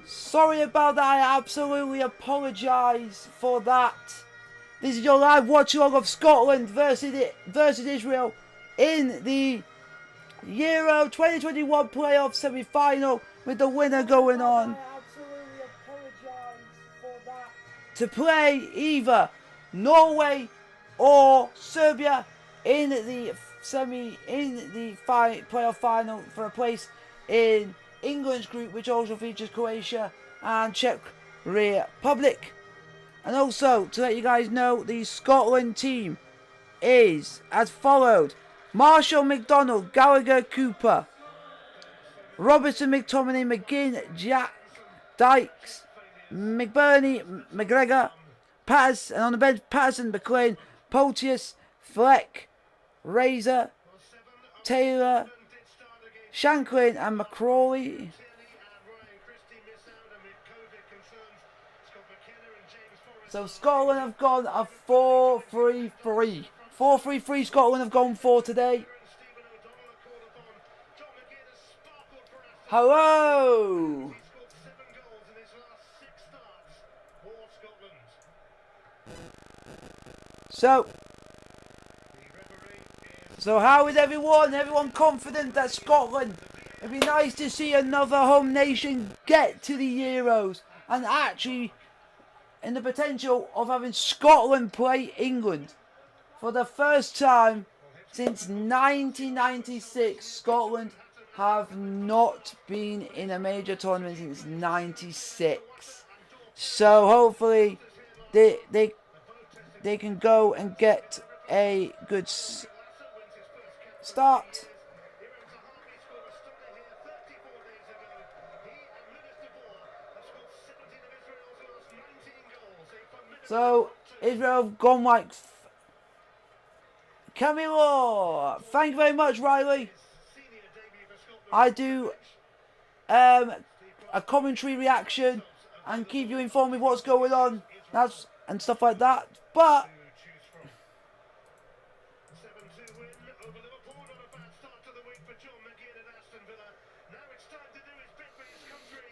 Sorry about that. I absolutely apologise for that. This is your live watch-along of Scotland versus Israel in the Euro 2021 playoff semi-final, with the winner going on to play either Norway or Serbia in the playoff final for a place in England's group, which also features Croatia and Czech Republic. And also, to let you guys know, the Scotland team is as followed: Marshall, McDonald, Gallagher, Cooper, Robertson, McTominay, McGinn, Jack, Dykes, McBurney, McGregor, Patterson, and on the bench, Patterson, McLean, Potius, Fleck, Razor, Taylor, Shanklin, and McCrawley. So Scotland have gone a 4-3-3. 4-3-3 Scotland have gone for today. Hello! So how is everyone? Everyone confident that Scotland? It'd be nice to see another home nation get to the Euros, and actually in the potential of having Scotland play England. For the first time since 1996, Scotland have not been in a major tournament since 96. So hopefully they can go and get a good start. So Israel have gone like Camilo. Thank you very much, Riley. I do a commentary reaction and keep you informed with what's going on. And stuff like that. But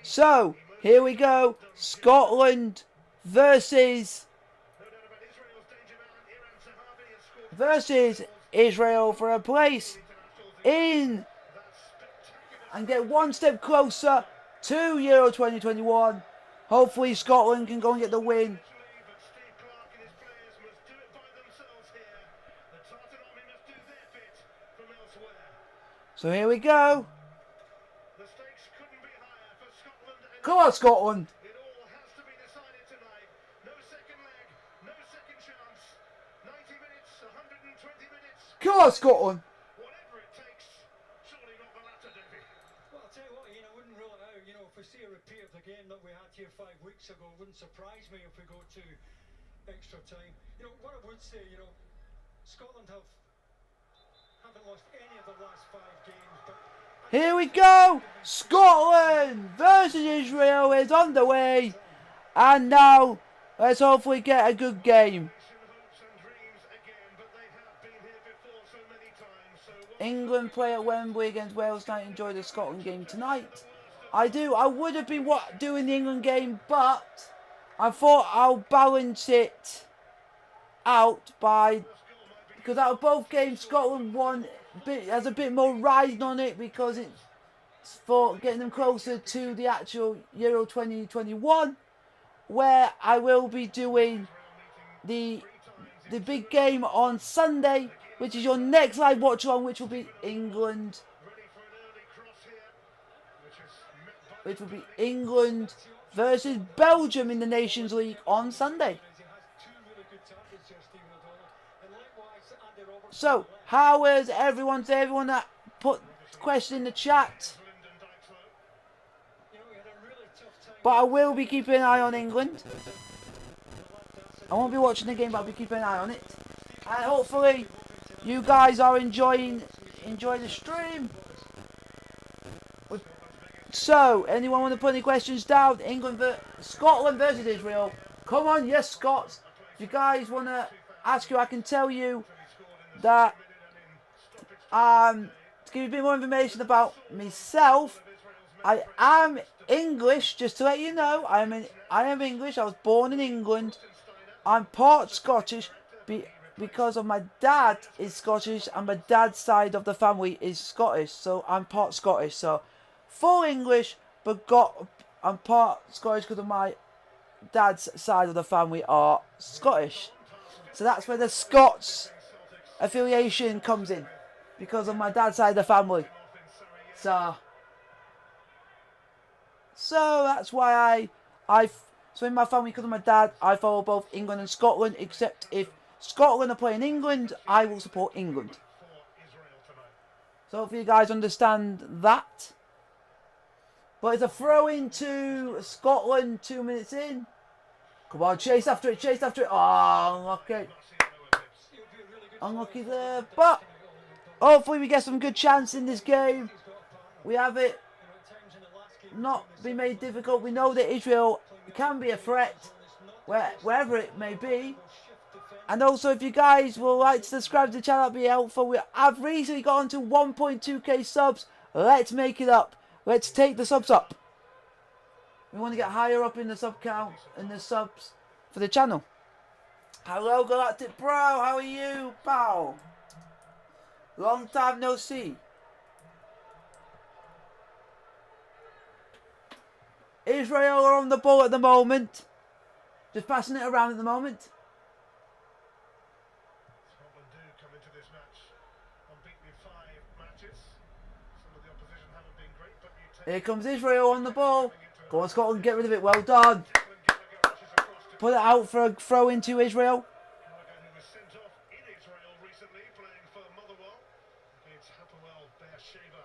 so here we go. Scotland versus Israel for a place in and get one step closer to Euro 2021. Hopefully Scotland can go and get the win. So here we go. Come on, Scotland. Come on, Scotland. Whatever it takes, surely not the latter, Davy. Well, I'll tell you what, I wouldn't rule it out. If we see a repeat of the game that we had here 5 weeks ago, it wouldn't surprise me if we go to extra time. What I would say, Scotland haven't lost any of the last 5 games, but here we go. Scotland versus Israel is underway, and now let's hopefully get a good game. England play at Wembley against Wales tonight. Enjoy the Scotland game tonight. I would have been doing the England game, but I thought I'll balance it out because out of both games, Scotland won has a bit more riding on it because it's for getting them closer to the actual Euro 2021, where I will be doing the big game on Sunday, which is your next live watch along, which will be England versus Belgium in the Nations League on Sunday. So, how is everyone? To everyone that put question in the chat. But I will be keeping an eye on England. I won't be watching the game, but I'll be keeping an eye on it. And hopefully you guys are enjoying the stream. So, anyone want to put any questions down? Scotland versus Israel. Come on, yes, Scots. If you guys want to ask you, I can tell you that to give you a bit more information about myself, I am English, just to let you know. I am English. I was born in England. I'm part Scottish because of my dad is Scottish and my dad's side of the family is Scottish. So I'm part Scottish. So full English, but I'm part Scottish because of my dad's side of the family are Scottish. So that's where the Scots affiliation comes in, because of my dad's side of the family. So that's why so in my family, because of my dad, I follow both England and Scotland, except if Scotland are playing England, I will support England. So hopefully you guys understand that. But it's a throw into Scotland 2 minutes in. Come on, chase after it, chase after it. Oh, unlucky. Unlucky there. But hopefully we get some good chance in this game. We have it not be made difficult. We know that Israel can be a threat wherever it may be. And also, if you guys will like to subscribe to the channel, that'd be helpful. I've recently got onto 1.2k subs. Let's make it up. Let's take the subs up. We want to get higher up in the sub count and the subs for the channel. Hello, Galactic Bro. How are you, pal? Long time no see. Israel are on the ball at the moment. Just passing it around at the moment. Scotland do come into this match unbeaten in 5 matches. Some of the opposition haven't been great, but you take... Here comes Israel on the ball. Go on, Scotland, get rid of it. Well done. Put it out for a throw into Israel. Who was sent off in Israel recently, playing for Motherwell against Hapoel Beersheba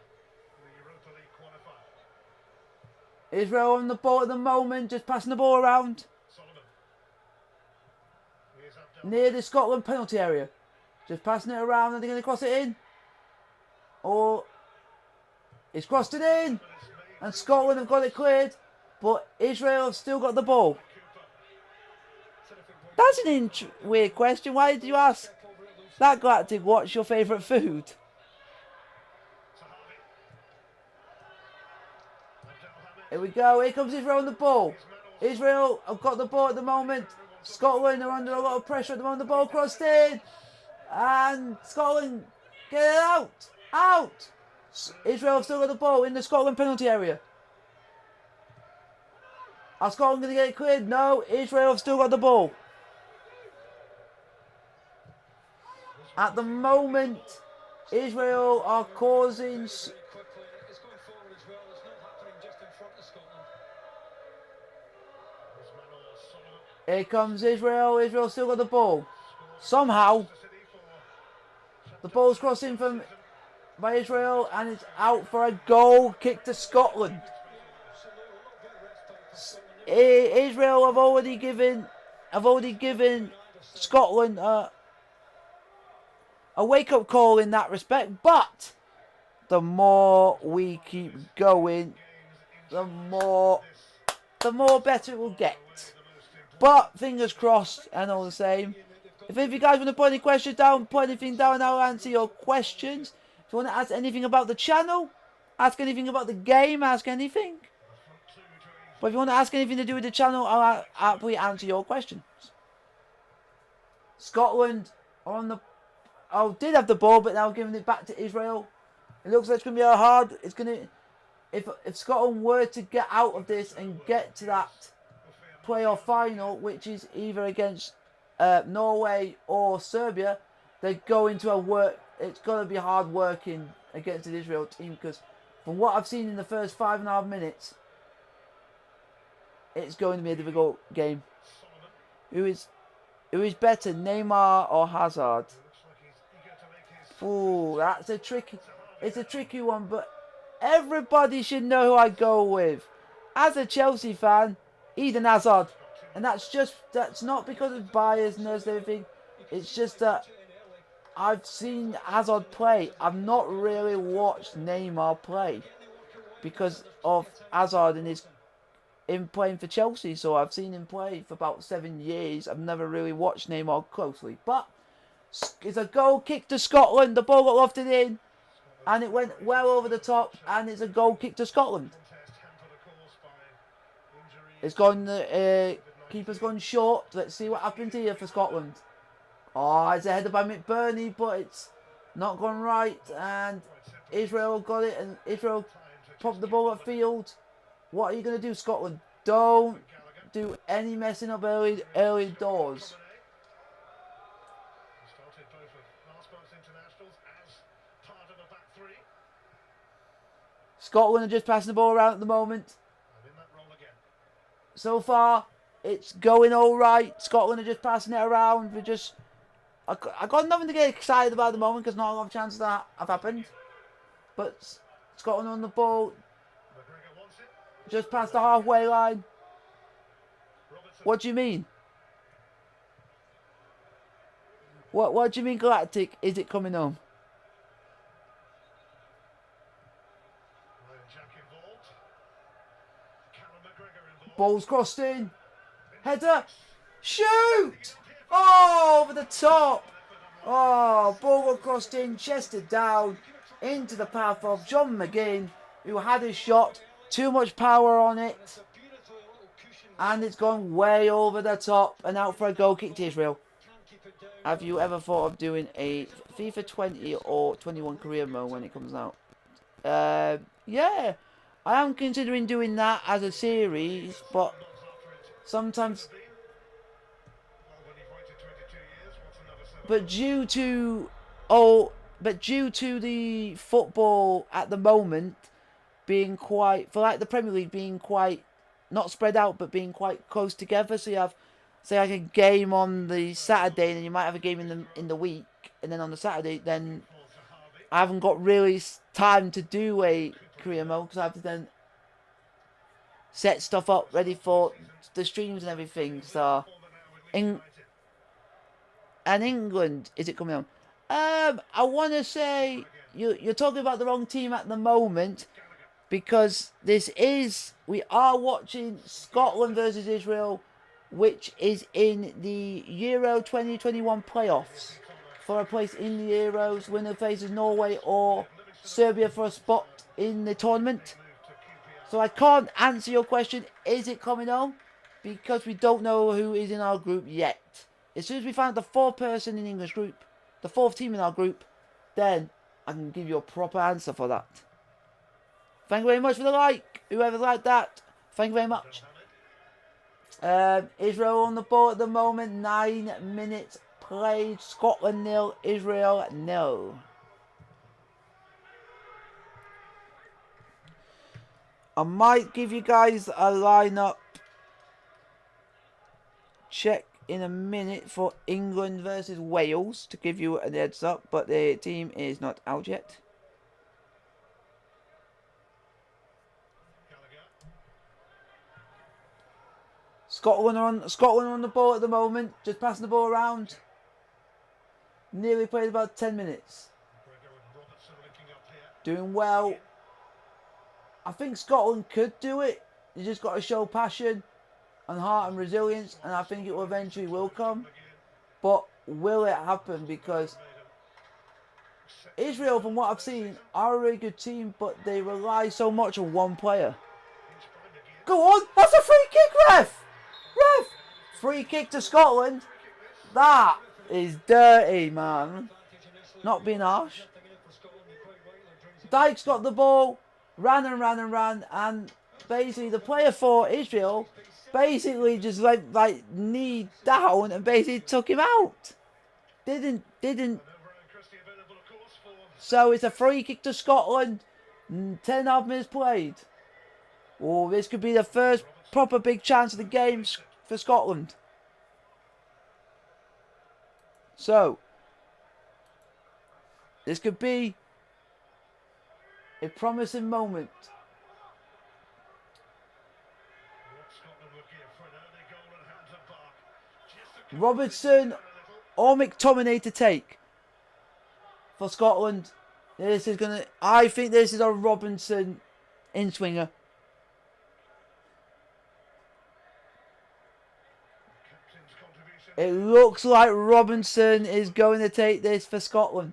in the Europa League qualifier. Israel on the ball at the moment, just passing the ball around. Solomon. Here's Abdel. Near the Scotland penalty area. Just passing it around. Are they going to cross it in? Or it's crossed it in. And Scotland have got it cleared. But Israel have still got the ball. That's an weird question. Why did you ask that, Galactic? What's your favourite food? Here we go. Here comes Israel on the ball. Israel have got the ball at the moment. Scotland are under a lot of pressure at the moment. The ball crossed in. And Scotland, get it out. Out. Israel have still got the ball in the Scotland penalty area. Are Scotland going to get it cleared? No. Israel have still got the ball. At the moment, Israel are causing... Here comes Israel. Israel still got the ball. Somehow, the ball's crossing by Israel and it's out for a goal kick to Scotland. Israel have already given Scotland a wake-up call in that respect, but the more we keep going, the more better it will get. But fingers crossed and all the same. If any of you guys want to put any questions down, put anything down, I'll answer your questions. If you want to ask anything about the channel, ask anything about the game, ask anything. But if you want to ask anything to do with the channel, I'll happily answer your questions. Scotland are on the... Oh, did have the ball, but now giving it back to Israel. It looks like it's going to be a hard... It's going to... If Scotland were to get out of this and get to that playoff final, which is either against Norway or Serbia, they go into a work... It's going to be hard working against the Israel team, because from what I've seen in the first 5.5 minutes, it's going to be a difficult game. Who is better, Neymar or Hazard? Ooh, that's a tricky... It's a tricky one, but everybody should know who I go with. As a Chelsea fan, Eden Hazard. And that's not because of biasness and everything. It's just that I've seen Hazard play. I've not really watched Neymar play because of Hazard and him playing for Chelsea. So I've seen him play for about 7 years. I've never really watched Neymar closely. But it's a goal kick to Scotland. The ball got lofted in and it went well over the top, and it's a goal kick to Scotland. It's gone. Keeper's gone short. Let's see what happens here for Scotland. Oh, it's a header by McBurney, but it's not gone right. And Israel got it, and Israel popped the ball upfield. What are you going to do, Scotland? Don't do any messing up early doors. Started both with last month's internationals as part of a back three. Scotland are just passing the ball around at the moment. And in that role again. So far, it's going all right. Scotland are just passing it around. I got nothing to get excited about at the moment because not a lot of chances that have happened. But Scotland on the ball, McGregor wants it. just past the halfway line. Robertson. What do you mean? What do you mean, Galactic? Is it coming home? Ryan Jack involved. Callum McGregor involved. Ball's crossed in. Header. Shoot! Oh, over the top. Oh, ball got crossed in, chested down into the path of John McGinn, who had his shot. Too much power on it. And it's gone way over the top and out for a goal kick to Israel. Have you ever thought of doing a FIFA 20 or 21 career mode when it comes out? Yeah, I am considering doing that as a series, but sometimes... But due to the football at the moment being quite, for like the Premier League being quite, not spread out, but being quite close together, so you have, say, like a game on the Saturday, and then you might have a game in the week, and then on the Saturday, then I haven't got really time to do a career mode because I have to then set stuff up ready for the streams and everything. So, and England, is it coming on? I want to say you're talking about the wrong team at the moment, because we are watching Scotland versus Israel, which is in the Euro 2021 playoffs for a place in the Euros. Winner faces Norway or Serbia for a spot in the tournament. So I can't answer your question, is it coming on? Because we don't know who is in our group yet. As soon as we find the fourth person in England's group, the fourth team in our group, then I can give you a proper answer for that. Thank you very much for the like. Whoever liked that, thank you very much. Israel on the ball at the moment. 9 minutes played. Scotland 0, Israel 0. I might give you guys a lineup check in a minute for England versus Wales to give you a heads up, but the team is not out yet. Scotland on the ball at the moment, just passing the ball around. Nearly played about 10 minutes. Doing well. I think Scotland could do it. You just got to show passion and heart and resilience, and I think it will eventually come. But will it happen? Because Israel, from what I've seen, are a really good team, but they rely so much on one player. Go on, that's a free kick, ref! Ref! Free kick to Scotland. That is dirty, man. Not being harsh. Dykes got the ball, ran, and basically the player for Israel basically just like knee down and basically took him out. Didn't. So it's a free kick to Scotland. 10.5 minutes played. Oh, this could be the first proper big chance of the game for Scotland. So this could be a promising moment. Robertson or McTominay to take for Scotland. I think this is a Robinson in-swinger. It looks like Robinson is going to take this for Scotland.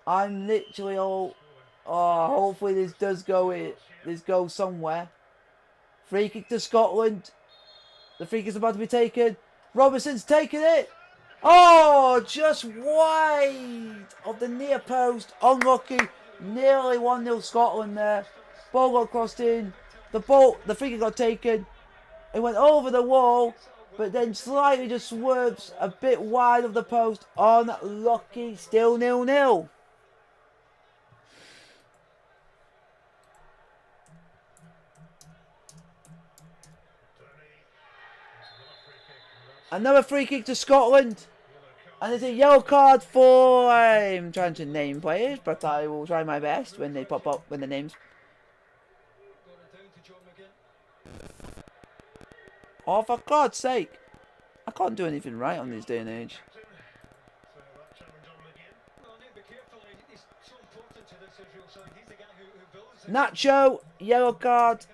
I'm literally hopefully this goes somewhere Free kick to Scotland. The free kick is about to be taken. Robertson's taken it. Oh, just wide of the near post. Unlucky. Nearly 1-0 Scotland there. Ball got crossed in. The free kick got taken. It went over the wall, but then slightly just swerves a bit wide of the post. Unlucky. Still 0-0. Another free kick to Scotland. And it's a yellow card for... I'm trying to name players, but I will try my best when they pop up, when the names... Oh, for God's sake. I can't do anything right on this day and age. Nacho, yellow card.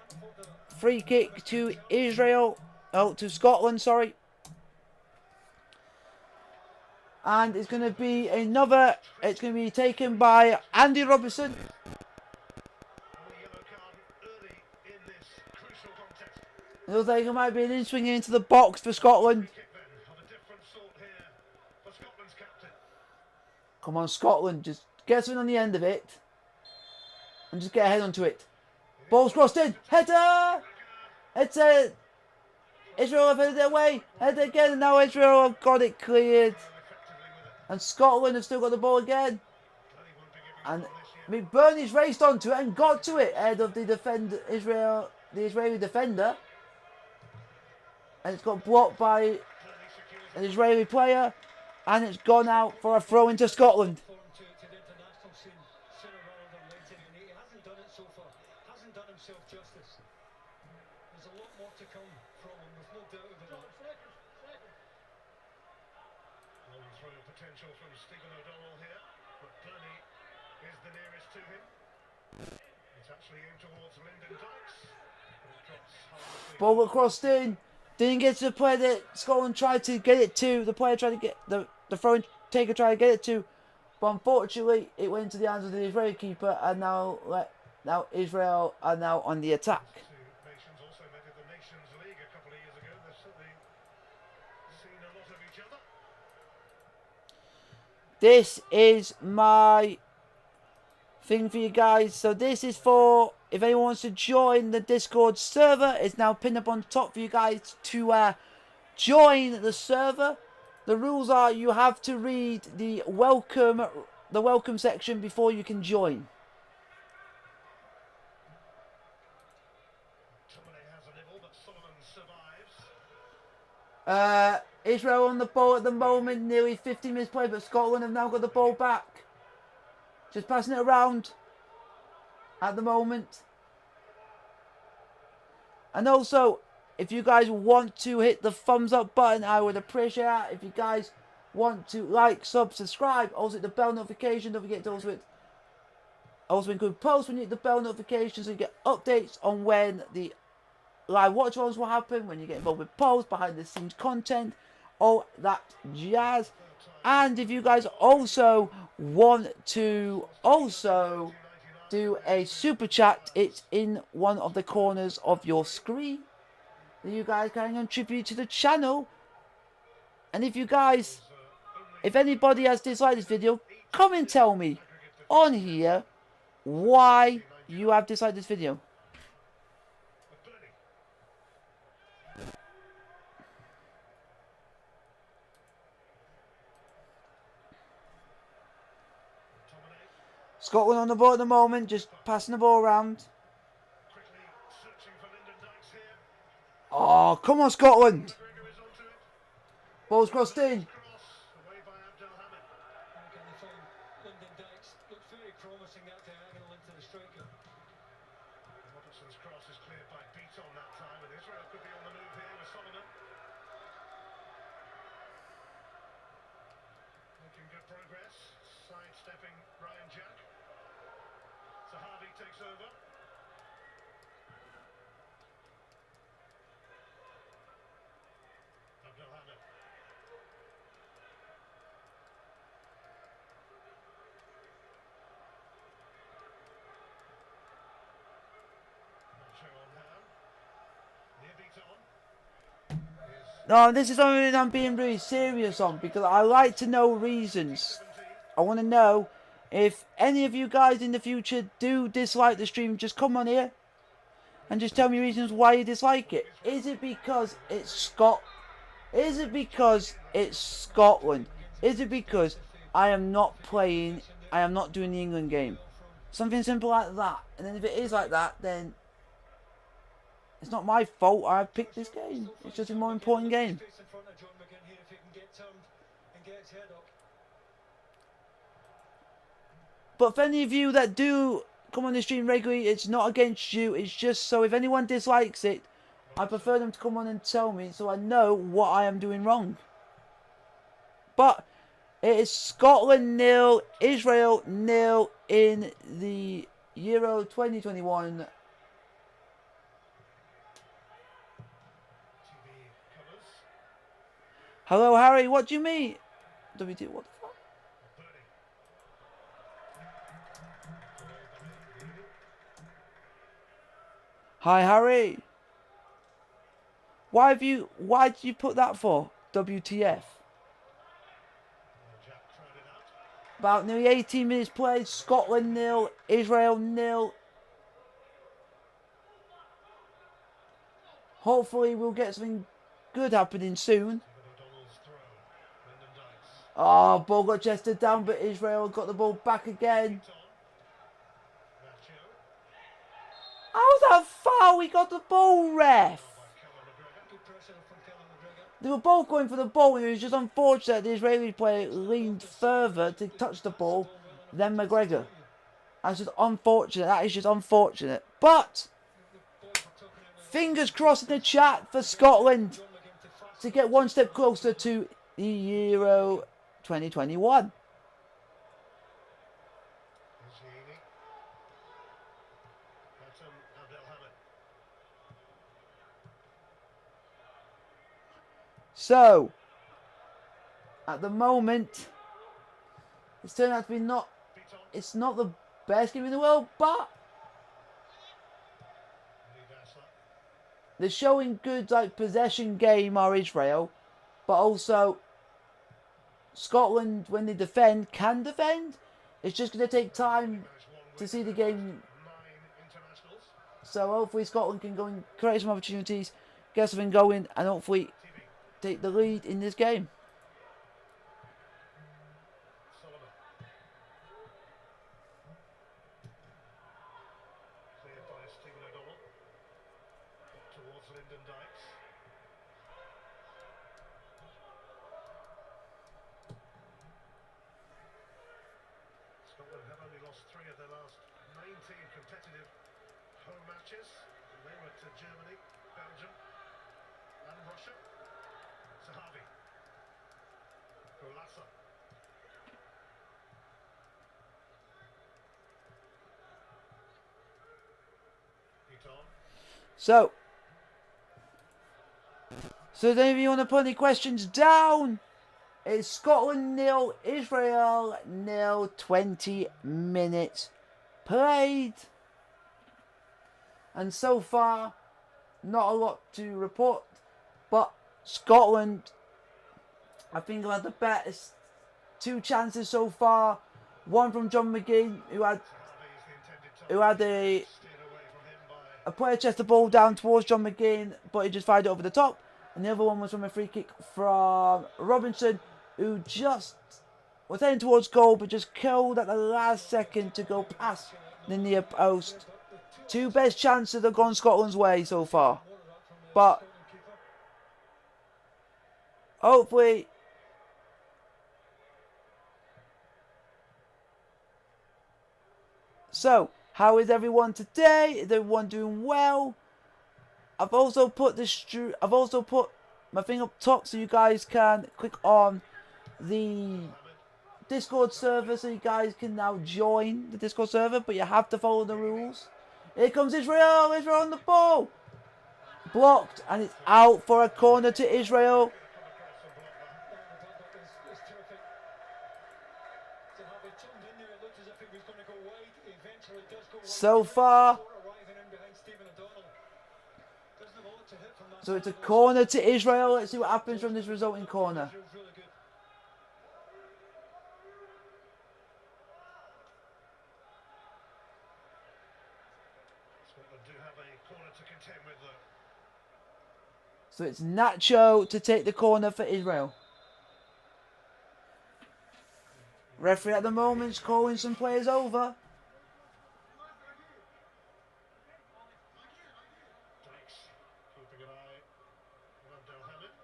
Free kick to Israel. Oh, to Scotland, sorry. And it's going to be another... It's going to be taken by Andy Robertson. It looks like it might be an in-swing into the box for Scotland. Come on, Scotland. Just get something on the end of it. And just get a head onto it. Ball's crossed in. Header! It's a... Israel have headed it away. Header again. And now Israel have got it cleared. And Scotland have still got the ball again. And McBurney's raced onto it and got to it ahead of the the Israeli defender. And it's got blocked by an Israeli player. And it's gone out for a throw into Scotland. Ball got crossed in. Didn't get to the player that Scotland tried to get it to. The player tried to get the throw taker tried to get it to, but unfortunately it went into the hands of the Israeli keeper, and now Israel are now on the attack. This is my thing for you guys. So this is for if anyone wants to join the Discord server. It's now pinned up on top for you guys to join the server. The rules are you have to read the welcome section before you can join. Israel on the ball at the moment, nearly 50 minutes played, but Scotland have now got the ball back. Just passing it around at the moment. And also, if you guys want to hit the thumbs up button, I would appreciate that. If you guys want to like, subscribe, also hit the bell notification. Don't forget to also include posts when you hit the bell notification so you get updates on when the live watch-alongs will happen, when you get involved with posts, behind the scenes content, all that jazz. And if you guys also want to do a super chat, it's in one of the corners of your screen that you guys can contribute to the channel. And if anybody has disliked this video, come and tell me on here why you have disliked this video. Scotland on the ball at the moment, just passing the ball around. Oh, come on, Scotland. Ball's crossed in. No, this is something I'm being really serious on because I like to know reasons. I want to know if any of you guys in the future do dislike the stream, just come on here and just tell me reasons why you dislike it. Is it because it's Is it because it's Scotland? Is it because I am not doing the England game? Something simple like that. And then if it is like that, then it's not my fault I picked this game. It's just a more important game. But for any of you that do come on the stream regularly, it's not against you. It's just so if anyone dislikes it, I prefer them to come on and tell me so I know what I am doing wrong. But it is Scotland 0, Israel 0 in the Euro 2021. Hello, Harry. What do you mean? WT, what the fuck? Hi, Harry. Why did you put that for? WTF? About nearly 18 minutes played. Scotland 0, Israel 0. Hopefully we'll get something good happening soon. Oh, ball got chested down, but Israel got the ball back again. How's that foul? We got the ball, ref. They were both going for the ball, and it was just unfortunate the Israeli player leaned further to touch the ball than McGregor. That's just unfortunate. That is just unfortunate. But fingers crossed in the chat for Scotland to get one step closer to the Euro 2021. So, at the moment, it's turned out to be it's not the best game in the world, but they're showing good like possession game are Israel, but also Scotland, when they defend, can defend. It's just going to take time to see the game. So hopefully Scotland can go and create some opportunities, get something going, and hopefully take the lead in this game. Scotland have only lost 3 of their last 19 competitive home matches. They were to Germany, Belgium, and Russia. Sahavi. Golasa. So does any of you want to put any questions down? It's Scotland 0, Israel 0, 20 minutes played. And so far, not a lot to report. But Scotland, I think, have had the best 2 chances so far. One from John McGinn, who had a player chest the ball down towards John McGinn, but he just fired it over the top. And the other one was from a free kick from Robinson, who just was heading towards goal, but just curled at the last second to go past the near post. 2 best chances have gone Scotland's way so far. But hopefully so, how is everyone today? Is everyone doing well? I've also put my thing up top so you guys can click on the Discord server so you guys can now join the Discord server, but you have to follow the rules. Here comes Israel. Israel on the ball. Blocked, and it's out for a corner to Israel. So far, Doesn't have a lot to hit from that So it's a side of the corner to Israel. Let's see what happens from this resulting corner. Israel's really good. Scotland do have a corner to contend with, though. So it's Nacho to take the corner for Israel. Referee at the moment is calling some players over. Dykes keeping an eye on Abdelhamid.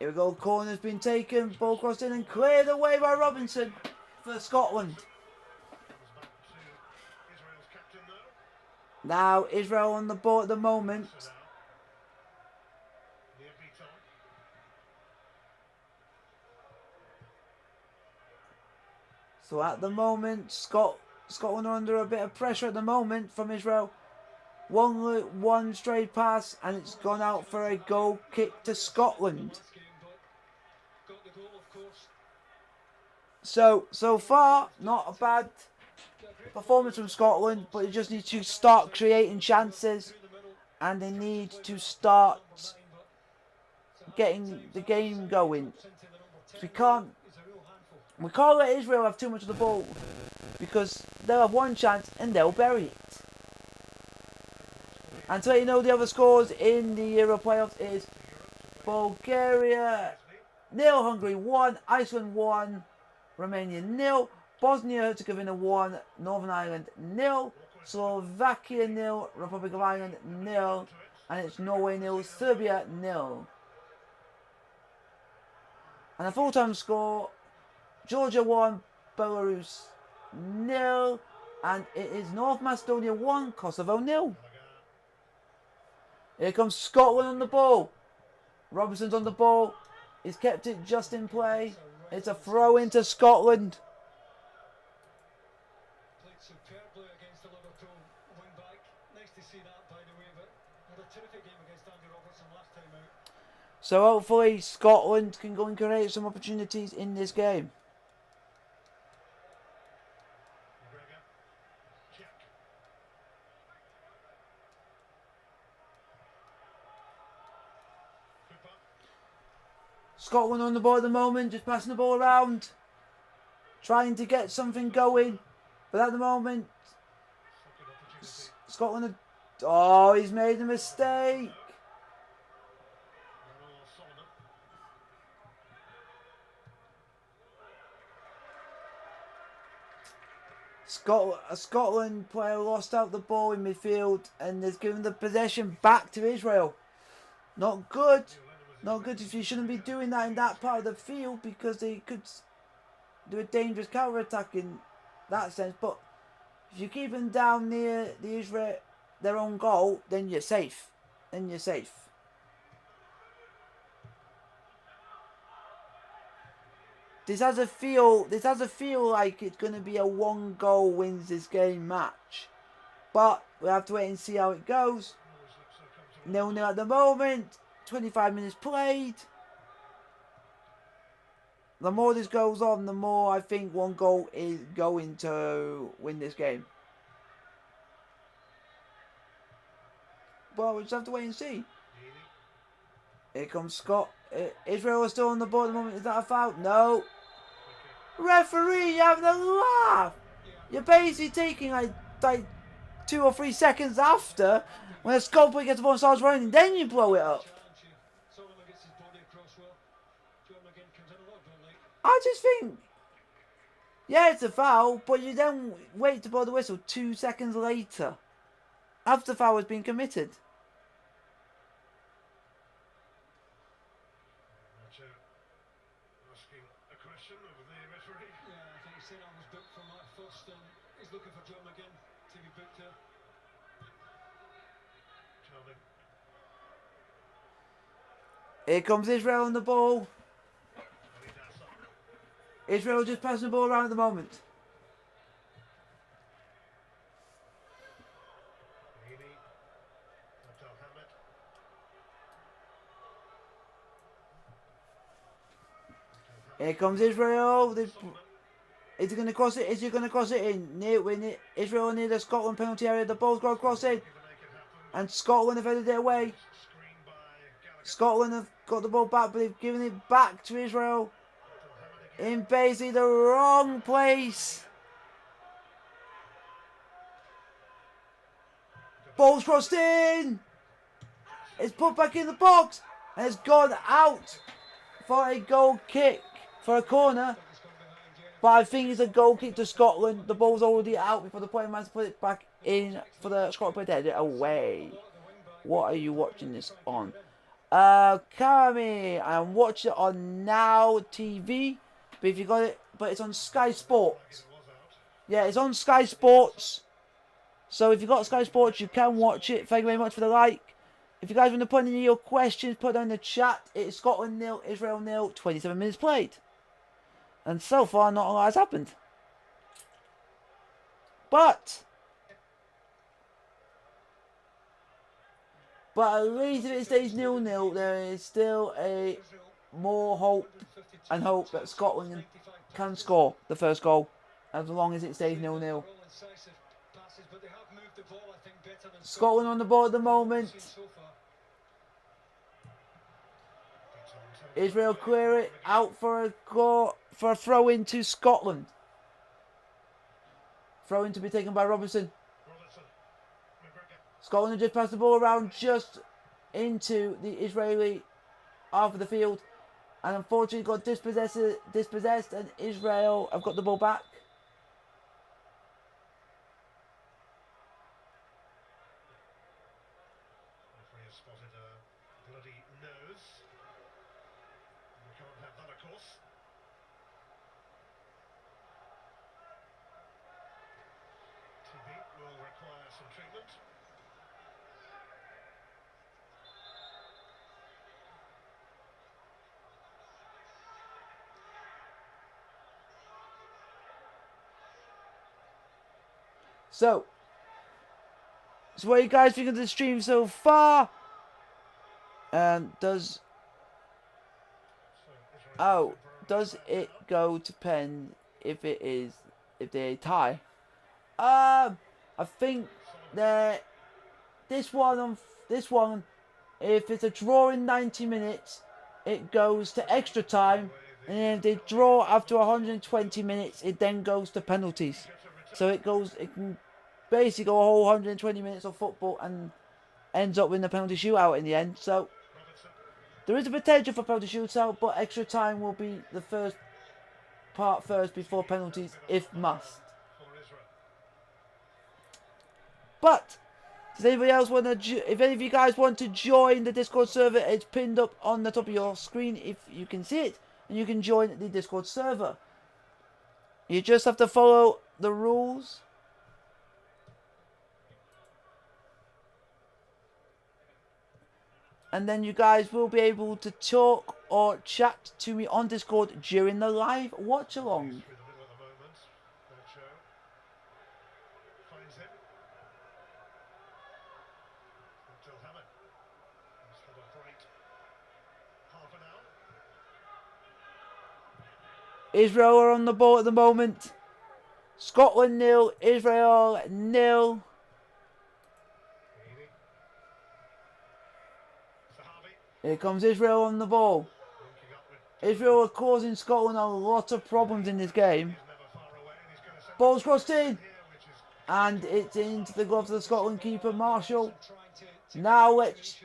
Here we go, corner's been taken, ball crossed in and cleared away by Robinson for Scotland. Comes back to Israel's captain, though. Now Israel on the ball at the moment. So now, near Beaton. So at the moment, Scotland are under a bit of pressure at the moment from Israel. One straight pass and it's gone out for a goal kick to Scotland. Last game, but got the goal, of course. So far, not a bad performance from Scotland, but they just need to start creating chances Through the middle, and they need to start but getting the game going. into the number 10. We can't He's a real handful. We can't let Israel have too much of the ball because they'll have one chance and they'll bury it. And to let you know, the other scores in the Euro playoffs is Bulgaria 0, Hungary 1, Iceland 1, Romania 0, Bosnia-Herzegovina 1, Northern Ireland 0, Slovakia 0, Republic of Ireland 0, and it's Norway 0, Serbia 0. And the full-time score, Georgia 1, Belarus 0, and it is North Macedonia 1, Kosovo 0. Here comes Scotland on the ball. Robinson's on the ball. He's kept it just in play. It's a throw into Scotland. Played superbly against the Liverpool wing back. Nice to see that, by the way, but had a terrific game against Andy Robertson last time out. So hopefully Scotland can go and create some opportunities in this game. McGregor. Jack. Cooper. Scotland on the ball at the moment, just passing the ball around. Trying to get something going. But at the moment, Second opportunity. Scotland are... Oh, he's made a mistake. Noel Solomon. A Scotland player lost out the ball in midfield and has given the possession back to Israel. Not good. Not good if you shouldn't be doing that in that part of the field because they could do a dangerous counter-attack in that sense. But if you keep them down near the Israel, their own goal, then you're safe. Then you're safe. This has a feel like it's going to be a one goal wins this game match. But we'll have to wait and see how it goes. Always looks so 0-0 comfortable. at the moment. 25 minutes played. The more this goes on, the more I think one goal is going to win this game. Well, we just have to wait and see. Here comes Scott. Israel is still on the board at the moment. Is that a foul? No. Referee, you're having a laugh. You're basically taking like 2 or 3 seconds after when a sculptor gets the ball and starts running, then you blow it up. Solomon gets his body across well. Jordan again comes in a little bit late. I just think, yeah, it's a foul, but you then wait to blow the whistle 2 seconds later after the foul has been committed. Nacho asking a question of the referee. Yeah, I think he's saying I was booked from that first, and he's looking for Jordan again to be booked there. Charming. Here comes Israel on the ball. Ali Dassa. Israel just passing the ball around at the moment. Heaney. Abdelhamid. Here comes Israel. Solomon. Is he going to cross it? Is he going to cross it in? Israel near the Scotland penalty area. The ball's got to cross in. And Scotland have headed it away. Scotland have got the ball back, but they've given it back to Israel. In basically the wrong place. Ball's crossed in. It's put back in the box. And it's gone out for a goal kick. For a corner. But I think it's a goal kick to Scotland. The ball's already out before the player managed to put it back in for the Scotland player to head it away. What are you watching this on? Kami, I'm watching it on Now TV. But if you got it, but it's on Sky Sports. Yeah, it's on Sky Sports. So if you got Sky Sports, you can watch it. Thank you very much for the like. If you guys want to put any of your questions, put down in the chat. It's Scotland 0, Israel 0, 27 minutes played. And so far, not a lot has happened. But at least if it stays 0-0, there is still a more hope and hope that Scotland can score the first goal as long as it stays 0-0. Scotland on the ball at the moment. Israel clear it out for a goal, for a throw in to Scotland. Throw in to be taken by Robertson. Scotland have just passed the ball around just into the Israeli half of the field. And unfortunately got dispossessed and Israel have got the ball back. Referee has spotted a bloody nose. We can't have that, of course. TB will require some treatment. So what do you guys think of the stream so far? Does it go to pen if they tie? I think that this one, if it's a draw in 90 minutes, it goes to extra time, and then if they draw after 120 minutes, it then goes to penalties. So it can basically go a whole 120 minutes of football and ends up with a penalty shootout in the end. So there is a potential for penalty shootout, but extra time will be the first part first before penalties if must. But does anybody else want to? If any of you guys want to join the Discord server, it's pinned up on the top of your screen if you can see it, and you can join the Discord server. You just have to follow the rules. And then you guys will be able to talk or chat to me on Discord during the live watch along. Israel are on the ball at the moment. Scotland 0, Israel 0. Here comes Israel on the ball. Israel are causing Scotland a lot of problems in this game. Ball's crossed in. And it's into the gloves of the Scotland keeper, Marshall. Now let's...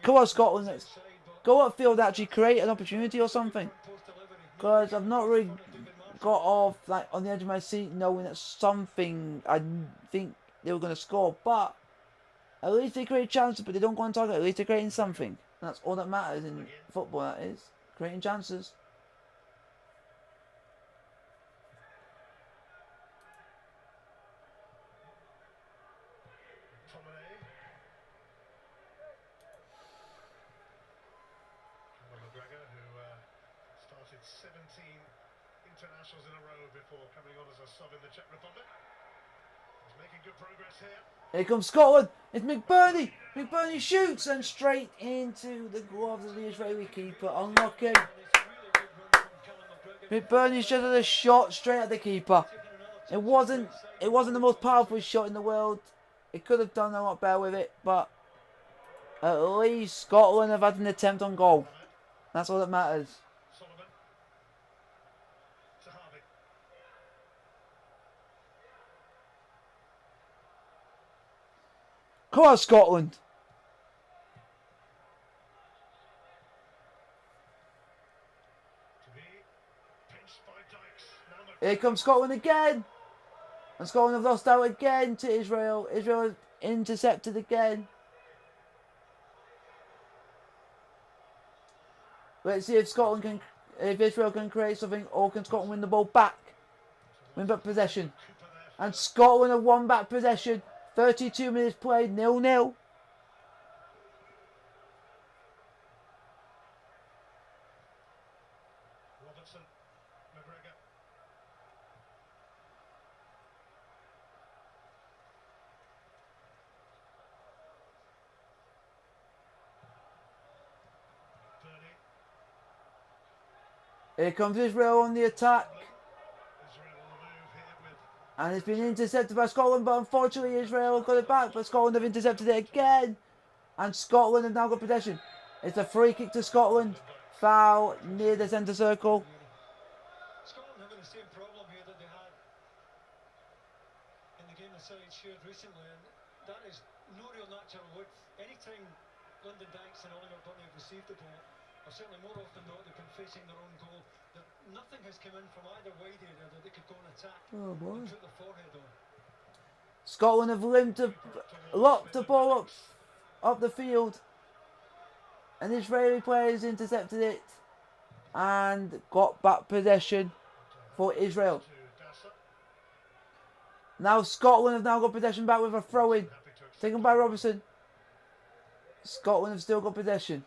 Come on, Scotland. Let's go upfield, actually create an opportunity or something. Because I've not really got off like on the edge of my seat knowing that something I think they were going to score. But at least they create chances, but they don't go on target. At least they're creating something. And that's all that matters in football, that is. Creating chances. Started 17 internationals in a row before coming on as a sub in the Czech Republic. He's making good progress here. Here comes Scotland. It's McBurney. McBurney shoots and straight into the gloves of the Israeli keeper. Unlucky. McBurney's just had a shot straight at the keeper. It wasn't the most powerful shot in the world. It could have done a lot better with it, but at least Scotland have had an attempt on goal. That's all that matters. Solomon to Harvey. Come on, Scotland. To be pinched by Dykes. Now Here comes Scotland again. And Scotland have lost out again to Israel. Israel has intercepted again. Let's see if Israel can create something, or can Scotland win the ball back? Win back possession. And Scotland have won back possession. 32 minutes played, 0-0. Robertson, McGregor. Burney. Here comes Israel on the attack. Israel on the move here with And it's been intercepted by Scotland, but unfortunately Israel got it back. But Scotland have intercepted it again. And Scotland have now got possession. It's a free kick to Scotland. Foul near the centre circle. Scotland having the same problem here that they had in the game the side shared recently, and that is no real natural width. Anytime London Dykes and Oliver Burnley have received the ball, or certainly more often than not, they've been facing their own goal. That nothing has come in from either wide area that they could go and attack and put the forehead on. Scotland have locked the ball up the field. And Israeli players intercepted it and got back possession for Israel. to Dassa. Now Scotland have now got possession back with a throw-in. Taken by Robertson. Scotland have still got possession.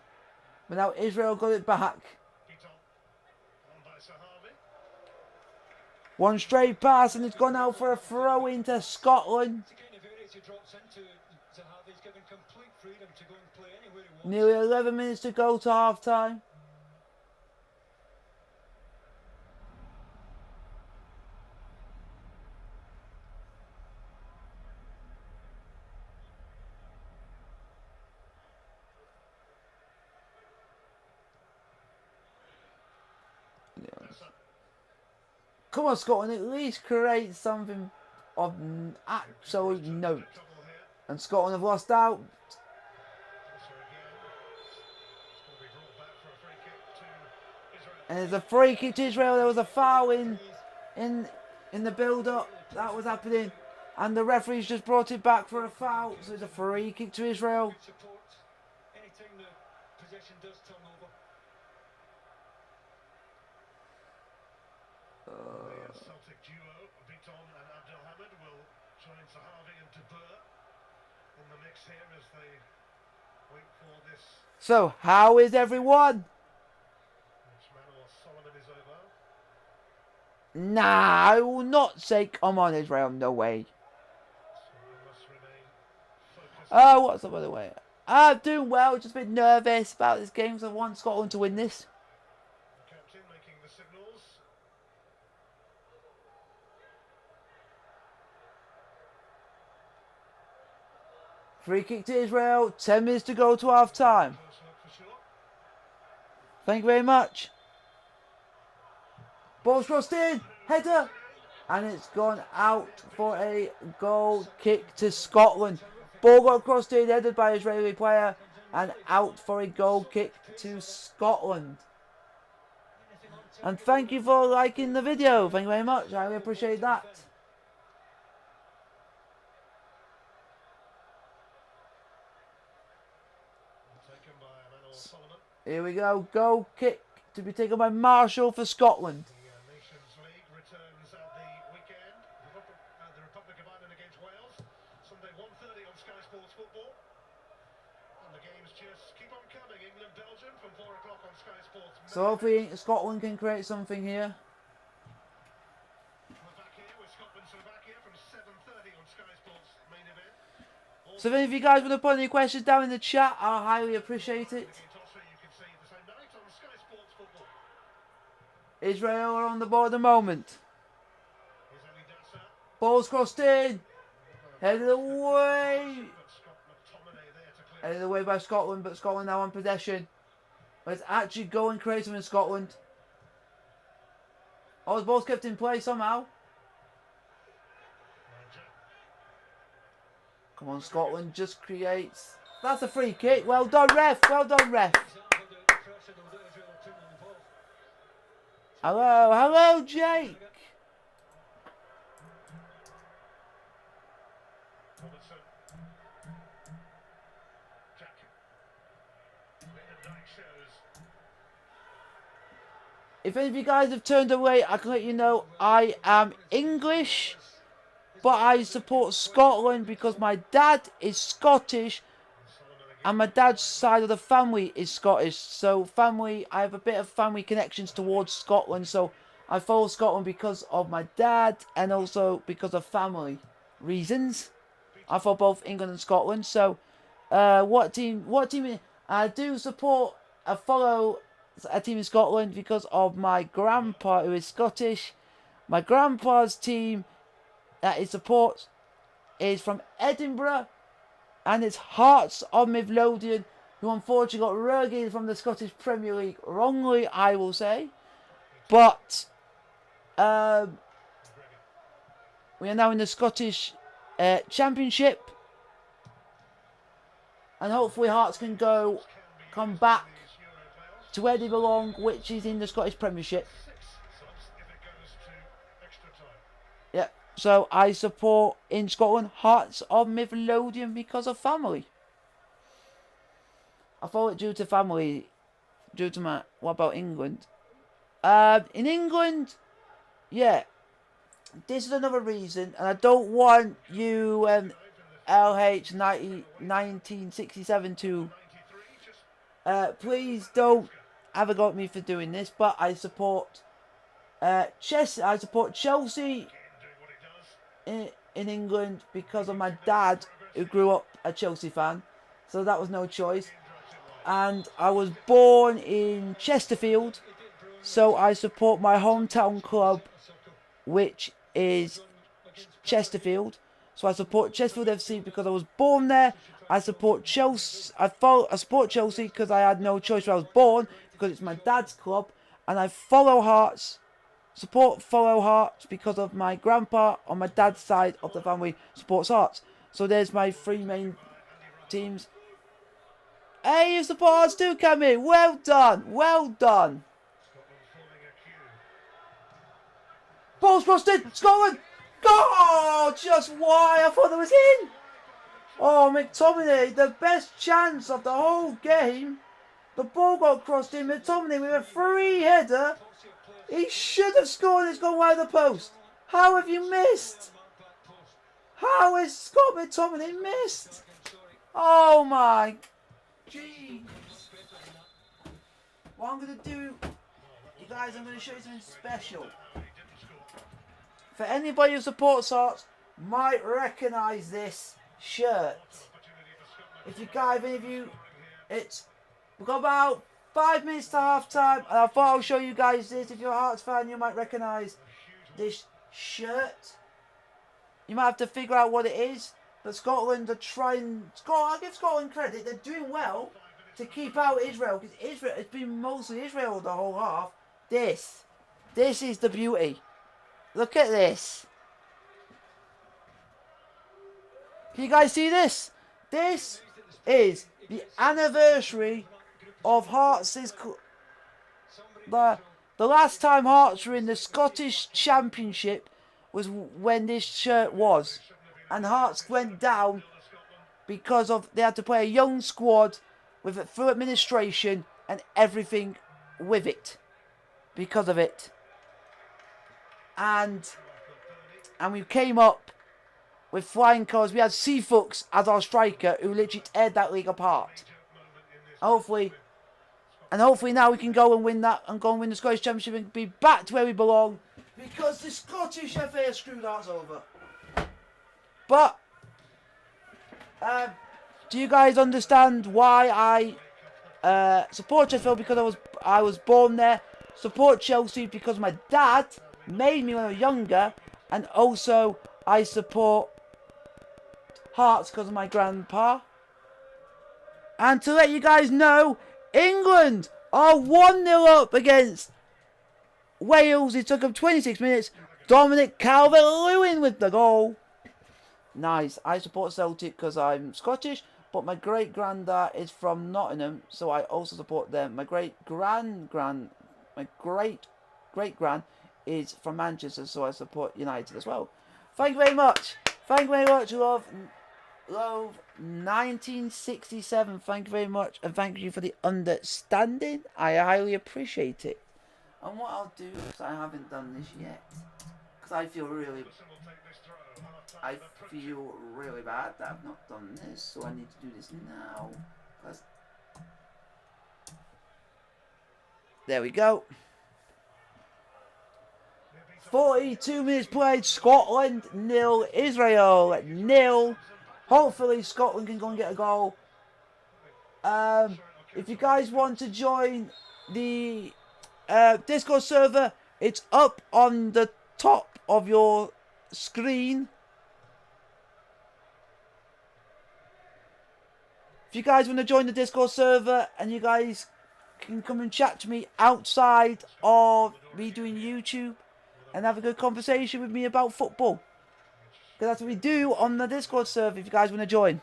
But now Israel got it back. Beaton. On by Sir Harvey. One straight pass and it's gone out for a throw-in to Scotland. It's the kind of areas he drops into to have. He's given complete freedom to go and play anywhere he wants. Nearly 11 minutes to go to half-time. Come on, Scotland, at least create something of absolute note. Trouble here. And Scotland have lost out. Also again. It's going to be brought back for a free kick to Israel. And there's a free kick to Israel. There was a foul in the build-up. That was happening. And the referee's just brought it back for a foul. So it's a free kick to Israel. Good support. Anytime the possession does turn over. The Celtic duo, Beaton and Abdelhamid, will join Sahavi and De Boer in the mix here as they wait for this. So, how is everyone? Which man or Solomon is over? Nah, I will not say come on, Israel. No way. So we must remain focused. Oh, what's up, by the way? I'm doing well. Just a bit nervous about this game because I want Scotland to win this. The captain making the signals. Free kick to Israel. 10 minutes to go to half-time. Close look for sure. Thank you very much. Ball's crossed in. Header. And it's gone out for a goal kick to Scotland. Ball got crossed in, headed by an Israeli player. And out for a goal kick to Scotland. And thank you for liking the video. Thank you very much. I really appreciate that. Taken by Emmanuel Solomon. Here we go. Goal kick to be taken by Marshall for Scotland. The Nations League returns at the weekend. The Republic of Ireland against Wales. Sunday 1:30 on Sky Sports Football. And the games just keep on coming. England, Belgium from 4 o'clock on Sky Sports. So hopefully Scotland can create something here. We're back here with Scotland, Slovakia from 7:30 on Sky Sports main event. So if you guys want to put any questions down in the chat, I'll highly appreciate it. Toss you can see the same night on Sky Sports Football. Israel are on the ball at the moment. Here's only Dasa. Ball's crossed in. Headed away. But Scott McTominay there to clear. Headed away by Scotland, but Scotland now on possession. But it's actually going creative in Scotland. Oh, the ball's kept in play somehow. Niger. Come on, Scotland just creates. That's a free kick. Well done, ref. Well done, ref. Hello, hello, Jake. Robertson. Jack. Lyndon Dyke shows. If any of you guys have turned away, I can let you know I am English, but I support Scotland because my dad is Scottish and my dad's side of the family is Scottish. So I have a bit of family connections towards Scotland. So I follow Scotland because of my dad and also because of family reasons. I follow both England and Scotland. So what team? I do support, I follow a team in Scotland because of my grandpa who is Scottish. My grandpa's team that he supports is from Edinburgh, and it's Hearts of Midlothian, who unfortunately got relegated from the Scottish Premier League wrongly, I will say. But we are now in the Scottish Championship, and hopefully Hearts can come back to where they belong, which is in the Scottish Premiership. 6 subs if it goes to extra time. Yeah, so I support in Scotland Hearts of Midlothian because of family. I follow it due to family, due to my. What about England? In England, yeah, this is another reason, and I don't want you LH 1967 to. Please don't have a go at me for doing this, but I support I support Chelsea in England because of my dad who grew up a Chelsea fan, so that was no choice. And I was born in Chesterfield, so I support my hometown club, which is Chesterfield. So I support Chesterfield FC because I was born there. I support Chelsea. I support Chelsea because I had no choice where I was born, because it's my dad's club. And I follow Hearts because of my grandpa on my dad's side of the family supports Hearts. So there's my three main teams. Hey, you support Hearts too, Cammy. Well done. Well done. Ball's crossed in. Scotland. Oh, just why? I thought it was in. Oh, McTominay, the best chance of the whole game. The ball got crossed in. McTominay with a free header. He should have scored. It's gone wide of the post. How have you missed? How has Scott McTominay missed? Oh my. Jeez. What I'm going to do, you guys, I'm going to show you something special. For anybody who supports Hearts, might recognise this shirt. If you guys, any of you, we've got about 5 minutes to half time, and I thought I'll show you guys this. If you're a Hearts fan, you might recognise this shirt. You might have to figure out what it is, but Scotland are trying. I give Scotland credit; they're doing well to keep out Israel, because Israel, it's been mostly Israel the whole half. This is the beauty. Look at this. Can you guys see this? This is the anniversary of Hearts'. The last time Hearts were in the Scottish Championship was when this shirt was. And Hearts went down because they had to play a young squad with it through administration and everything with it. Because of it. And we came up with flying colours. We had Seafuchs as our striker, who literally teared that league apart. Hopefully now we can go and win the Scottish Championship and be back to where we belong, because the Scottish FA have screwed Hearts over. But do you guys understand why I support Sheffield? Because I was born there. support Chelsea because my dad made me when I was younger, and also I support Hearts because of my grandpa. And to let you guys know, England are 1-0 up against Wales. It took them 26 minutes. Dominic Calvert-Lewin with the goal. Nice. I support Celtic because I'm Scottish, but my great-granddad is from Nottingham, so I also support them. My great-grand is from Manchester, so I support United as well. Thank you very much. Thank you very much, love 1967. Thank you very much, and thank you for the understanding. I highly appreciate it. And what I'll do, because I haven't done this yet, because I feel really bad that I've not done this, so I need to do this now. There we go. 42 minutes played. Scotland 0, Israel 0. Hopefully Scotland can go and get a goal. If you guys want to join the Discord server, it's up on the top of your screen. If you guys want to join the Discord server, and you guys can come and chat to me outside of me doing YouTube and have a good conversation with me about football, because that's what we do on the Discord server if you guys want to join.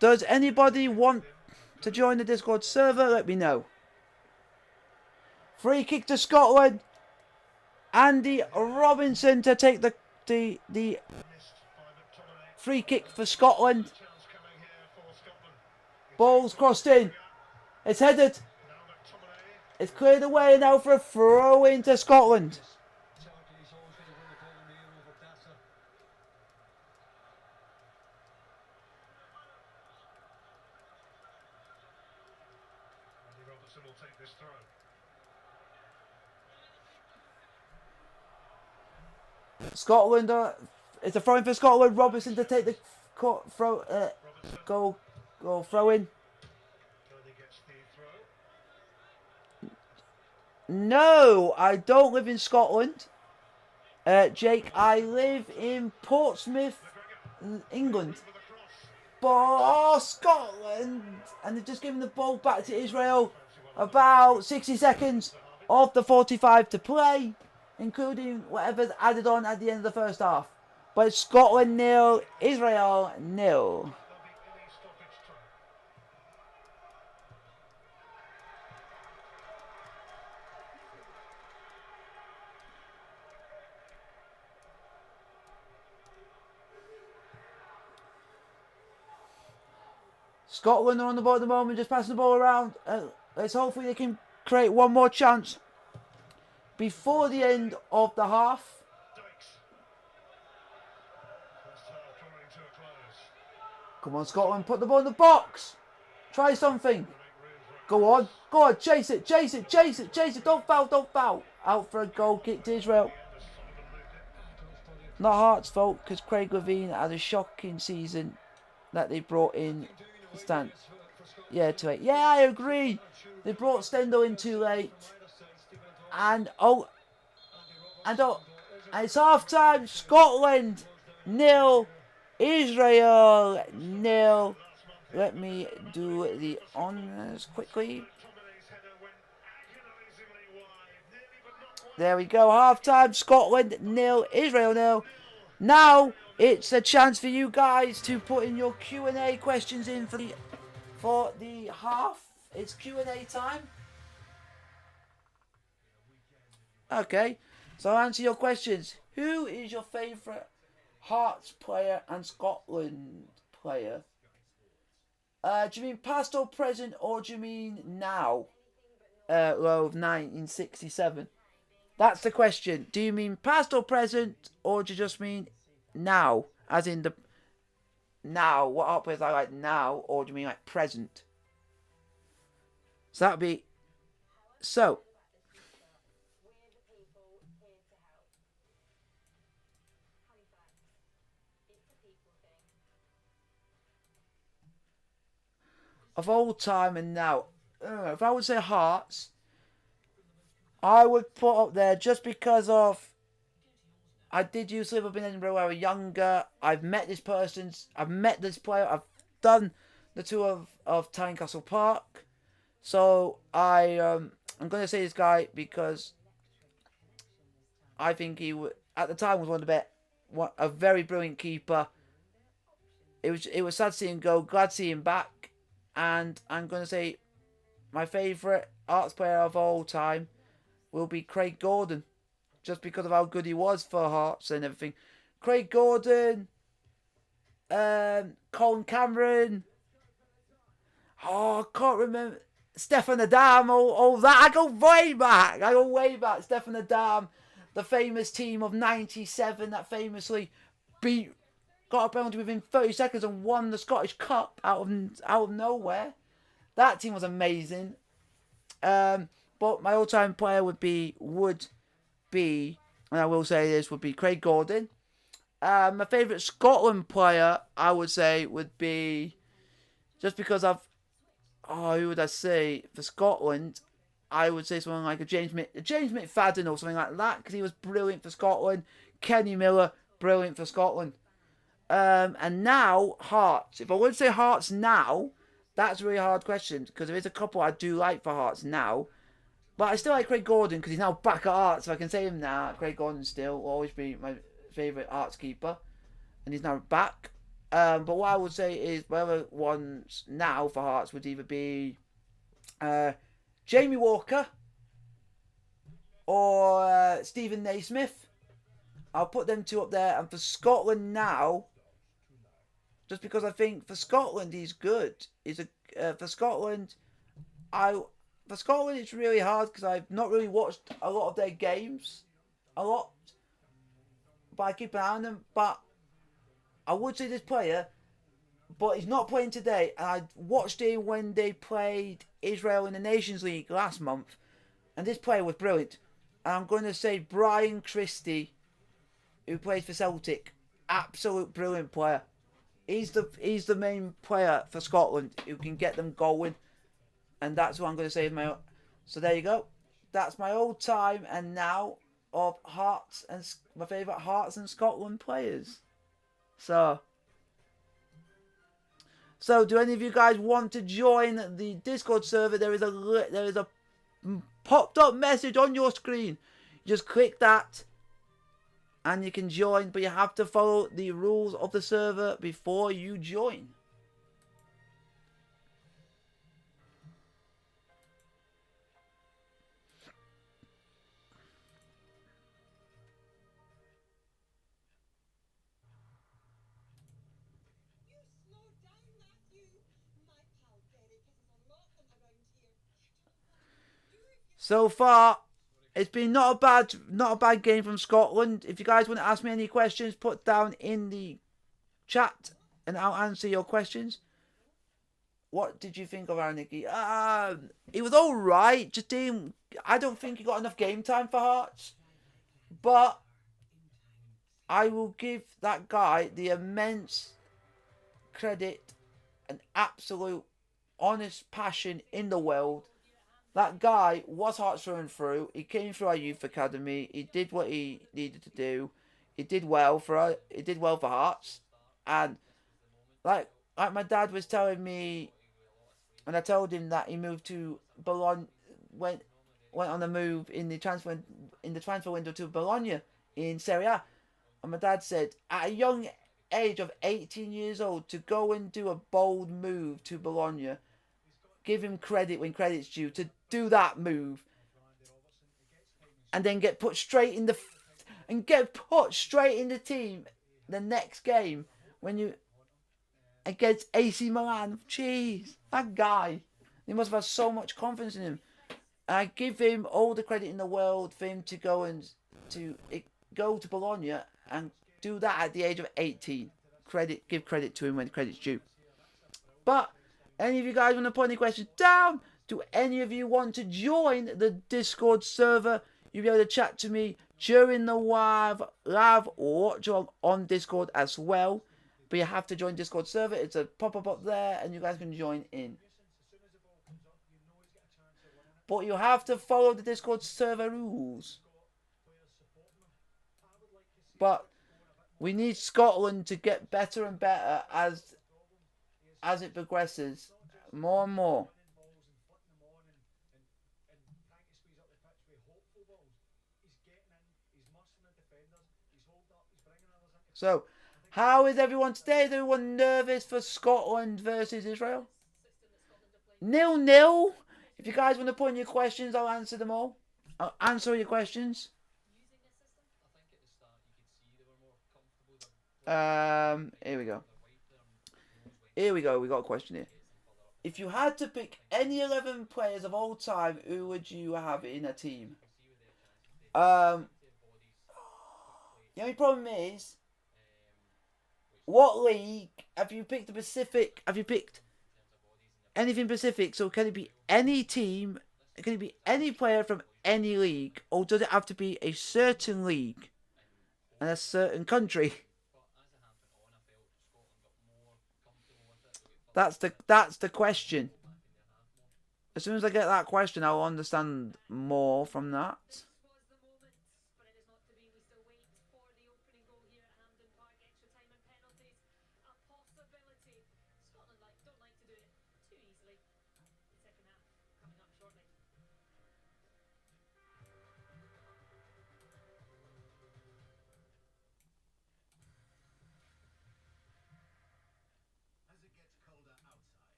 Does anybody want to join the Discord server? Let me know. Free kick to Scotland. Andy Robinson to take the free kick for Scotland. Ball's crossed in. It's headed. It's cleared away now for a throw into Scotland. Scotland, it's a throw in for Scotland. Robertson to take the throw in. No, I don't live in Scotland. Jake, I live in Portsmouth, England. But Scotland, and they've just given the ball back to Israel. About 60 seconds of the 45 to play, including whatever's added on at the end of the first half. But it's Scotland 0, Israel 0. Scotland are on the ball at the moment, just passing the ball around. Let's hopefully they can create one more chance before the end of the half. Come on, Scotland, put the ball in the box. Try something. Go on, chase it. Don't foul. Out for a goal kick to Israel. Not Hart's fault, because Craig Levine had a shocking season that they brought in. Too late. Yeah, I agree. They brought Stendhal in too late. And it's half time. Scotland 0, Israel 0. Let me do the honours quickly. There we go. Half time. Scotland 0, Israel 0. Now it's a chance for you guys to put in your Q&A questions in for the half. It's Q&A time. Okay, so I'll answer your questions. Who is your favourite Hearts player and Scotland player? Do you mean past or present, or do you mean now? Of 1967. That's the question. Do you mean past or present, or do you just mean now? As in the now, what Heart players I like now, or do you mean like present? So that'd be so. of all time and now. If I would say Hearts, I would put up there just because of I did used to live up in Edinburgh when I was younger. I've met this person. I've met this player. I've done the tour of Tynecastle Park. So I'm going to say this guy because I think he at the time was one of the best, a very brilliant keeper. It was sad to see him go. Glad to see him back. And I'm going to say my favourite Hearts player of all time will be Craig Gordon. Just because of how good he was for Hearts and everything. Craig Gordon, Colin Cameron. Oh, I can't remember. Stefan Adam, all that. I go way back. Stefan Adam, the famous team of '97 that famously got a penalty within 30 seconds and won the Scottish Cup out of nowhere. That team was amazing. But my all-time player would be, and I will say this, would be Craig Gordon. My favourite Scotland player, I would say, would be, just because who would I say? For Scotland, I would say someone like a James McFadden or something like that, because he was brilliant for Scotland. Kenny Miller, brilliant for Scotland. And now, Hearts. If I would say Hearts now, that's a really hard question, because there is a couple I do like for Hearts now. But I still like Craig Gordon, because he's now back at Hearts, so I can say him now. Craig Gordon still will always be my favourite Hearts keeper. And he's now back. But what I would say is, my other ones now for Hearts would either be Jamie Walker or Stephen Naismith. I'll put them two up there. And for Scotland now, just because I think for Scotland he's good. For Scotland, it's really hard because I've not really watched a lot of their games. But I keep an eye on them. But I would say this player, but he's not playing today. And I watched him when they played Israel in the Nations League last month. And this player was brilliant. And I'm going to say Brian Christie, who plays for Celtic. Absolute brilliant player. He's the main player for Scotland who can get them going. And that's what I'm going to say. So there you go. That's my old time and now of Hearts and my favourite Hearts and Scotland players. So do any of you guys want to join the Discord server? There is a popped up message on your screen. Just click that and you can join, but you have to follow the rules of the server before you join. So far, it's been not a bad game from Scotland. If you guys want to ask me any questions, put down in the chat and I'll answer your questions. What did you think of Arnicky? He was alright. I don't think he got enough game time for Hearts. But I will give that guy the immense credit and absolute honest passion in the world. That guy was Hearts through and through. He came through our youth academy. He did what he needed to do. He did well for Hearts. And like my dad was telling me, and I told him that he moved to Bologna, went on a move in the transfer window to Bologna in Serie A. And my dad said, at a young age of 18 years old, to go and do a bold move to Bologna, give him credit when credit's due, to do that move and then get put straight in the team the next game when you against AC Milan. Jeez, that guy, he must have had so much confidence in him. I give him all the credit in the world for him to go to Bologna and do that at the age of 18. Give credit to him when credit's due. But any of you guys want to put any questions down? Do any of you want to join the Discord server? You'll be able to chat to me during the live or watch along on Discord as well. But you have to join Discord server. It's a pop-up up there and you guys can join in. but you have to follow the Discord server rules. But we need Scotland to get better and better as it progresses more and more. So, how is everyone today? Is everyone nervous for Scotland versus Israel? 0-0. If you guys want to put in your questions, I'll answer them all. I'll answer your questions. Here we go. We got a question here. If you had to pick any 11 players of all time, who would you have in a team? The only problem is, what league have you picked? The Pacific? Have you picked anything Pacific? So can it be any team? Can it be any player from any league, or does it have to be a certain league and a certain country? That's the question. As soon as I get that question, I'll understand more from that.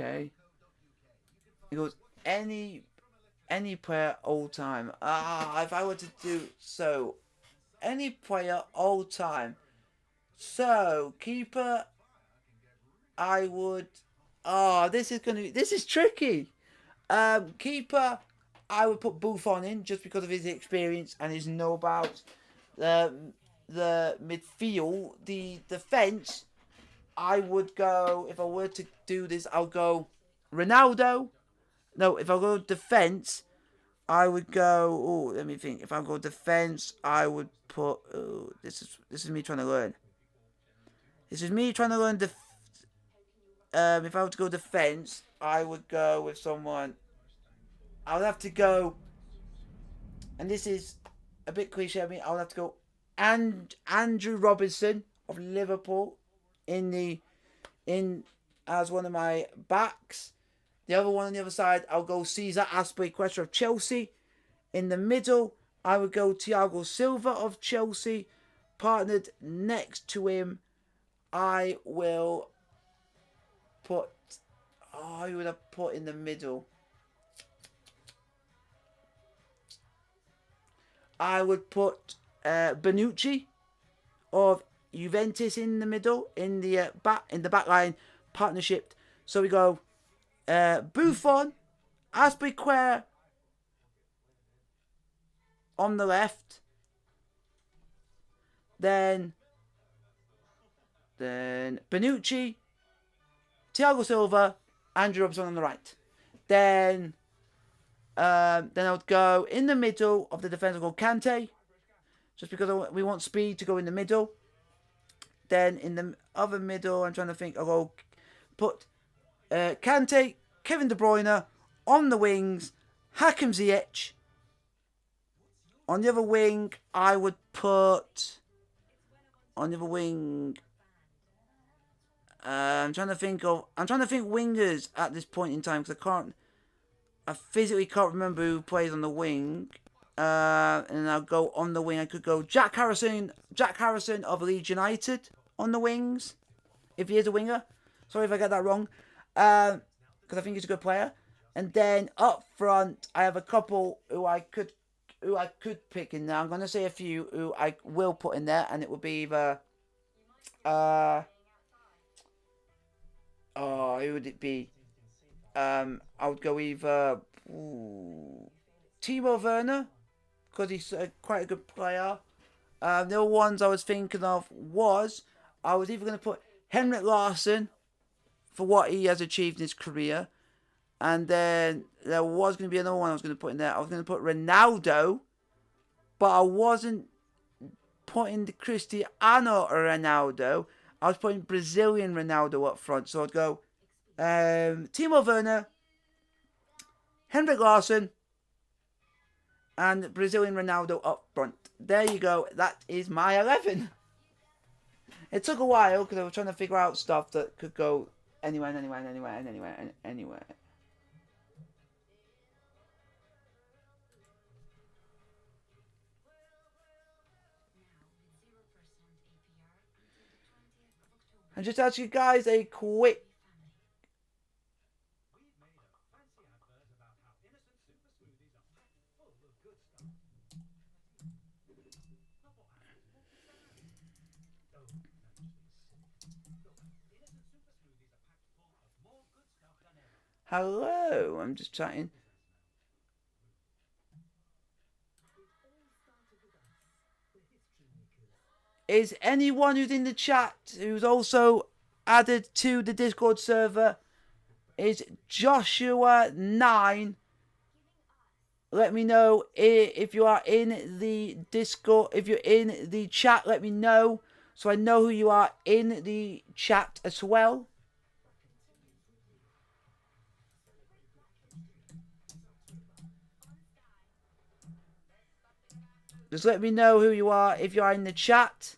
Okay. He goes, any player all time. If I were to do so, any player all time. So keeper, I would. This is tricky. Keeper, I would put Buffon in just because of his experience and his know about the midfield, the defense. I would go, if I were to do this, I'll go Ronaldo. No, if I go defense, I would go. Let me think. If I go defense, I would put. This is me trying to learn. This is me trying to learn. If I were to go defense, I would go with someone. I would have to go. And this is a bit cliche. I would have to go. Andrew Robertson of Liverpool in as one of my backs. The other one on the other side, I'll go Cesar Azpilicueta of Chelsea. In the middle, I would go Thiago Silva of Chelsea. Partnered next to him, I will put. Who would I put in the middle? I would put Bonucci of Juventus in the middle, in the back line partnership. So we go Buffon, Azpilicueta on the left, then Bonucci, Thiago Silva, Andrew Robertson on the right. Then I would go in the middle of the defence. I'll go Kante, just because we want speed to go in the middle. Then in the other middle, I'm trying to think. I'll go put Kante, Kevin De Bruyne on the wings, Hakim Ziyech. On the other wing, I would put. On the other wing, I'm trying to think wingers at this point in time, because I physically can't remember who plays on the wing. And I'll go on the wing. I could go Jack Harrison of Leeds United on the wings, if he is a winger. Sorry if I get that wrong, because I think he's a good player. And then up front, I have a couple who I could pick in there. I'm going to say a few who I will put in there, and it will be either. Who would it be? I would go either Timo Werner, because he's quite a good player. The other ones I was thinking of I was either going to put Henrik Larsson for what he has achieved in his career, and then there was going to be another one I was going to put in there. I was going to put Ronaldo, but I wasn't putting the Cristiano Ronaldo. I was putting Brazilian Ronaldo up front, so I'd go Timo Werner, Henrik Larsson, and Brazilian Ronaldo up front. There you go. That is my 11. It took a while because I was trying to figure out stuff that could go anywhere and anywhere and anywhere and anywhere and anywhere. And just ask you guys a quick. Hello, I'm just chatting. Is anyone who's in the chat who's also added to the Discord server? Is Joshua9? Let me know if you are in the Discord. If you're in the chat, let me know so I know who you are in the chat as well. Just let me know who you are if you are in the chat.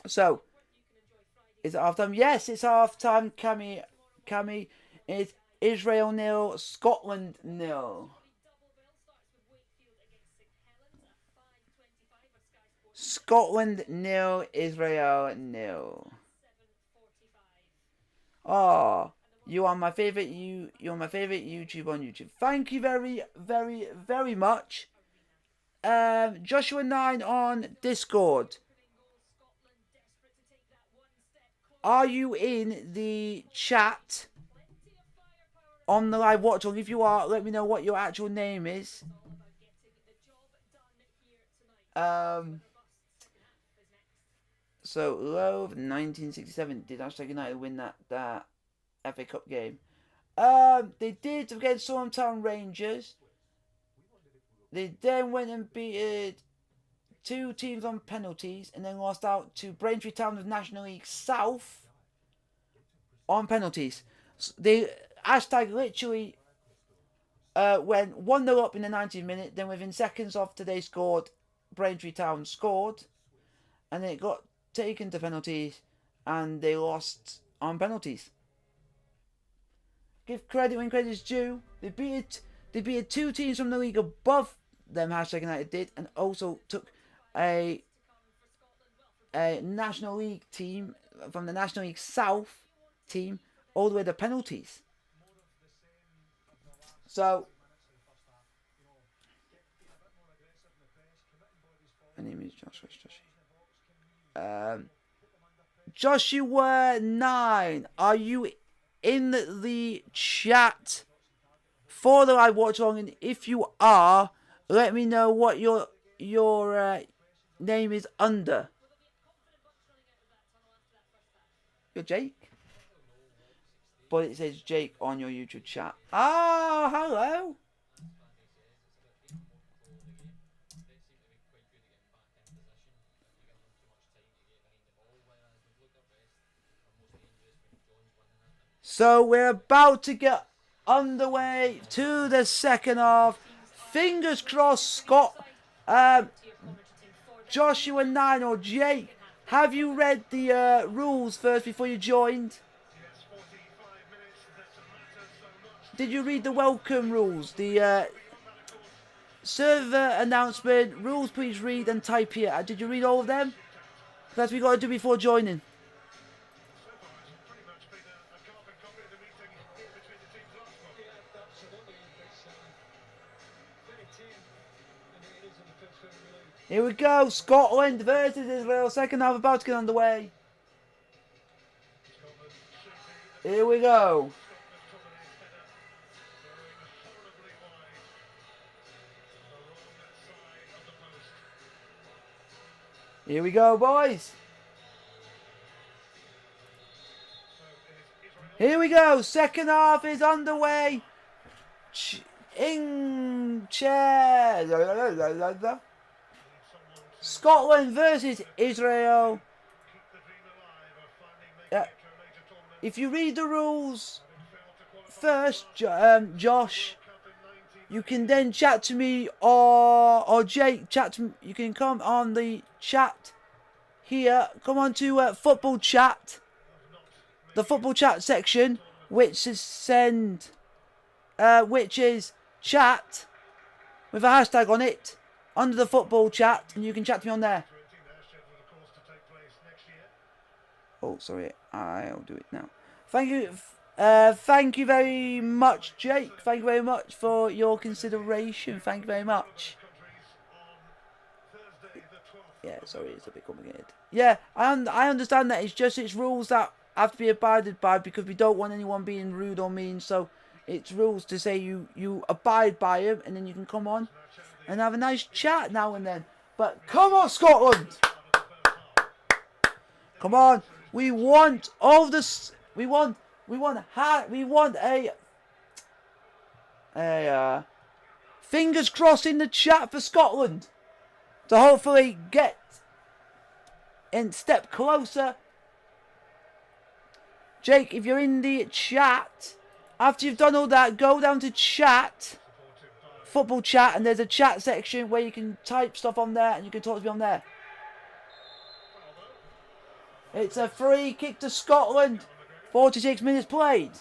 So, is it half time? Yes, it's half time. Cammy, it's Israel 0, Scotland 0. Scotland 0, Israel 0. Oh, you're my favorite. You're my favorite YouTube on YouTube. Thank you very, very, very much. Joshua9 on Discord. Are you in the chat on the live watch? Or if you are, let me know what your actual name is. So, Low 1967. Did Hashtag United win that FA Cup game? They did against Southampton Rangers. They then went and beat two teams on penalties and then lost out to Braintree Town of National League South on penalties. So they Hashtag literally went 1-0 up in the 90th minute. Then within seconds after they scored, Braintree Town scored. And then it got taken to penalties and they lost on penalties. Give credit when credit's due. They beat two teams from the league above them, Hashtag United did, and also took a National League team from the National League South team all the way to penalties. So, my name is Joshua. Joshua9, are you in the chat for the live watch along? And if you are, let me know what your name is under. You're Jake? But it says Jake on your YouTube chat. Oh, hello. So we're about to get underway to the second half. Fingers crossed, Joshua9 or Jake, have you read the rules first before you joined? Did you read the welcome rules? The server announcement, rules please read and type here. Did you read all of them? That's what we got to do before joining. Here we go, Scotland versus Israel. Second half about to get underway. Here we go. Here we go, boys. Here we go. Second half is underway. Scotland versus Israel. If you read the rules first, Josh, you can then chat to me or Jake. Chat to me. You can come on the chat here. Come on to football chat, the football chat section, which is chat with a hashtag on it under the football chat, and you can chat to me on there. Oh, sorry, I'll do it now. Thank you very much, Jake. Thank you very much for your consideration. Thank you very much. Yeah, sorry, it's a bit complicated. Yeah, I understand that it's rules that have to be abided by because we don't want anyone being rude or mean. So it's rules to say you abide by them, and then you can come on and have a nice chat now and then. But come on, Scotland! Come on, we want all this. We want a fingers crossed in the chat for Scotland to hopefully get and step closer. Jake, if you're in the chat, after you've done all that, go down to chat, football chat, and there's a chat section where you can type stuff on there and you can talk to me on there. It's a free kick to Scotland. 46 minutes played.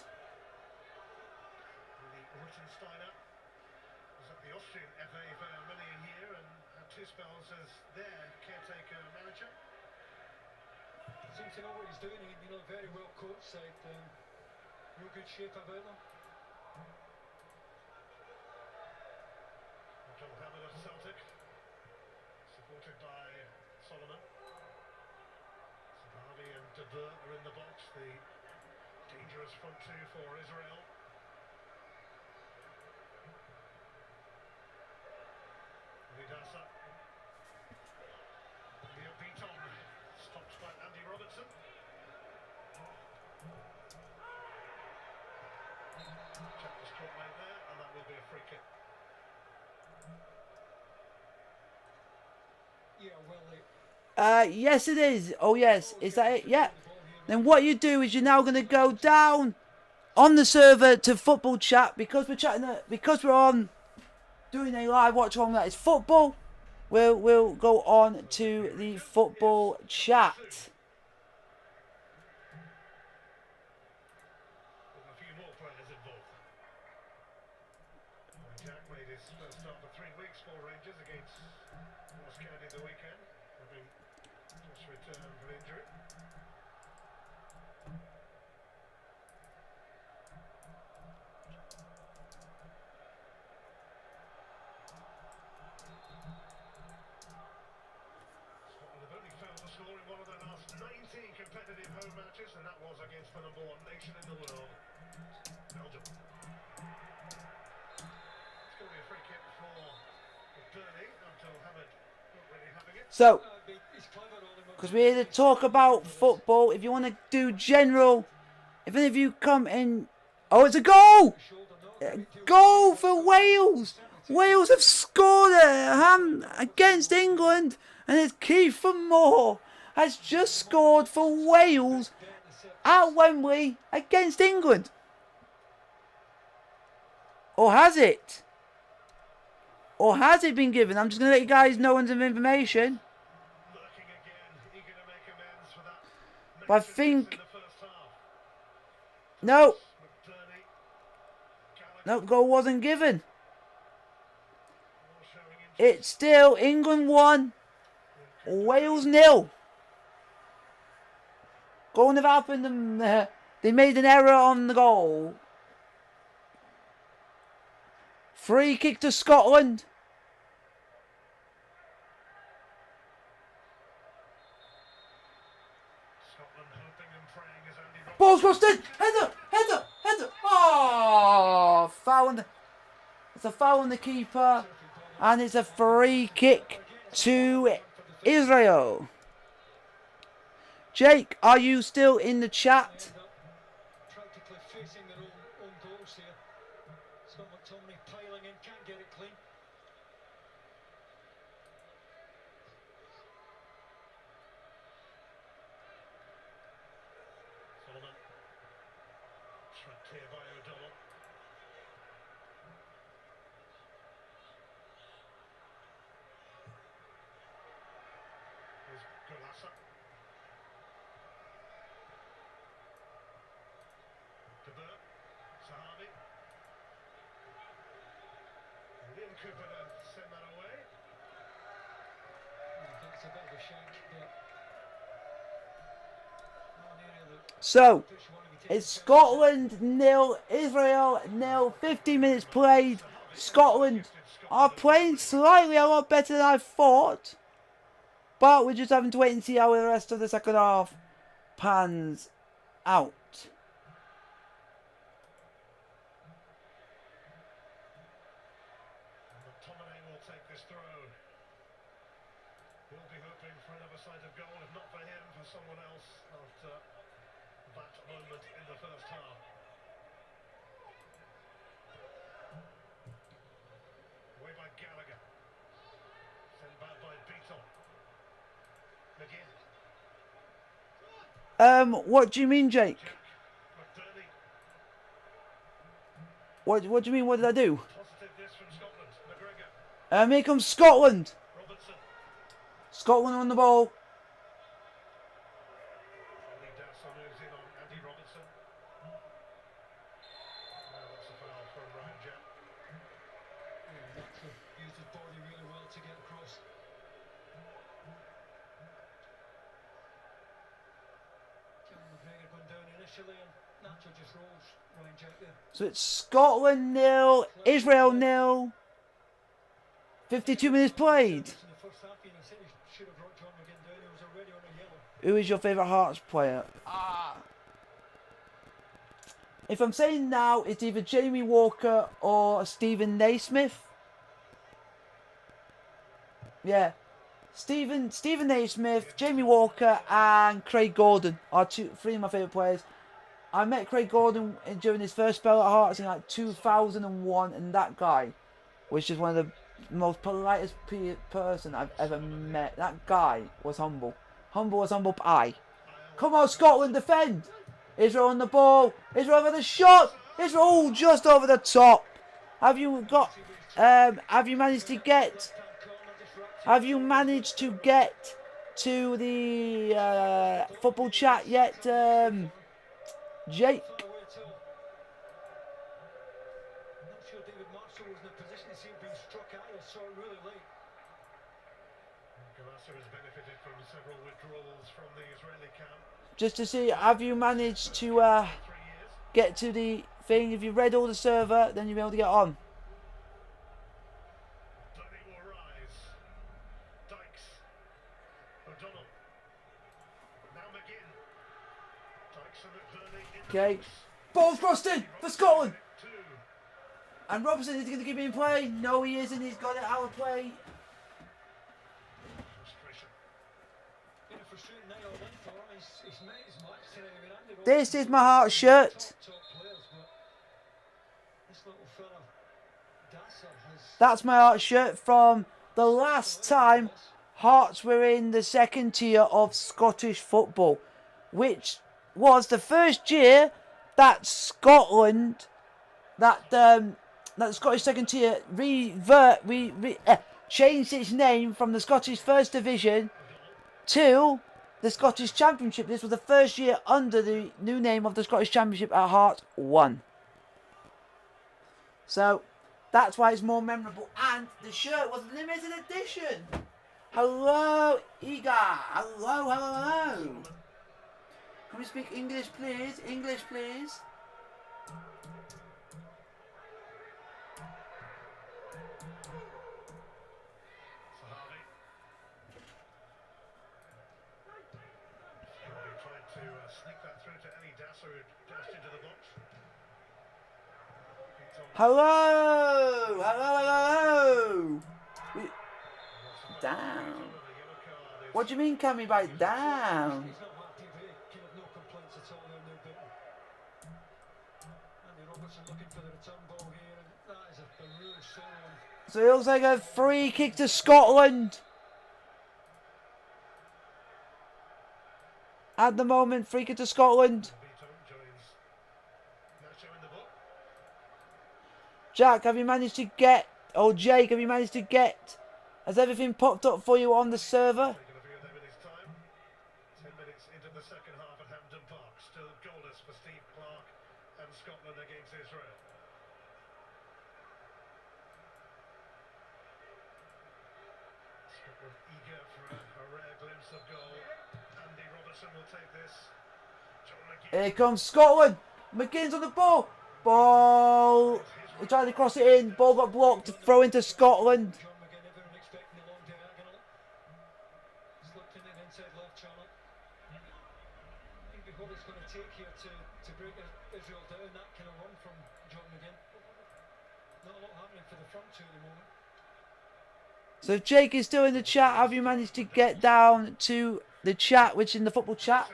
Seems to know what he's doing. Very well coached side. Real good shape about them. John Hammond of Celtic, supported by Solomon. Sabavi and De Boer are in the box. The dangerous front two for Israel. Vidasa. Leo Beaton, stopped by Andy Robertson. Check was caught right there, and that will be a free kick. Yeah, well, Yes it is. Oh yes, is that it? Yeah. Then what you do is you're now going to go down on the server to football chat because we're chatting. Because we're on doing a live watch along that is football. We'll go on to the football chat. A few more players involved. Jack made his first start for 3 weeks for Rangers against Ross County the weekend, having just returned from injury. Scotland have only failed to score in one of their last 19 competitive home matches, and that was against the #1 nation in the world, Belgium. It's going to be a free kick for Burnley until Hammond not really having it. So, he's clever on him. because we're here to talk about football, if you want to do general, if any of you come in, oh, it's a goal! Goal for Wales! Wales have scored against England, and it's Kiefer Moore has just scored for Wales at Wembley against England. Or has it? Or has it been given? I'm just going to let you guys know some information. Lurking again, eager to make amends for that. But I think... In the first half. No. McBurney, Gallagher, No, goal wasn't given. all showing interest. It's still England 1, Wales 0. Goal never happened. And, they made an error on the goal. Free kick to Scotland. Scotland hoping and praying as Andy Robertson. Ball's crossed in. Header. Oh, foul. It's a foul on the keeper. And it's a free kick to Israel. Jake, are you still in the chat? Practically clear by O'Donnell. Here's Golasa. De Boer. Sahavi. Liam Cooper to send that away. That's a bit of a shame, but not an area that So, puts you want to be taking it's Scotland 0, Israel 0, 15 minutes played. Scotland are playing slightly a lot better than I thought. But we're just having to wait and see how the rest of the second half pans out. McTominay will take this throw. He'll be hoping for another sight of goal, if not for him, for someone else after that moment in the first half. Away by Gallagher. Sent back by Beaton. McGinn. What do you mean, Jake? Jack. McBurney. What do you mean? What did I do? Positive this from Scotland. McGregor. Here comes Scotland. Robertson. Scotland on the ball. Lee Dasser moves in on Andy Robertson. That's a foul from Ryan Jack. Nacho used his body really well to get across. Kevin McGregor going down initially, and Nacho just rolls Ryan Jack there. So it's Scotland 0, Israel 0. 52 minutes played. In the first half, he said he should have brought John McGinn down. He was already on a yellow. Who is your favourite Hearts player? If I'm saying now, it's either Jamie Walker or Stephen Naismith. Yeah. Stephen Naismith, Jamie Walker and Craig Gordon are three of my favourite players. I met Craig Gordon during his first spell at Hearts in like 2001, and that guy was just one of the most politest person I've ever met. That guy was humble. Humble as humble pie. Come on, Scotland, defend! Israel on the ball. Israel over the shot. Israel, oh, just over the top. Have you managed to get to the football chat yet, Jake? I'm not sure David Marshall was in a position to see him being struck at. I saw it really late. Golasa has benefited from several withdrawals from the Israeli camp. Just to see, have you managed to 3 years. get to the thing? If you read all the server, then you'll be able to get on. Burney will rise. Dykes. O'Donnell. Now McGinn. Dykes and McBurney in the Okay. box. Ball's crossed in for Scotland. 2. And Robertson is going to keep me in play. No, he isn't. He's got it out of play. Frustration. Been a frustrating night all night for him. He's made his match today. I mean, Andy This Robertson is my Hearts shirt. top players, but this little fella, Dasser, has That's my Hearts shirt from the last time Hearts were in the second tier of Scottish football, which was the first year that Scotland, that the Scottish second tier changed its name from the Scottish First Division to the Scottish Championship. This was the first year under the new name of the Scottish Championship at Hearts 1. So that's why it's more memorable. And the shirt was limited edition. Hello, Iga. Hello. Can we speak English, please? English, please. Sahavi. Sahavi tried to sneak that through to Ellie Dasser, who dashed into the box. Hello. Down. What do you mean, can we bite down? he's not happy with it. Kind of no complaints at all there, no bit. Andy Robertson looking for the return ball here, and that is a really sorry one. So it looks like a free kick to Scotland. At the moment, free kick to Scotland. Beaton joins Nacho in the Jack, have you managed to get, or Jake, have you managed to get, has everything popped up for you on the server? Taking a few of them in his time. 10 minutes into the second half at Hampden Park. Still goalless for Steve Clark and Scotland against Israel. Scotland eager for a rare glimpse of goal. Andy Robertson will take this. John McGinn. Here comes Scotland. McGinn's on the ball. Ball. He tried to cross it in. Ball got blocked. Throw into Scotland. John McGinn, everyone expecting the long diagonal. He's looked in an inside left channel. Maybe what it's going to take here to break Israel down, that kind of run from John McGinn. Not a lot happening for the front two at the moment. So Jake is still in the chat. Have you managed to get down to the chat, which is in the football chat?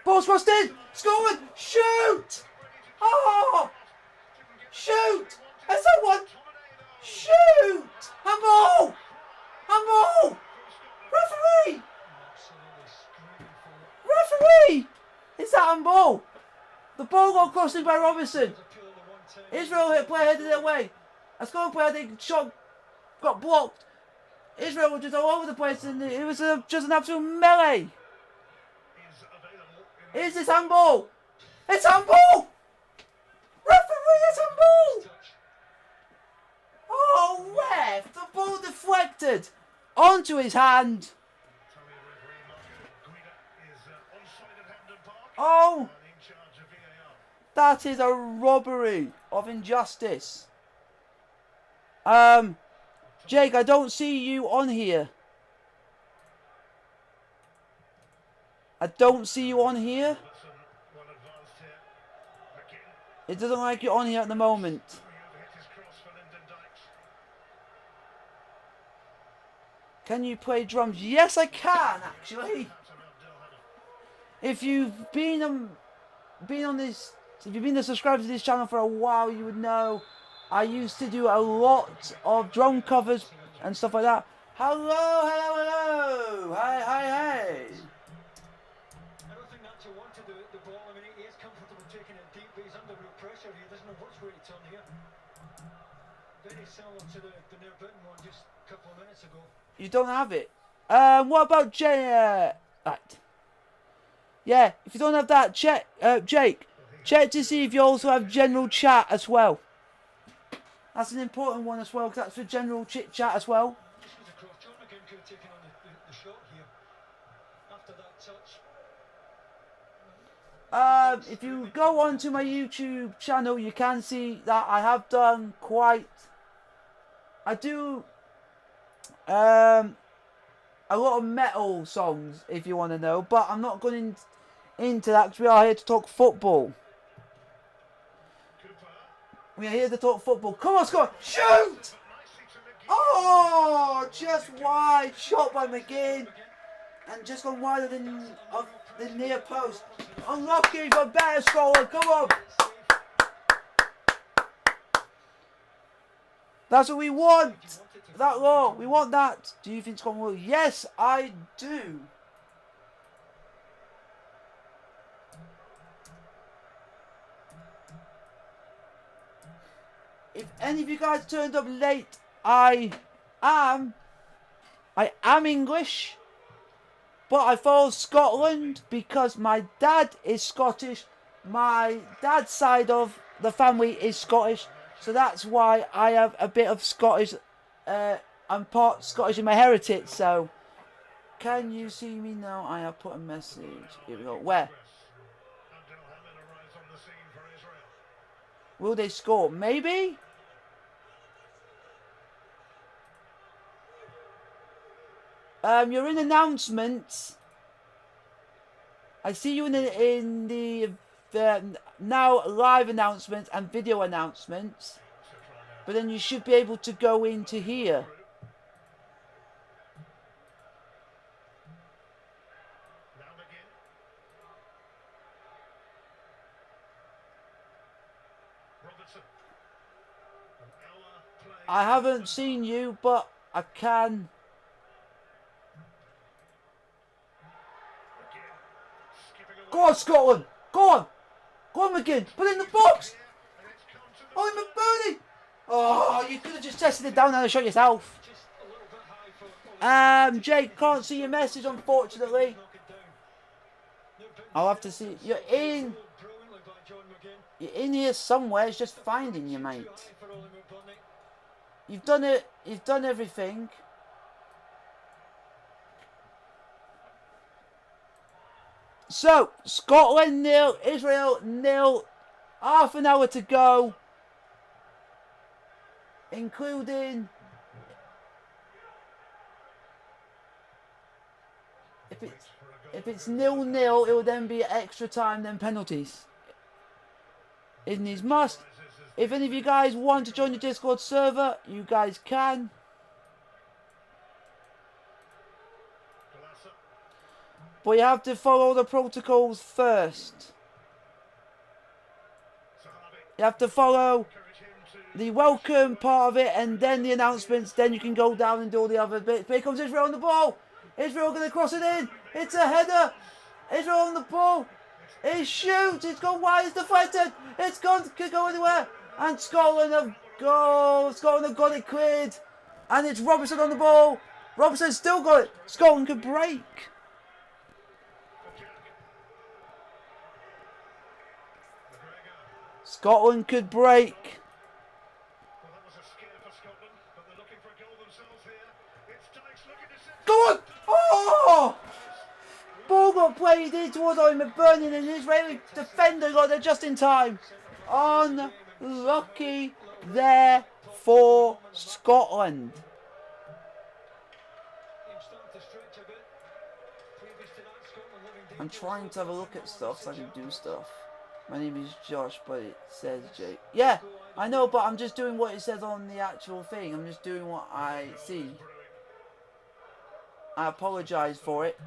Ball's crossed in. Scotland. Shoot. Oh. Shoot. Is that one? Shoot. Handball. Handball. Referee. Absolutely screaming for it. Referee. Is that handball? The ball got crossed in by Robertson. Appeal the one time. Israel hit play headed it away. A Scotland player, they shot, got blocked. Israel was just all over the place, and it was just an absolute melee. Is available in Is this handball? It's handball! Referee, it's handball! Touch. Oh, ref! The ball deflected onto his hand. Italian referee Marco Guida is onside at Hampden Park Oh, and in charge of VAR. that is a robbery of injustice. Jake, I don't see you on here. I don't see you on here. Robertson well advanced here. McGinn It doesn't like you're on here at the moment. hit his cross for Lyndon Dykes. Can you play drums? Yes, I can actually. That's around Delhannon. If you've been on this, if you've been a subscriber to this channel for a while, you would know I used to do a lot of drum covers and stuff like that. Hello, hello, hello. Hi, hi, hi. I don't think that's a want to do it, the ball. I mean, he is comfortable taking it deep, but he's under real pressure. He doesn't know which way to turn here. Very similar to the near Britain one just a couple of minutes ago. You don't have it. What about right. Yeah, if you don't have that, check, Jake. Check to see if you also have general chat as well. That's an important one as well, because that's for general chit chat as well. This was a cross. John McGinn could have taken on the shot here after that touch. If you go onto my YouTube channel, you can see that I have done quite. I do a lot of metal songs, if you want to know, but I'm not going into that because we are here to talk football. Cooper. We are here to talk football. Come on, Scott! Shoot! Nicely to McGinn. Oh, just wide shot by McGinn, and just gone wider than of the near post. Unlucky for better scorer. Come on! That's what we want. That law, we want that. Do you think Scotland will? Yes, I do. If any of you guys turned up late, I am English, but I follow Scotland because my dad is Scottish. My dad's side of the family is Scottish, so that's why I have a bit of Scottish. I'm part Scottish in my heritage. So, can you see me now? I have put a message. Here we go. Where? And Delhannon arrives on the scene for Israel. Will they score? Maybe. You're in announcements. I see you in the now live announcements and video announcements. But then you should be able to go into here. Now McGinn. Robertson. An hour play. I haven't seen you, but I can. McGinn. Skipping away. Go on, Scotland. Go on. Go on, McGinn. Put it in the box. And it's come to the Oh, McBurney. Oh, you could have just tested it down and shot yourself. Just a little bit high for Oli. Jake, can't see your message, unfortunately. Knock it down. No, but I'll have to see. You're in. brilliantly by John McGinn. You're in here somewhere. It's just finding you, mate. Too high for Oli McBurney. You've done it. You've done everything. So, Scotland 0, Israel 0. Half an hour to go. Including... If it's 0-0, it will then be extra time, then penalties. Isn't his must. If any of you guys want to join the Discord server, you guys can. But you have to follow the protocols first. You have to follow the welcome part of it and then the announcements. Then you can go down and do all the other bits. Here comes Israel on the ball. Israel going to cross it in. It's a header. Israel on the ball. It shoots. It's gone wide. It's deflected. It's gone. Could go anywhere. And Scotland have got it cleared. And it's Robertson on the ball. Robertson's still got it. Scotland could break. Scotland could break. Go on! Oh! Ball got played in towards Oli McBurney and an Israeli defender got there just in time. Unlucky there for Scotland. I'm trying to have a look at stuff so I can do stuff. My name is Josh, but it says Jake. Yeah, I know, but I'm just doing what it says on the actual thing. I'm just doing what I see. I apologise for it.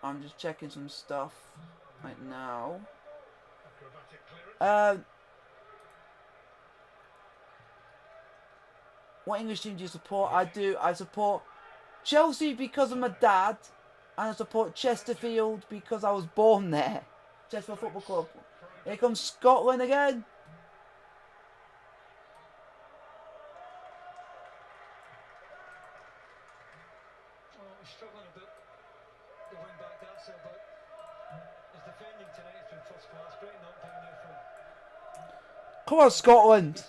I'm just checking some stuff right now. What English team do you support? I support Chelsea because of my dad. And I support Chesterfield because I was born there. Chesterfield Football Club. Here comes Scotland again. Oh, he's struggling a bit. The wing back, that's it, but his defending tonight has been first class. Great knockdown there from... Come on, Scotland.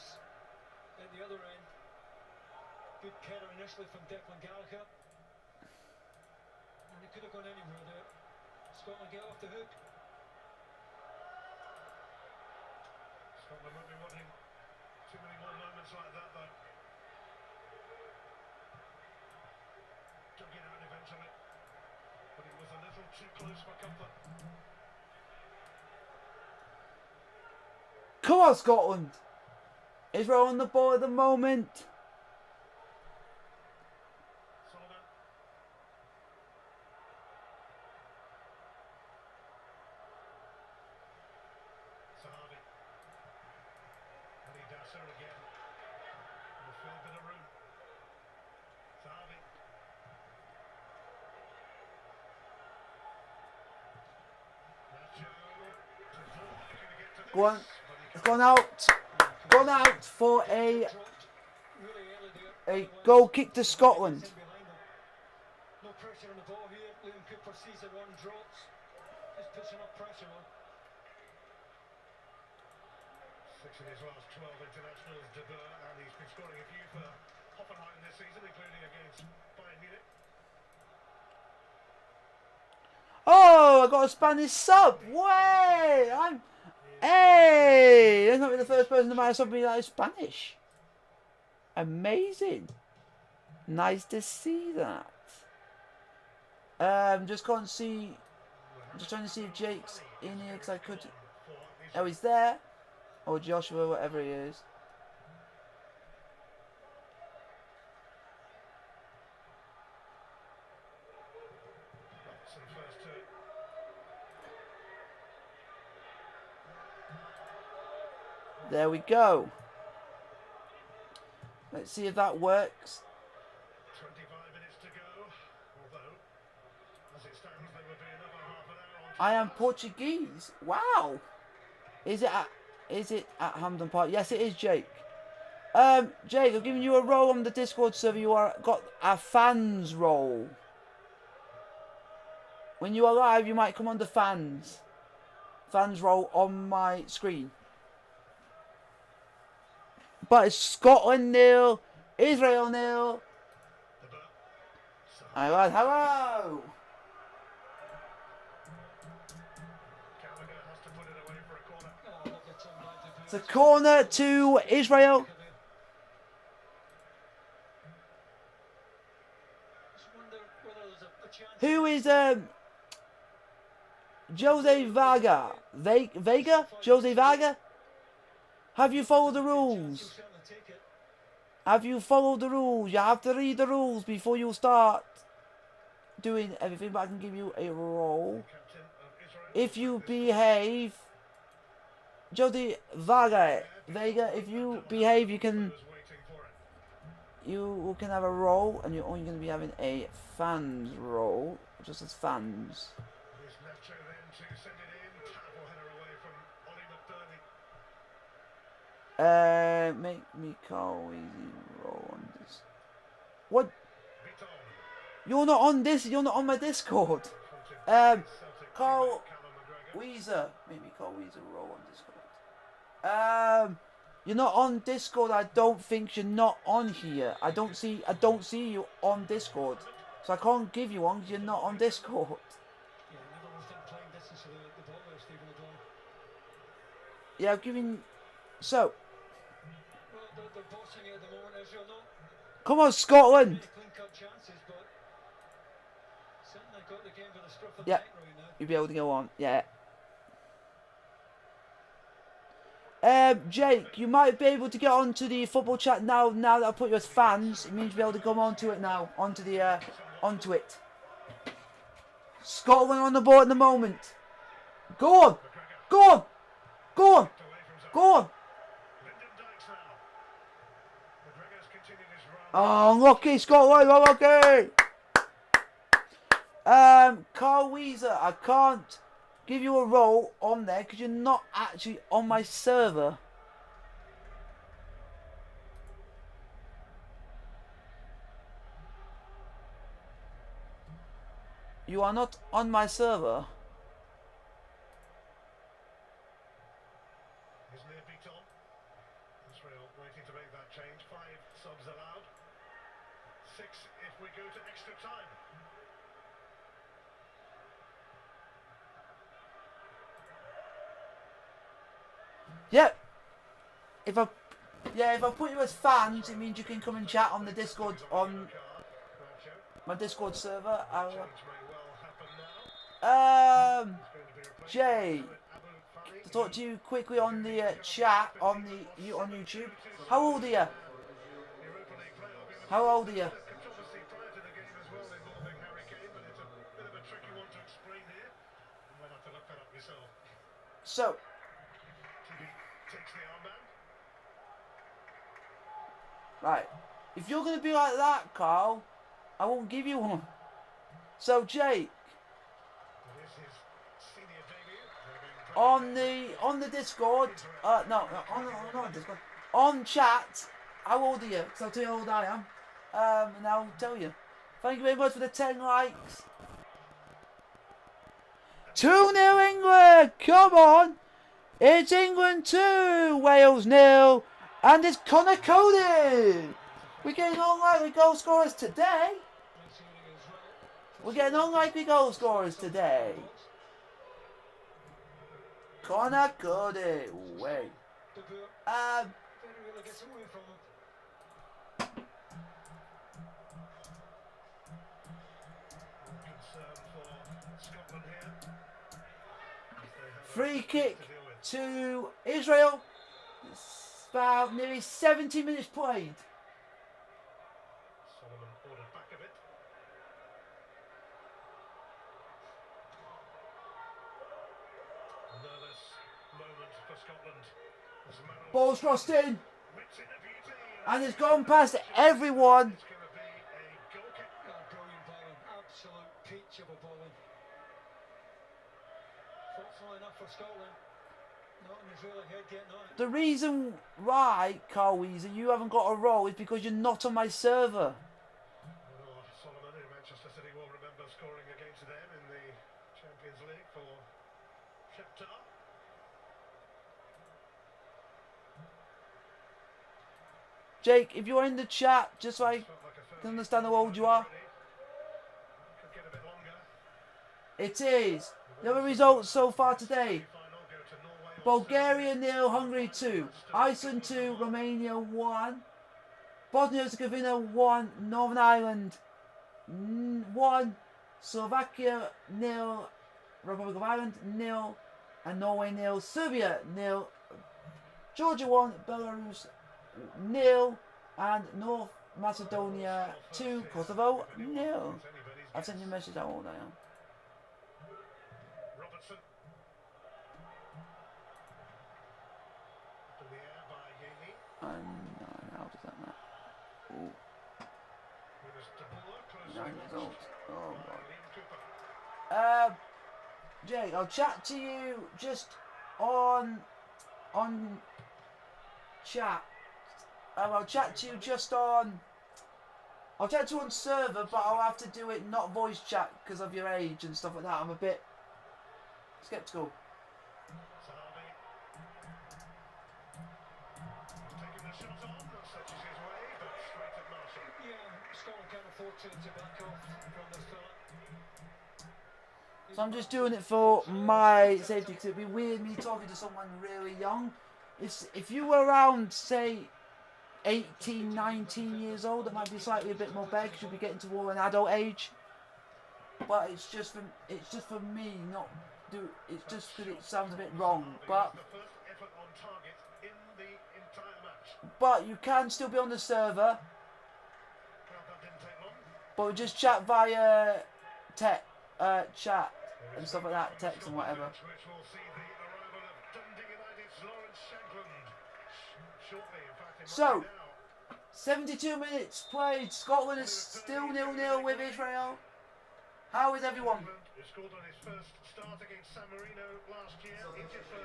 At the other end. Good header initially from Declan Gallagher. And it could have gone anywhere there. Scotland get off the hook. Scotland won't be wanting too many more moments like that, though. Took it out eventually, but it was a little too close for comfort. Come on, Scotland. Israel on the ball at the moment. Go on. It's gone out. Gone out for a goal kick to Scotland. No pressure on the ball here. Liam Cooper sees the run, drops. Just pushing up pressure on. 6 in his last 12 internationals debut, and he's been scoring a few for Hoffenheim this season, including against Bayern Munich. Oh, I got a Spanish sub. Way! Hey! That's not the first person to buy a sub that is Spanish. Amazing. Nice to see that. Just can't see. I'm just trying to see if Jake's in here because I could. Oh, he's there. Or Joshua, whatever he is. There we go. Let's see if that works. 25 minutes to go, although, as it stands, there will be another half an hour on. I am Portuguese. Wow. Is it at Hampden Park? Yes, it is, Jake. Jake, I've given you a role on the Discord server. You are got a fans role. When you are live, you might come on the fans role on my screen. But it's Scotland 0, Israel 0. Alright, hello. It's a corner to Israel. Who is Jose Vaga? Vega? Jose Vaga? Have you followed the rules? Have you followed the rules? You have to read the rules before you start doing everything, but I can give you a role. If you behave, Jose Vega, if you behave, you can have a role, and you're only going to be having a fans role, just as fans. Make me call easy roll on this. What? You're not on this. You're not on my Discord. Carl Weezer. Make me call Weezer roll on Discord. You're not on Discord. I don't think you're not on here. I don't see you on Discord, so I can't give you one because you're not on Discord. Yeah, I'm giving. So. Come on, Scotland. Yeah, you'll be able to go on. Yeah. Jake, you might be able to get onto the football chat now. Now that I put you as fans, it means you'll be able to come onto it now. Onto it. Scotland on the board at the moment. Go on. Go on. Go on. Go on. Oh, unlucky, Scotland, unlucky! Carl Weezer, I can't give you a role on there because you're not actually on my server. You are not on my server. Israel waiting to make that change. 5 subs allowed. 6 if we go to extra time. Yep. If I put you as fans, it means you can come and chat on the Discord on my Discord server. Jay, to talk to you quickly on the chat on YouTube. How old are you? How old are you? So, right, if you're going to be like that, Carl, I won't give you one. So, Jake, on the Discord, no, on Discord, on chat, how old are you? Because I'll tell you how old I am, and I'll tell you. Thank you very much for the 10 likes. 2-0 England, come on. It's England 2, Wales 0, and it's Connor Cody. We're getting unlikely goal scorers today. We're getting unlikely goal scorers today. Connor Cody, way. Free kick to Israel. It's about nearly 70 minutes played. Solomon ordered back a bit. Nervous moment for Scotland. Ball's crossed in. And it's gone past everyone. It's going to be a goal kick. Brilliant bowling. Absolute peach of a bowling. Fortunately enough for Scotland. Not in his roll ahead, getting on it. The reason why, Carl Weezer, you haven't got a roll is because you're not on my server. Oh, Solomon in Manchester City will remember scoring against them in the Champions League for Shakhtar. Jake, if you're in the chat, just so I Felt like a can understand how old you are. Could get a bit longer. It is. The other results so far today. Final go to Norway or Bulgaria 0, Hungary 2, Iceland 2, Romania 1, Bosnia Herzegovina 1, Northern Ireland 1, Slovakia 0, Republic of Ireland 0, and Norway 0, Serbia 0, Georgia 1, Belarus 0, and North Macedonia 2, Kosovo 0. I've sent you a message how old I am. Robertson. To the air by Yehi. I'm 9, how does that matter? Ooh, Yunus Tabula, closely 9 years old. watched Oh by god. Liam Cooper. Jake, I'll chat to you just on chat. I'll chat to you just on. I'll chat to you on server, but I'll have to do it not voice chat because of your age and stuff like that. I'm a bit skeptical. Sahabi. Taking the shot on, searches his way, but straight at Marshall. Yeah, Scotland can't afford to back off from this fella. So I'm just doing it for my safety because it'd be weird me talking to someone really young. If you were around, say, 18, 19 years old, it might be slightly a bit more better because you'll be getting toward an adult age. But it's just for me not do. It's just because it sounds a bit wrong. But The first effort on target in the entire match. but you can still be on the server. That didn't take long. But just chat via chat and stuff like that, text and whatever. Which will see the arrival of Dundee United's Lawrence Shankland. Shortly, in fact, it So, might be now. 72 minutes played. Scotland is still 0-0 with Israel. How is everyone? England, who scored on his first start against San Marino last year. Egypt for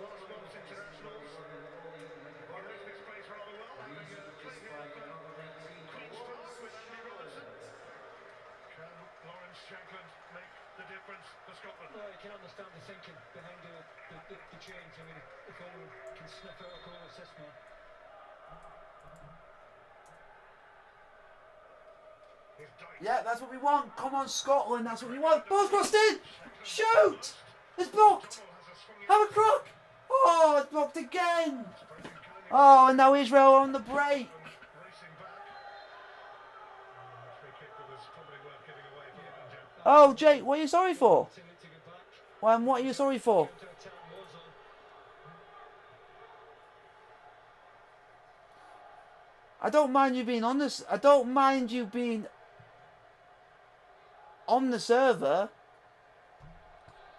last month's internationals. He knows this place rather well, having played here for Queen's Park with Andy Robertson. Can Lawrence Shankland make the difference for Scotland? Well, you can understand the thinking behind the change. I mean, if anyone can sniff out a goal, it's this man. Here's Dyke. Yeah, that's what we want. Come on, Scotland. That's what we want. Ball's crossed in. Shoot! It's blocked. Have a crook. Oh, it's blocked again. Oh, and now Israel on the break. Racing back. Free kick that was probably worth giving away for England. Oh, Jake, what are you sorry for? To get back, Well, what are you sorry for? counter attack was on. I don't mind you being on this. I don't mind you being on the server.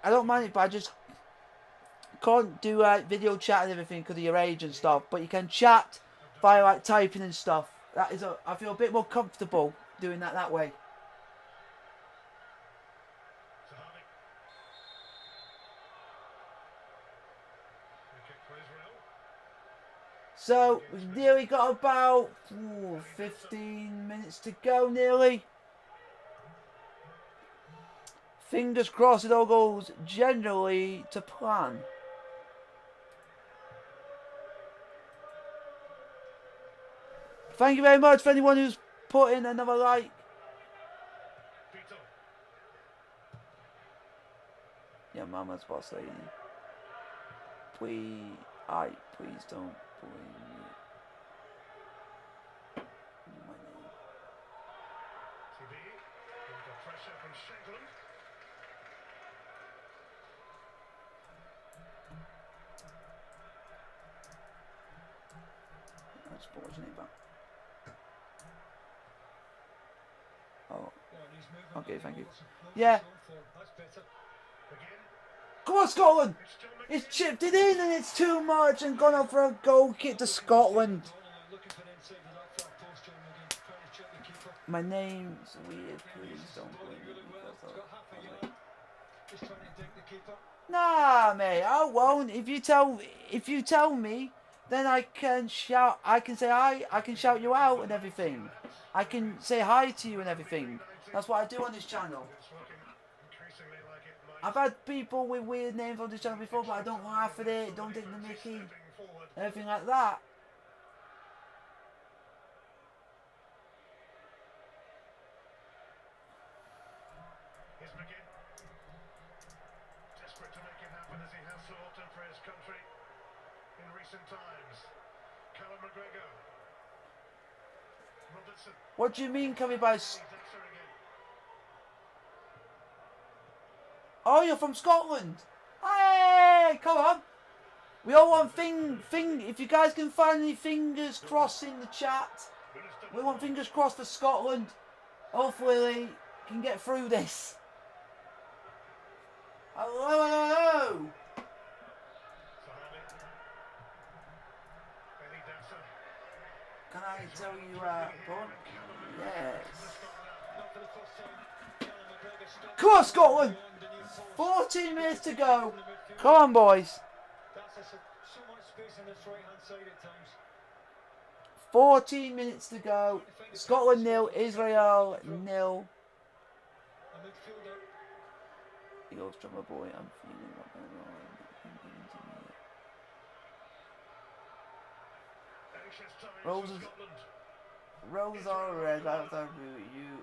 I don't mind it, but I just can't do video chat and everything because of your age and stuff. But you can chat via like typing and stuff. That is, I feel a bit more comfortable doing that way. Sahabi. Free kick for Israel. So we've nearly got about 15 minutes to go, nearly. Fingers crossed it all goes generally to plan. Thank you very much for anyone who's put in another like. Beaton. Yeah, Mama's boss lady. Please don't blame me. My name. TB. Under pressure from Shankland. That's what's your name back. Oh, Yeah, and he's moving okay, on. thank you. No Yeah. control for him. That's better. Again. Come on, Scotland! It's John It's McGinn. chipped it in and it's too much and gone up for a goal kick to Scotland. Looking for the inside of that far post, John McGinn, trying to check the keeper. My name's weird, Yeah, please he's don't bowling blame me really well. because He's got half a I'm yard. like, He's trying to dig the keeper. Nah, mate, I won't. If you tell me, then I can shout. I can say hi. I can shout you out and everything. I can say hi to you and everything. That's what I do on this channel. It's looking increasingly like it might I've had people with weird names on this channel before, but I don't laugh at it. Don't take the mickey. stepping forward. Everything like that. Here's McGinn. Desperate to make it happen as he has so often for his country in recent times. Callum McGregor. Robertson. What do you mean coming by... Dasser again. Oh, you're from Scotland. Hey, come on. We all want if you guys can find any fingers crossed in the chat. We want fingers crossed for Scotland. Hopefully they can get through this. Hello, hello. Sahani. Eddie Dasser. Can I tell you, Paul? Yes. Not for the first time. Callum McGregor stopped Come on, Scotland. beyond the near post. 14 minutes to go. In the midfield. Come on, boys. That's so much space on this right-hand side at times. 14 minutes to go. Scotland 0, Israel 0. A midfielder. He goes, drummer boy, I'm feeling what I'm wrong. Anxious times Roses- for Scotland. Rose are red, I thought you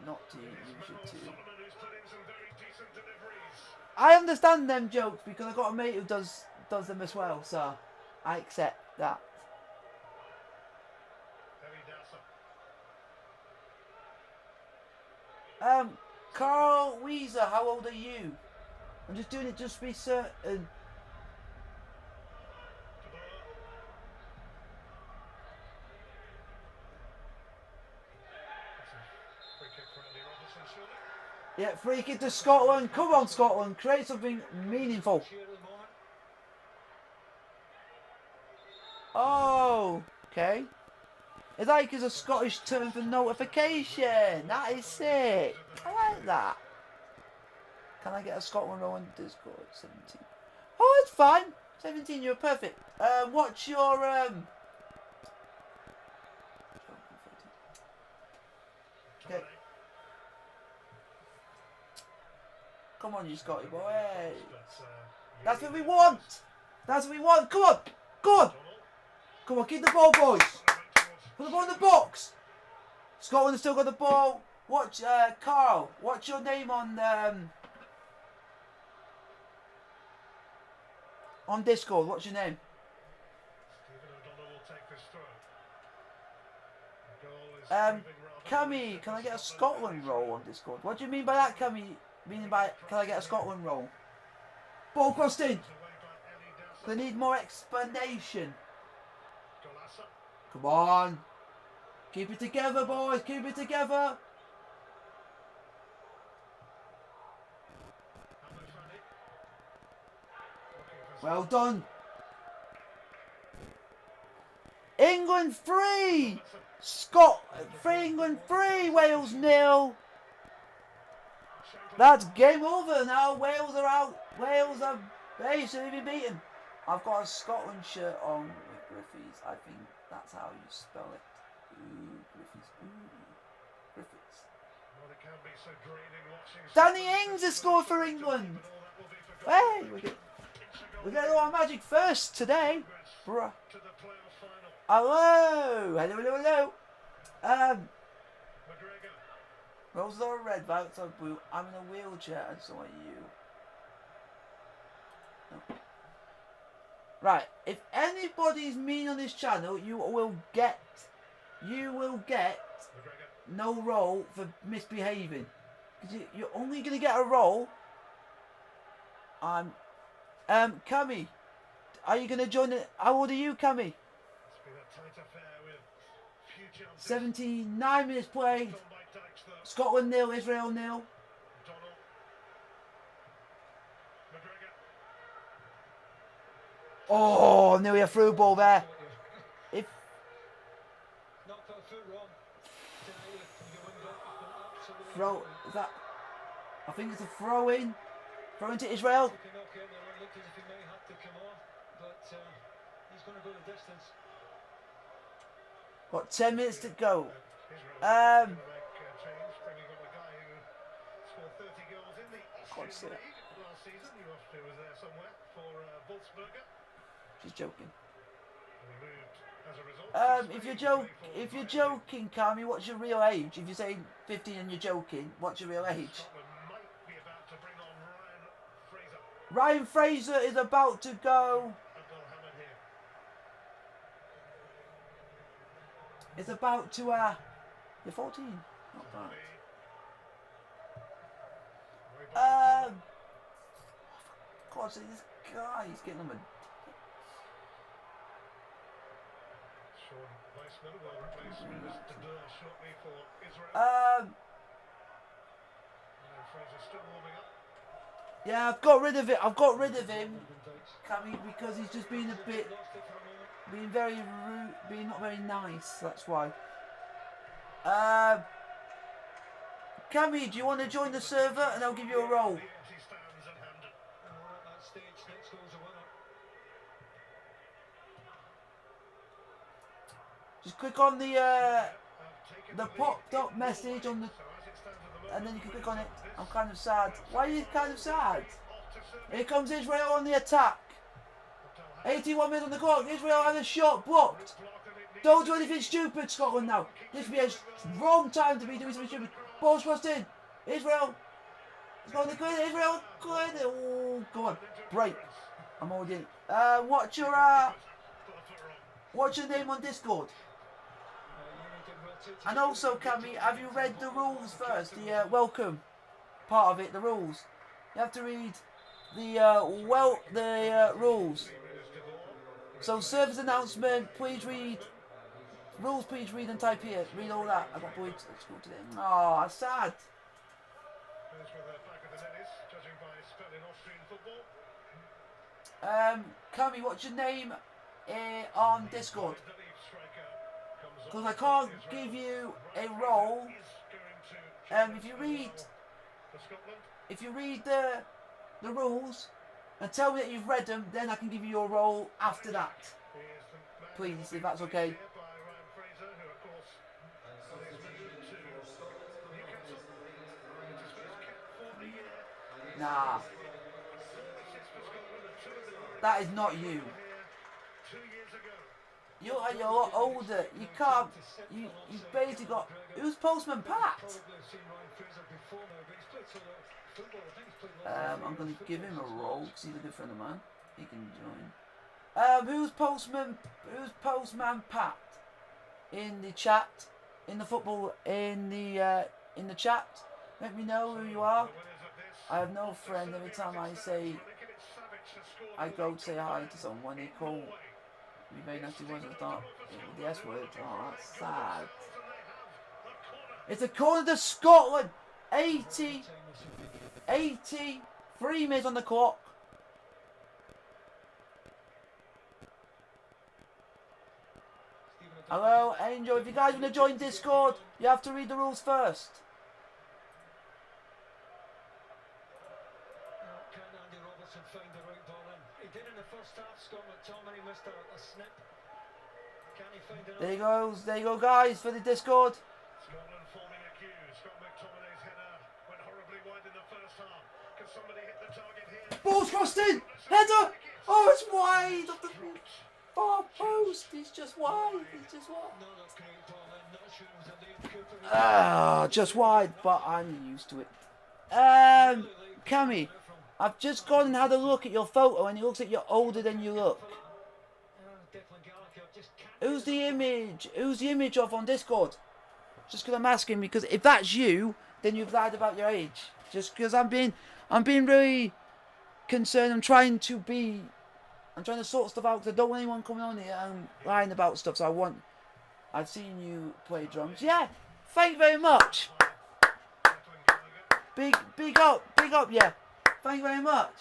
not to you It's should Manuel too. Solomon who's put in some very decent deliveries. I understand them jokes because I got a mate who does them as well, so I accept that. Eddie Dasser. Carl Weezer, how old are you? I'm just doing it just to be certain. De Boer. That's a free kick for Andy Robertson, surely. Yeah, free kick to Scotland. Come on, Scotland, create something meaningful. Here at the moment. Oh, okay. It's like it's a Scottish term for notification. That is sick. I like that. Can I get a Scotland roll on Discord? 17. Oh, it's fine. 17, you're perfect. What's your Okay. Come on, you Scotty boy. Hey. That's what we want. That's what we want. Come on. Go on. Come on, keep the ball, boys. Put the ball in the box. Scotland has still got the ball. Watch, Carl. What's your name on Discord? What's your name? Cummy, can I get a Scotland roll on Discord? What do you mean by that, Cummy? Meaning by, can I get a Scotland roll? Ball crossed in. They need more explanation. Come on. Keep it together, boys. Keep it together. Well done. England 3. England 3. Wales 0. That's game over now. Wales are out. Wales are basically beaten. I've got a Scotland shirt on with Griffiths. I think that's how you spell it. Ooh, Griffiths. Ooh, Griffiths. Danny Ings has scored for England. Hey, we get all our magic first today. Bruh. Hello. Hello, hello, hello. Roses are red, violets are blue. I'm in a wheelchair and so are you. No. Right, if anybody's mean on this channel, you will get no roll for misbehaving. Because you're only going to get a roll. Cummy, are you going to join it? How old are you, Cummy? 79 minutes played. Scotland 0, Israel 0. Oh, nearly a through ball there. If Not put a foot wrong. throw, is that? I think it's a throw in. Throw into Israel. Looking okay, it looked as if he may have to come off, but he's going to go the distance. Got 10 minutes to go. Israel going to make a change, bringing on a guy who scored 30 goals in the Austrian League last season. You Austria was there somewhere for Wolfsberger. She's joking. And he moved as a result. If you're joking, Cammy, what's your real age? If you're saying 15 and you're joking, what's your real age? Scotland might be about to bring on Ryan Fraser. Ryan Fraser is about to go. Abdul Hamid here. It's about to you're 14. Not bad. God, so this guy is getting on my. Sean Weissman will replace Mr. Durr shortly for Israel. And Fraser still warming up. Yeah, I've got rid of it. I've got rid of him, Cammy, because he's just been a bit, being very rude, being not very nice. That's why. Cammy, do you want to join the server and I'll give you a role? The empty stands at Hampden. At that stage, next goal's a winner. Just click on the Taken popped up message on the, So as it stands at the and moment, then you can click on it. I'm kind of sad. Why are you kind of sad? off to Serbia. Here comes Israel on the attack. 81 minutes on the clock. Israel had a shot blocked. Don't do anything stupid, Scotland, now. This would be a wrong time to be doing something stupid. Ball's crossed in. Israel. It's going to clear it. Israel cleared it. Oh, go on. Break. I'm already in. What's your name on Discord? And also, Cammy, have you read the rules first? The welcome part of it, the rules. You have to read the rules. So service announcement, please read. Rules, please read and type here. Read all that. I got boys at school today. Oh, that's sad. Goes with the back of the net is, judging by spell in Austrian football. Cammy, what's your name on Discord? The lead striker comes Because on I can't for give Israel. you a role. Is going to If you read, for Scotland. if you read the rules and tell me that you've read them, then I can give you your role after that. Here's the man Please, who if that's will be okay. here by Ryan Fraser, who of course has moved to Newcastle. It's his first cap for the year. Nah, 6 for Scotland and 2 of them were that is not you. here 2 years ago. You're a lot older. You can't. You've basically got. Who's Postman Pat? Probably have seen Ryan Fraser before now, but he's played so lot of football. I think he's played lots of I'm going to football give him a since role he because he's a good friend of mine. He can join. Who's Postman Pat? In the chat, in the football, in the chat. Let me know who you are. The winners of this, I have no friend. Every time I say I go to say hi to someone, they call me very nasty words at the start with the S word. Oh, that's sad. It's a corner to Scotland. 80, 3 minutes on the clock. Hello, Angel. If you guys want to join Discord, you have to read the rules first. Can Andy Robertson find the right ball in? He did in the first half, Scott McTominay missed a snip. Can he find another? There you go, guys, for the Discord. Scotland forming a queue. Scott McTominay's header went horribly wide in the first half. Can somebody hit the target here? Ball's crossed in. Header. Oh, it's wide of the far post. He's just wide. He's just wide. Not a great ball in. Not sure it was a Liam Cooper. Ah, just wide, but I'm used to it. Cammy, I've just gone and had a look at your photo, and it looks like you're older than you look. Declan Gallagher just can't. Who's the image? Who's the image of on Discord? Just because I'm asking, because if that's you, then you've lied about your age. Just because I'm being really concerned. I'm trying to sort stuff out because I don't want anyone coming on here and lying about stuff. So I've seen you play drums. Yeah, thank you very much. Big up, yeah. Thank you very much.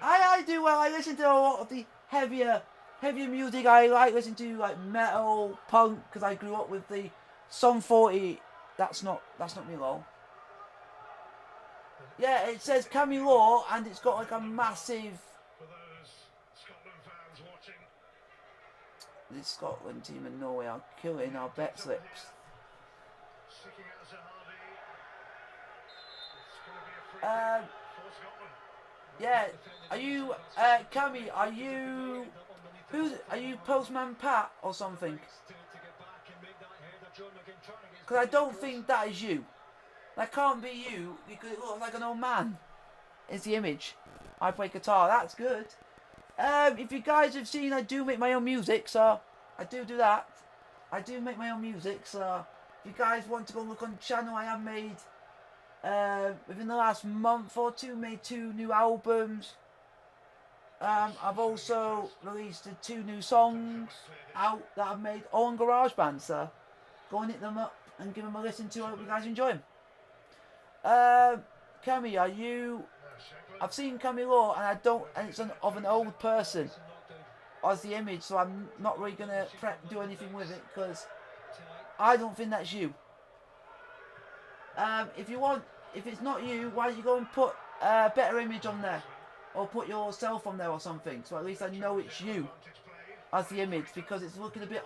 I do well. I listen to a lot of the heavier music. I like listening to like metal, punk, because I grew up with the Sum 40. That's not me, lol. Yeah, it says Cammy Law, and it's got like a massive. For those Scotland fans watching, This Scotland team and Norway are killing our bet slips. sticking out Zahavi. It's going to be a free kick for Scotland. Yeah, are you, Cammy? Are you Postman Pat or something? Because I don't think that is you. That can't be you because it looks like an old man. Is the image. I play guitar. That's good. If you guys have seen, I do make my own music, so I do that. I do make my own music, so if you guys want to go look on the channel, I have made within the last month or two, made 2 new albums. I've also released 2 new songs out that I've made all on GarageBand, so go and hit them up and give them a listen to. I hope you guys enjoy them. Cammy, are you? I've seen Cammy Law, and it's of an old person as the image, so I'm not really gonna do anything with it because I don't think that's you. If it's not you, why don't you go and put a better image on there, or put yourself on there or something, so at least I know it's you as the image, because it's looking a bit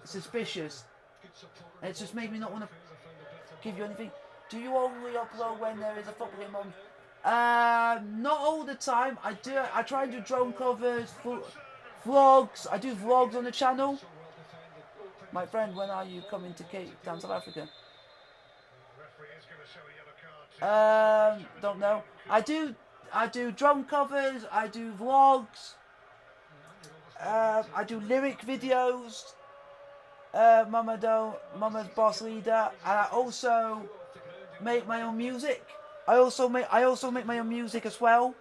suspicious. And it's just made me not want to give you anything. Do you only upload when there is a football game on? Not all the time. I try and do drone covers, vlogs. I do vlogs on the channel. My friend, when are you coming to Cape Town, South Africa? Don't know. I do drum covers. I do vlogs. I do lyric videos. Mama's Boss Leader, and I also make my own music. I also make my own music as well,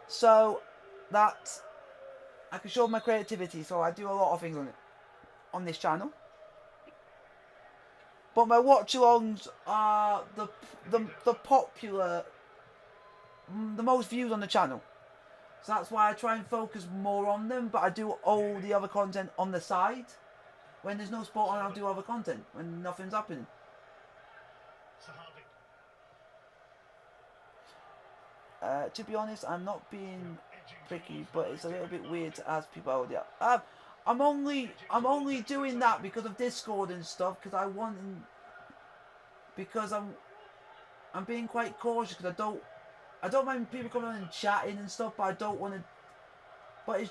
so that I can show my creativity. So I do a lot of things on this channel. But my watch-alongs are the popular, the most views on the channel. So that's why I try and focus more on them. But I do all the other content on the side. When there's no sport on, I'll do other content. When nothing's happening. To be honest, I'm not being tricky, but it's a little bit weird to ask people out there. I'm only doing that because of Discord and stuff, because I'm being quite cautious, because I don't mind people coming on and chatting and stuff, but I don't want to. But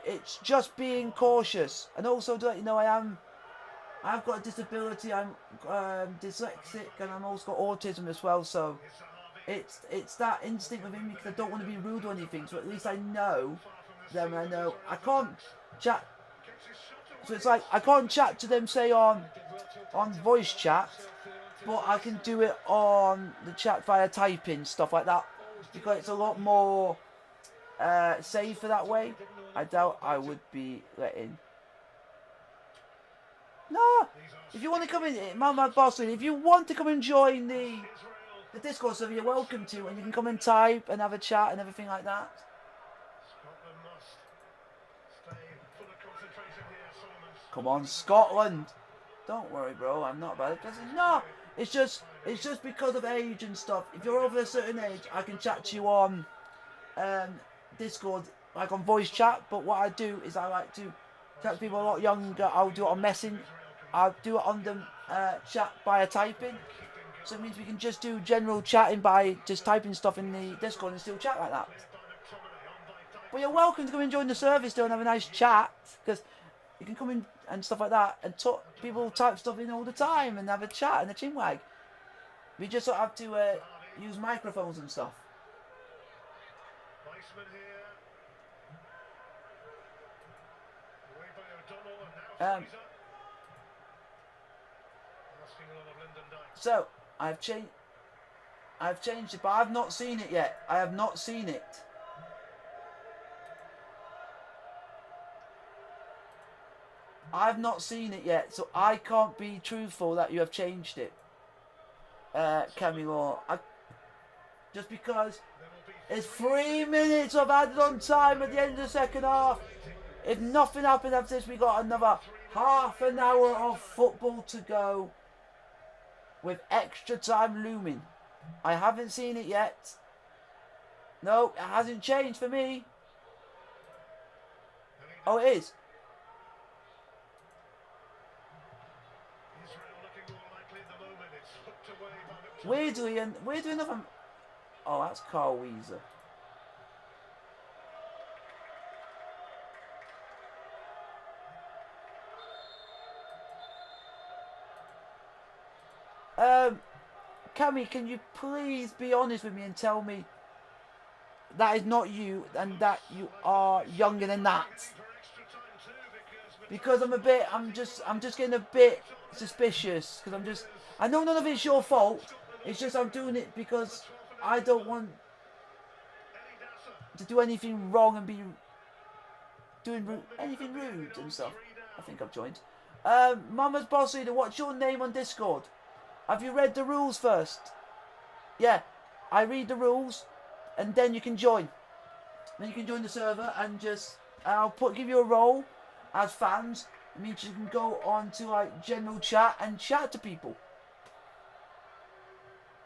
it's just being cautious. And also to let you know, I've got a disability. I'm dyslexic, and I'm also got autism as well. So it's that instinct within me, because I don't want to be rude or anything. So at least I know them. I know I can't chat. So it's like I can't chat to them, say on voice chat, but I can do it on the chat via typing, stuff like that, because it's a lot more safer that way. I doubt I would be letting. No, if you want to come in, Mama Boston, if you want to come and join the Discord server, you're welcome to, and you can come and type and have a chat and everything like that. Come on, Scotland. Don't worry, bro. I'm not bad. No, it's just because of age and stuff. If you're over a certain age, I can chat to you on Discord, like on voice chat. But what I do is I like to chat to people a lot younger. I'll do it on messaging. I'll do it on the chat via typing. So it means we can just do general chatting by just typing stuff in the Discord and still chat like that. But you're welcome to come and join the server still and have a nice chat, because you can come in and stuff like that, and talk. People type stuff in all the time and have a chat and a chinwag. We just sort of have to use microphones and stuff. So I've changed it, but I've not seen it yet. I have not seen it. I've not seen it yet, so I can't be truthful that you have changed it, Camilo. Just because it's 3 minutes of added on time at the end of the second half. If nothing happened after this, we got another half an hour of football to go. with extra time looming. I haven't seen it yet. No, it hasn't changed for me. Oh, it is. Israel looking more likely at the moment. It's hooked away by the... Weirdly, and weirdly enough, oh, that's Carl Weezer. Cammy, can you please be honest with me and tell me that is not you and that you are younger than that? Because I'm just getting a bit suspicious because I know none of it's your fault. It's just I'm doing it because I don't want to do anything wrong and be doing anything rude and stuff. I think I've joined. Mama's Boss Leader, what's your name on Discord? Have you read the rules first? Yeah, I read the rules, and then you can join. Then you can join the server, and I'll give you a role as fans. It means you can go on to like general chat and chat to people.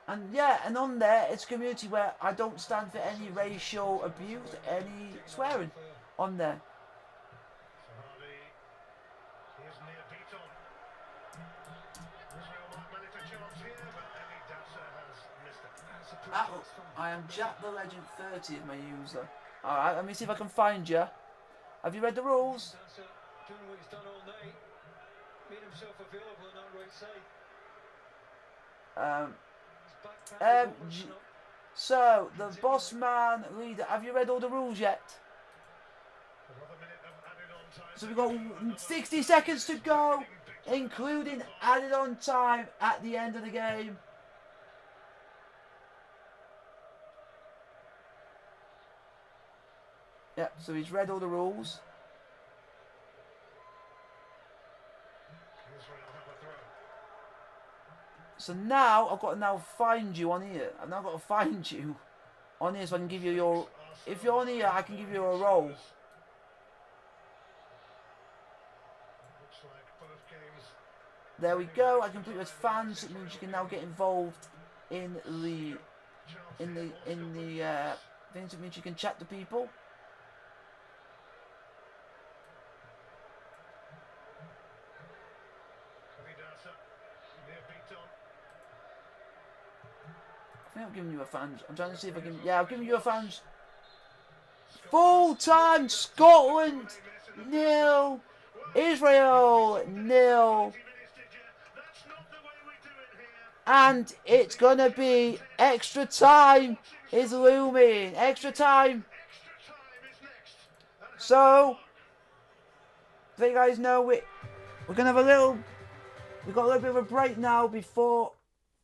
And yeah, and on there it's a community where I don't stand for any racial abuse, any swearing on there. I am Jack the Legend 30 is my user. Alright, let me see if I can find you. Have you read the rules? Doing what he's done all night. Made himself available on that right side. So, the boss man leader, have you read all the rules yet? So we've got 60 seconds to go, including added on time at the end of the game. Yep, so he's read all the rules. So now I've got to now find you on here. I've now got to find you on here so I can give you your... If you're on here, I can give you a role. There we go. I complete with fans. It means you can now get involved in the things. It means you can chat to people. I think I've given you a fans. I'm trying to see if I can... Yeah, I've given you a fans. Full-time Scotland 0. Israel 0. And it's going to be extra time is looming. Extra time. So, so you guys know we're going to have a little... We've got a little bit of a break now before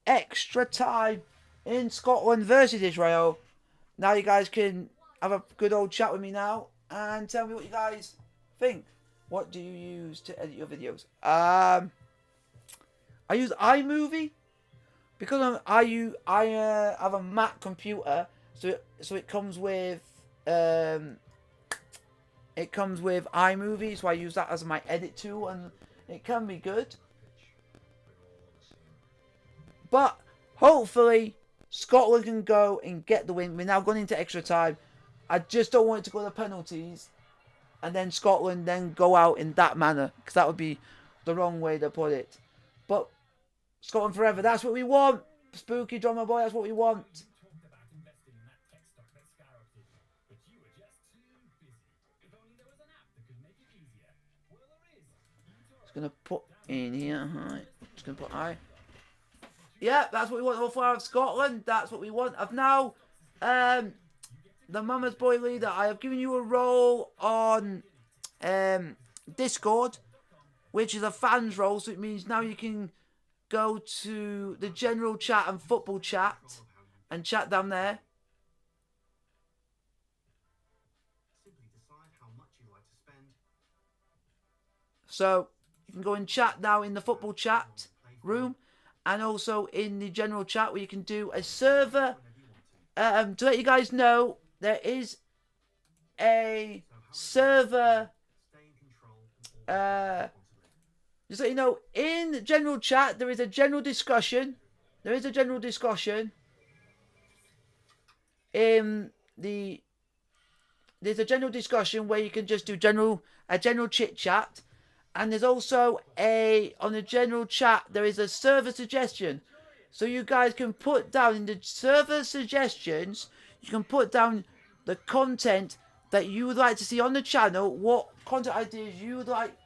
extra time in Scotland versus Israel. Now you guys can have a good old chat with me now and tell me what you guys think. What do you use to edit your videos? I use iMovie because I have a Mac computer, so it comes with iMovie, so I use that as my edit tool, and it can be good. But hopefully Scotland can go and get the win. We're now going into extra time. I just don't want it to go to penalties and then Scotland then go out in that manner, because that would be the wrong way to put it. But Scotland forever, that's what we want. Spooky Drummer Boy, that's what we want. Just going to put in here. Right. Just going to put I. Yeah, that's what we want all far of Scotland. That's what we want. I've now, the Mama's Boy Leader, I have given you a role on Discord, which is a fans role, so it means now you can go to the general chat and football chat and chat down there. So you can go and chat now in the football chat room, and also in the general chat where you can do a server. To let you guys know, there is a server. Just so you know, in the general chat there is a general discussion there is a general discussion in the. There's a general discussion where you can just do a general chit chat, and there's also on the general chat there is a server suggestion, so you guys can put down in the server suggestions. You can put down the content that you would like to see on the channel, what content ideas you would like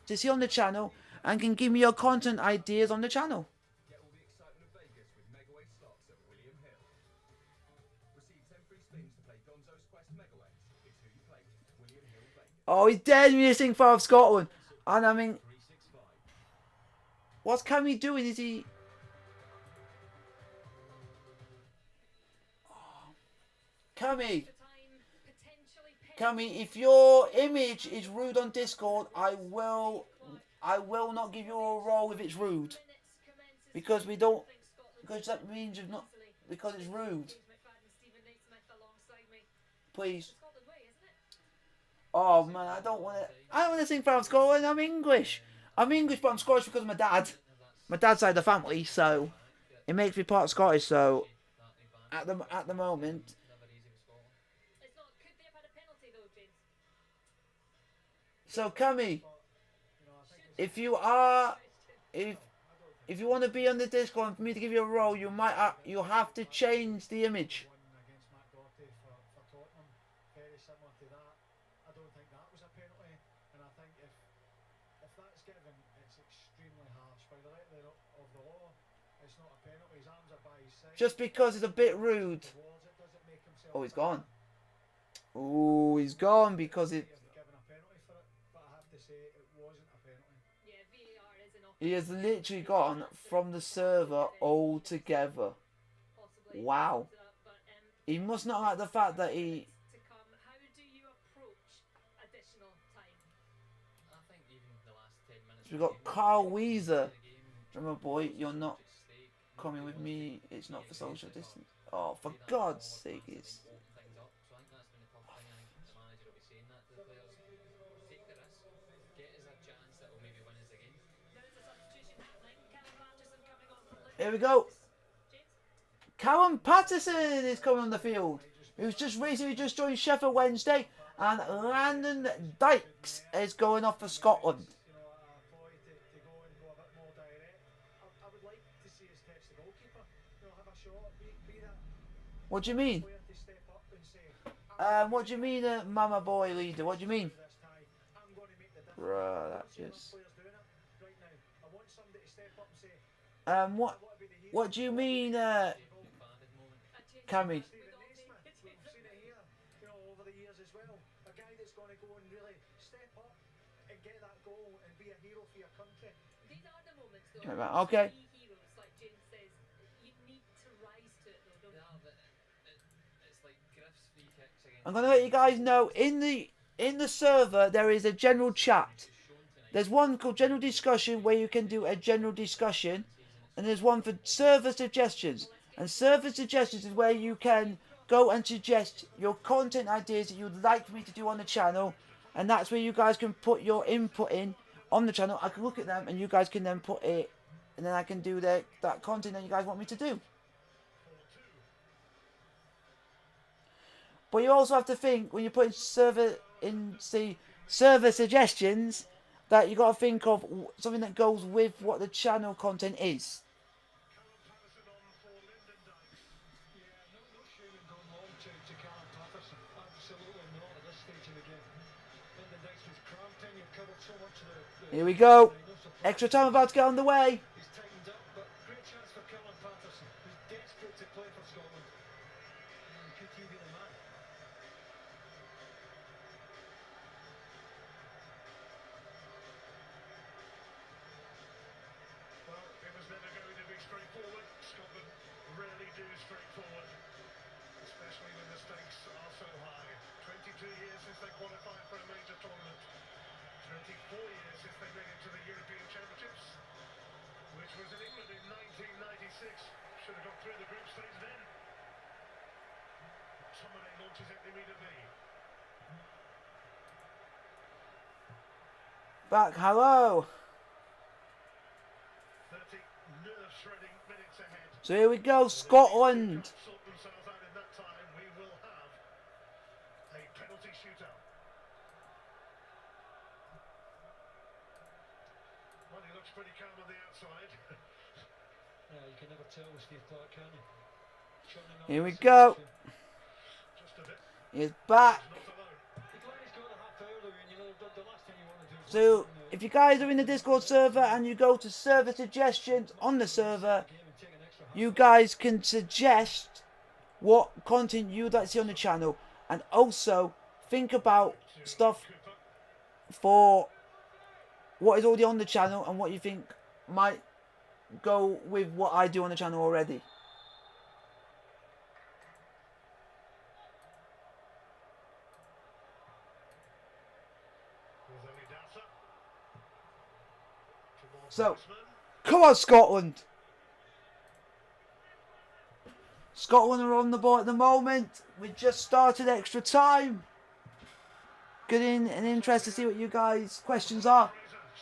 to see on the channel, and can give me your content ideas on the channel. Get all the excitement of Vegas with Megaway slots at William Hill. Receive 10 free spins to play Gonzo's Quest Megaways. It's who you played. William Hill Vegas. Oh, he dares me to sing Far of Scotland. And I mean, 365. what's Cammy doing? Is he... Cammy, if your image is rude on Discord, I will not give you a roll if it's rude. Because we don't, because that means you've not, because it's rude. Please. Oh man, I don't want to sing Far of Scotland. I'm English, but I'm Scottish because of my dad. My dad's side of the family, so it makes me part Scottish. So at the moment. So Cammy, if you want to be on the Discord and for me to give you a role, you have to change the image. Against McDoherty for Tottenham, very similar to that. I don't think that was a penalty, and I think if that's given, it's extremely harsh. By the letter of the law, it's not a penalty. His arms are by his side. Just because it's a bit rude. Oh, he's gone. Oh, he's gone because it. He has literally gone from the server altogether. Wow. He must not like the fact that he... So we've got Carl Weezer. Remember, boy, you're not coming with me. It's not for social distance. Oh, for God's sake, it's... Here we go. Callum Patterson is coming on the field. Who's just recently joined Sheffield Wednesday. And Landon Dykes is going off for Scotland. What do you mean? What do you mean, Mama Boy Leader? What do you mean? Bruh, that's just... What do you mean, Cammy? Okay. I'm gonna let you guys know in the server there is a general chat. There's one called general discussion where you can do a general discussion. And there's one for server suggestions. And server suggestions is where you can go and suggest your content ideas that you'd like me to do on the channel. And that's where you guys can put your input in on the channel. I can look at them and you guys can then put it. And then I can do that content that you guys want me to do. But you also have to think when you're putting server suggestions that you got to think of something that goes with what the channel content is. Here we go. Extra time about to get on the way. He's tightened up, but great chance for Callum Patterson. He's desperate to play for Scotland. Could he be the man? Well, it was never going to be straightforward. Scotland rarely do straightforward, especially when the stakes are so high. 22 years since they qualified for a major tournament. 24 years since they made it to the European Championships, which was in England in 1996. Should have got through the group stage then. Tomine launches it immediately. Back, hello. 30 nerve-shredding minutes ahead. So here we go, Scotland. Sort themselves out in that time. We will have a penalty shootout. Well, he looks pretty calm on the outside. Yeah, you can never tell with Steve Clark, can you? Showing him Here out we the go. situation. Just a bit. He's back. Not alone. The Glennie's got a half early, and you know the last thing you want to do is So if you guys are in the Discord server and you go to server suggestions on the server, you guys can suggest what content you'd like to see on the channel, and also think about stuff for what is already on the channel and what you think might go with what I do on the channel already. There's only Dowser. Towards So, Batsman. come on, Scotland! Scotland are on the ball at the moment. We just started extra time. Getting an interest to see what you guys' questions are.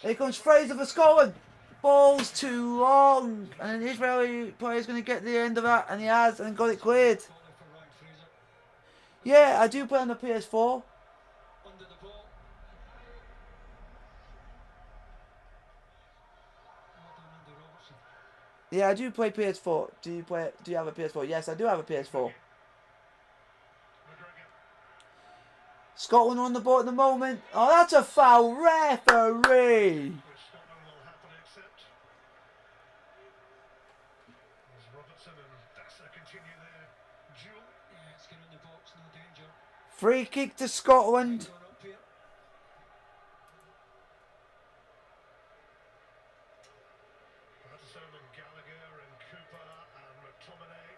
Here comes Fraser for Scotland. Ball's too long. And an Israeli player is going to get the end of that. And he has, and got it cleared. Yeah, I do play on the PS4. Under the ball. Well done, Andy Robertson. Yeah, I do play PS4. Do you have a PS4? Yes, I do have a PS4. McGregor. Scotland are on the ball at the moment. Oh, that's a foul. Referee. Which Scotland will happily accept. As Robertson and Dowser continue their duel. Yeah, it's getting in the box, no danger. Free kick to Scotland. Going up here. Patterson and Gallagher and Cooper and McTominay.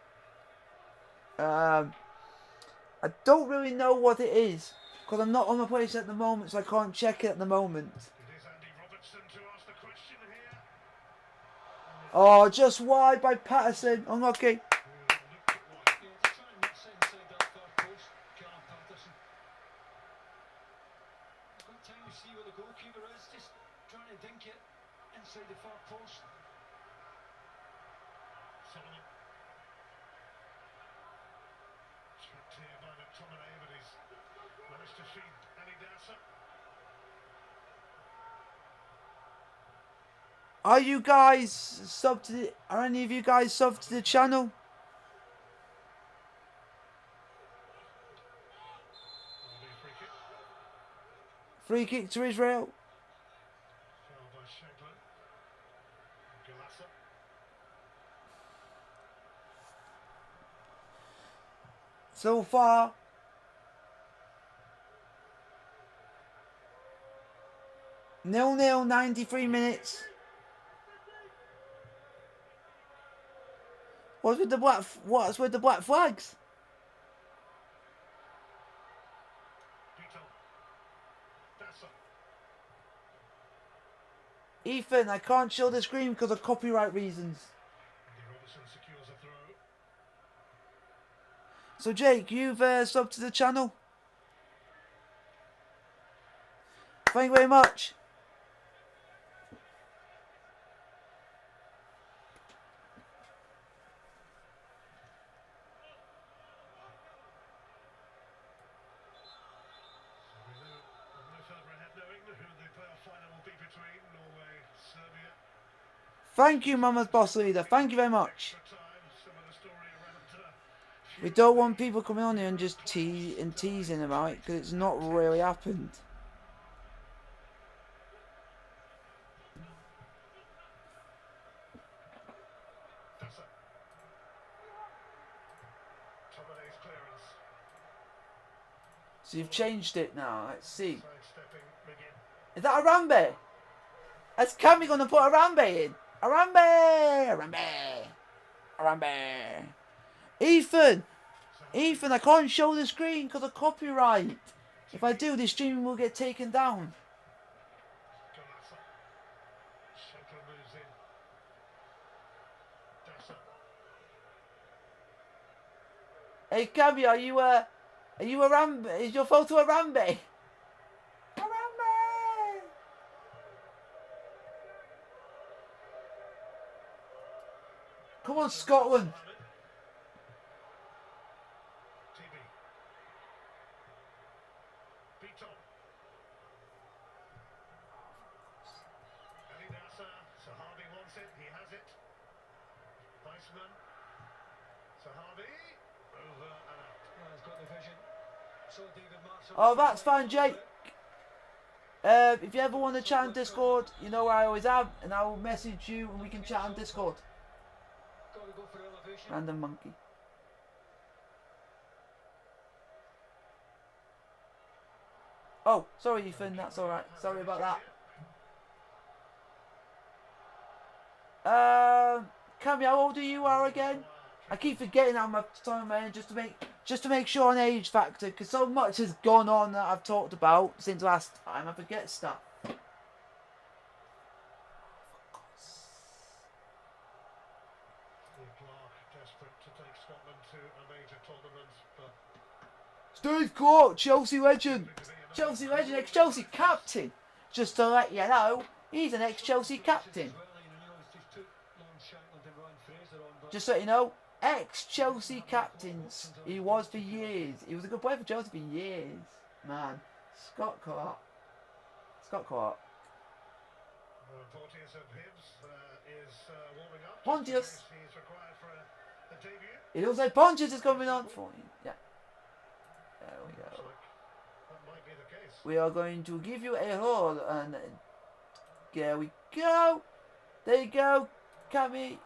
I don't really know what it is, because I'm not on my place at the moment, so I can't check it at the moment. It is Andy Robertson to ask the question here. Oh, just wide by Patterson. Unlucky. Looked at wide. Yeah, they're trying to mix it inside that far post. Callum Patterson. I've got time to see where the goalkeeper is, just trying to dink it inside the far post. Solomon. Trapped here by McTominay, but he's managed to feed Andy Dowser. Are you guys sub to the? Are any of you guys sub to the channel? That'll be a free kick. Free kick to Israel. Foul by Shankland. Galassa. So far, 0-0, 93 minutes. What's with the black? What's with the black flags? Beaton. Dowser. Ethan, I can't show the screen because of copyright reasons. Andy Robertson secures a throw. So Jake, you've subbed to the channel. Thank you very much. No further ahead knowing who the playoff final will be between Norway, Serbia. Thank you, Mama's Boss Leader. Thank you very much. Extra time, similar story around. We don't want people coming on here and just teasing about it, because it's not really happened. Dowser. Tominay's clearance. So you've changed it now. Let's see. Sidestepping McGinn. Is that Arambe? Is Cammy going to put Arambe in? Arambe! Arambe! Arambe! Ethan! Ethan, I can't show the screen because of copyright. If I do, this stream will get taken down. Galassa. Shankland moves in. Dowser. Hey Cammy, are you Arambe? Is your photo Arambe? Arambe! Come on, on, Scotland. TB. Beaton. Ali Nasser. Sahabi wants it. He has it. Weissman. Sahabi. Over and out. He's got the vision. So David Marshall. Oh, that's fine, Jake. If you ever want to chat on Discord, you know where I always am, and I will message you and we can chat on Discord. Got to go for elevation. Random monkey. Oh, sorry, Ethan. That's all right. Sorry about that. Cammy, how old are you again? I keep forgetting how much time I am just to make sure on age factor, because so much has gone on that I've talked about since last time. I forget stuff. Steve Clark desperate to take Scotland to a major tournament, but Steve Clark, Chelsea legend. Chelsea legend, ex-Chelsea captain. Just to let you know, he's an ex-Chelsea captain. Just so you know, ex-Chelsea captains. He was for years. He was a good player for Chelsea for years. Man, Scott Clark. Scott Clark. Pontius of Hibs is warming up. Pontius. He's required for a debut. It looks like Pontius is coming on for you. Yeah. There we Looks go. like that might be the case. We are going to give you a hold, and there we go. There you go, Cammy.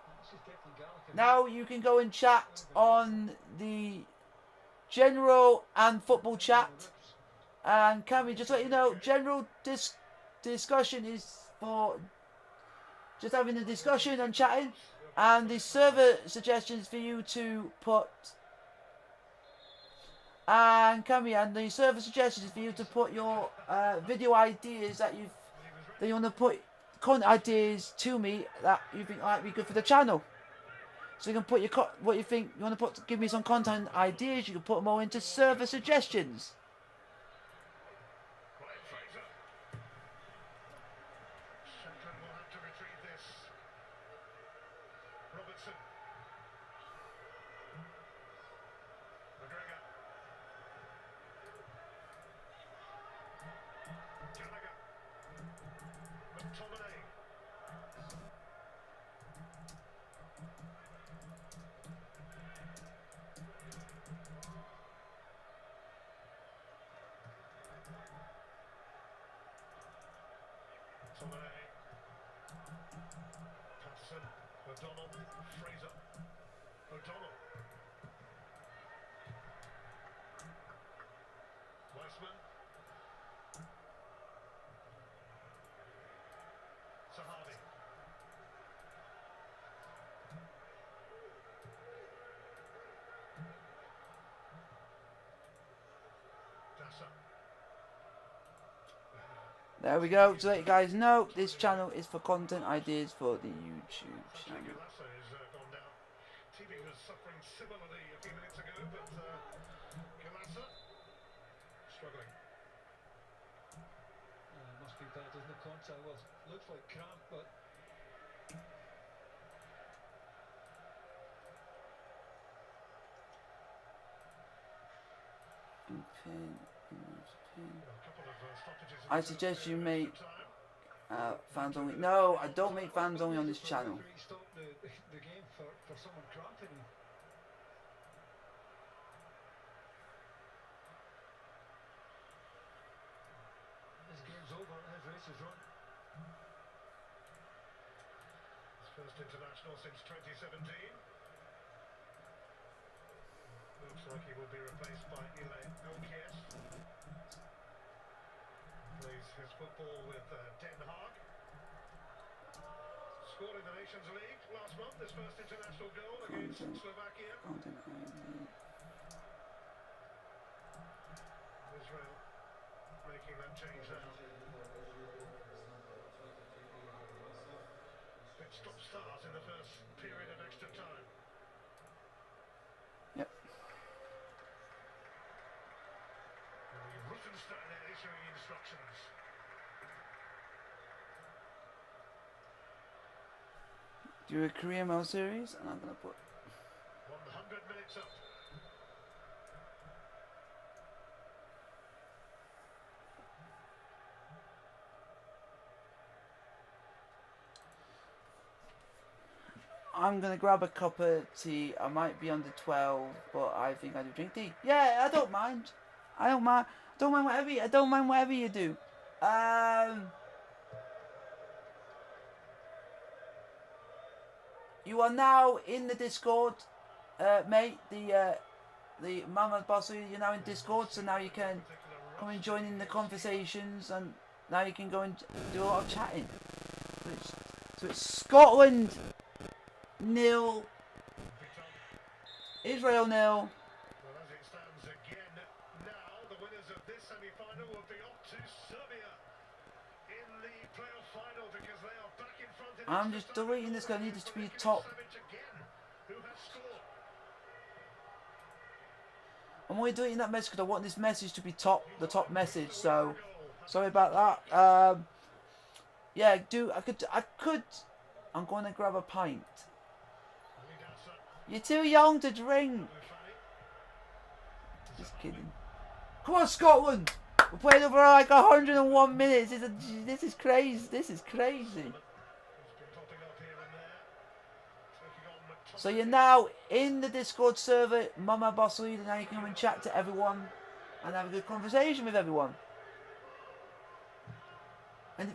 Now you can go and chat on the general and football chat. And Cammy, just let you know, general discussion is for just having a discussion and chatting. And the server suggestions for you to put. And Cammy, and the server suggestions for you to put your video ideas that you want to put, content ideas to me that you think might be good for the channel. So you can put your what you think you want to put. Give me some content ideas. You can put them all into server suggestions. Ryan Fraser. Shetland will have to retrieve this. Robertson. McGregor. Gallagher. McTominay. Tominay. Patterson. O'Donnell. Fraser. O'Donnell. Weissman. Sahabi. Dassa. There we go. To let you guys know, this channel is for content ideas for the YouTube channel. Galassa has gone down. TV was suffering similarly a few minutes ago, but Galassa struggling. Must be bad, doesn't it? Contact looks like cramp, but A couple of stoppages in I the suggest you first make time. fans only. No, I don't make fans only on this channel. referee stopped the game for someone cramping him. This game's over, his race is run. His first international since 2017. Looks like he will be replaced by Ile Elkies. Plays his football with Den Haag. Scored in the Nations League last month, his first international goal against Slovakia. Israel making that change now. Bit stop-start in the first period of extra time. Yep. And Ruttenstein issuing instructions. do a Korean World Series, and I'm gonna put 100 minutes up. I'm gonna grab a cup of tea. I might be under 12, but I think I do drink tea. Yeah, I don't mind. I don't mind. Don't mind whatever. I don't mind whatever you do. You are now in the Discord, mate. The Mama's Boss. You're now in Discord, so now you can come and join in the conversations, and now you can go and do a lot of chatting. So it's Scotland 0, Israel 0. Well, as it stands again now, the winners of this semi-final will be off to Serbia in the playoff final because they are back in front. I'm just deleting this because I need this to be top. Who has scored? I'm only deleting that message because I want this message to be top, the top message. So sorry about that. Yeah, I could. I'm going to grab a pint. You're too young to drink. Just kidding. Come on, Scotland. We played over like 101 minutes. This is crazy. This is crazy. So you're now in the Discord server, Mama Boss Leader. Now you can come and chat to everyone and have a good conversation with everyone. And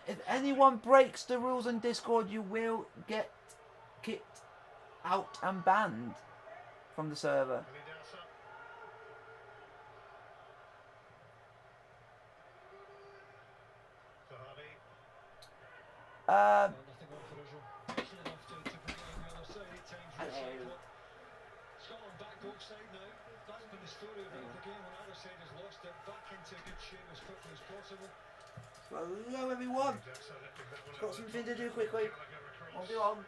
if anyone breaks the rules on Discord, you will get kicked out and banned from the server. Scotland back goal side now. That's been the story of the game. When either side has lost it, back into good shape as quickly as possible. Well, hello everyone. Got something to do quickly. I'll be on.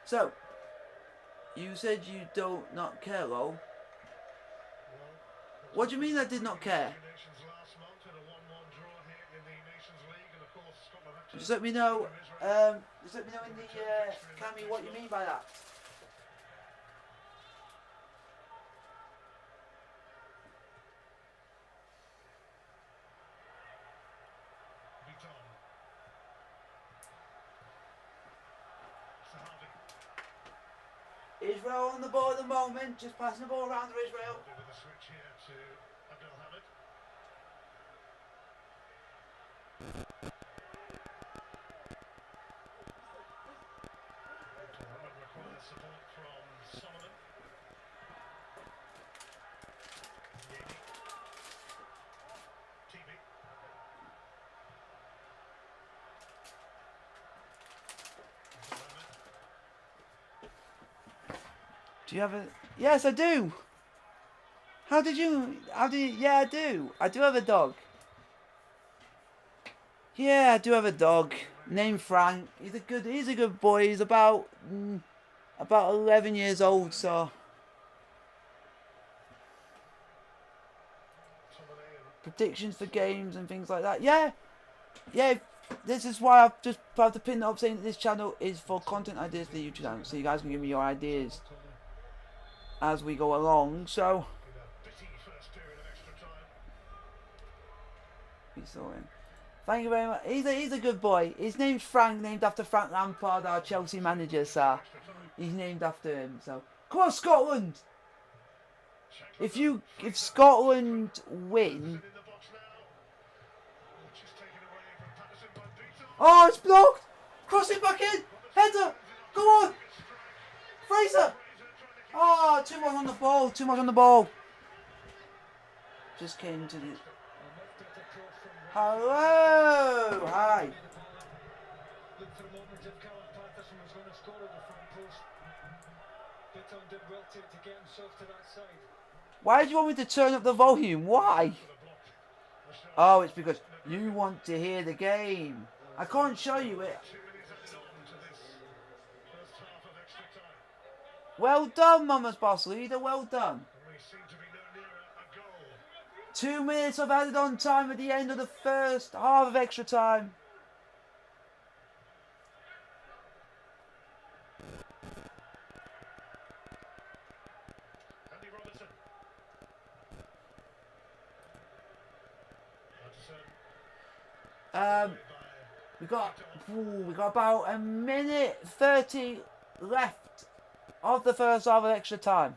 So, you said you don't not care, lol. What do you mean I did not care? Just let me know. Just let me know in the Cammy what you mean by that. Israel on the ball at the moment, just passing the ball around to Israel. With a switch here to Abdelhamid. Abdelhamid requires support from Solomon. Yegi. TV. Do you have a... Yes, I do. How did you... Yeah, I do. I do have a dog. Yeah, I do have a dog. Named Frank. He's a good boy. He's about 11 years old, so... Predictions for games and things like that. Yeah. Yeah. This is why I've just put the pin up saying that this channel is for content ideas for the YouTube channel. So you guys can give me your ideas as we go along. So thank you very much. He's a good boy. His name's Frank, named after Frank Lampard, our Chelsea manager, so he's named after him. So come on, Scotland. If Scotland win. Oh, it's blocked! Cross it back in! Header! Go on! Fraser! Oh, too much on the ball, too much on the ball. Just came to the... Hello! Hi! Looked for a moment if Callum Patterson was going to score at the front post. Bitton did well to get himself to that side. Why do you want me to turn up the volume? Why? Oh, it's because you want to hear the game. I can't show you it. Well done, Mama's Boss Leader. Well done. 2 minutes of added on time at the end of the first half of extra time. Andy Robertson. We got about a minute 30 left of the first half of extra time.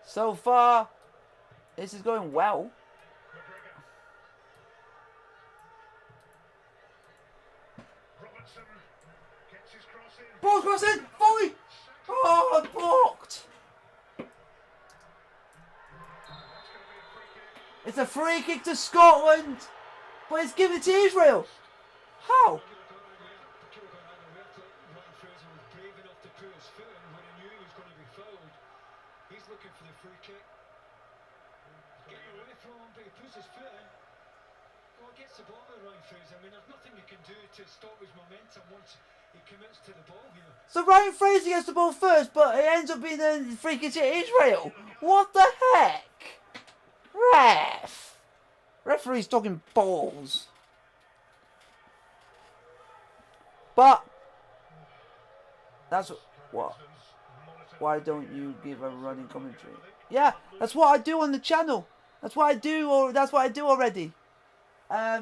So far, this is going well. Robertson gets his cross in. Ball cross in, volley! Oh, blocked! It's a free kick to Scotland, but it's given to Israel. How? He's looking for the free kick. Getting away from him, but he puts his foot in. Well, it gets the ball to Ryan Fraser. I mean, there's nothing you can do to stop his momentum once he commits to the ball here. So Ryan Fraser gets the ball first, but it ends up being a free kick to Israel. What the heck? Ref! Referee's talking balls. But that's what. Why don't you give a running commentary? Yeah, that's what I do on the channel. That's what I do, or that's what I do already. I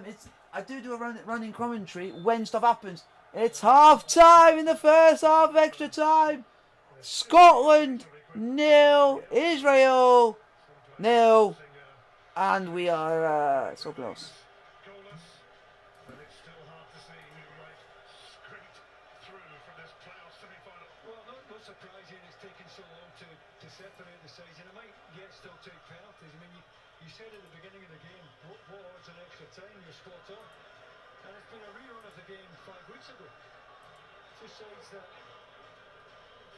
do a running commentary when stuff happens. It's half time in the first half of extra time. Scotland 0, Israel 0, and we are so close. But it's still hard to see who might scrape through from this playoff semi-final. Well, not surprising it's taken so long to separate the sides, and it might yet still take penalties. I mean, you said at the beginning of the game, what odds on extra time, you're spot on. And it's been a rerun of the game 5 weeks ago. Two sides that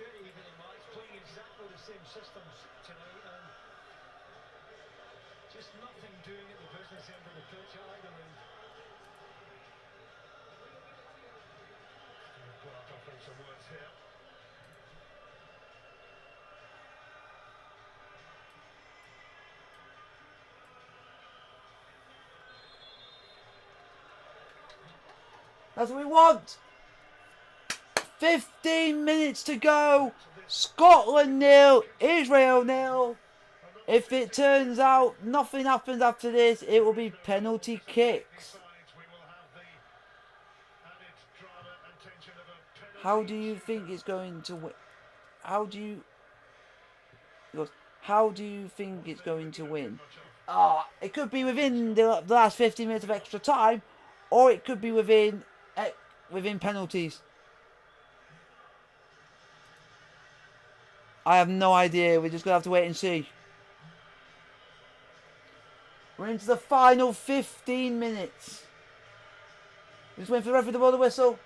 very evenly matched, playing exactly the same systems tonight, and just nothing doing at the business end of the pitch at either end. Clark offering some words here. That's what we want. 15 minutes to go. Scotland 0, Israel 0. If it turns out nothing happens after this, it will be penalty kicks. How do you think it's going to win? How do you think it's going to win? It could be within the last 15 minutes of extra time, or it could be within penalties. I have no idea. We're just going to have to wait and see. We're into the final 15 minutes. Just waiting for the referee to blow the whistle.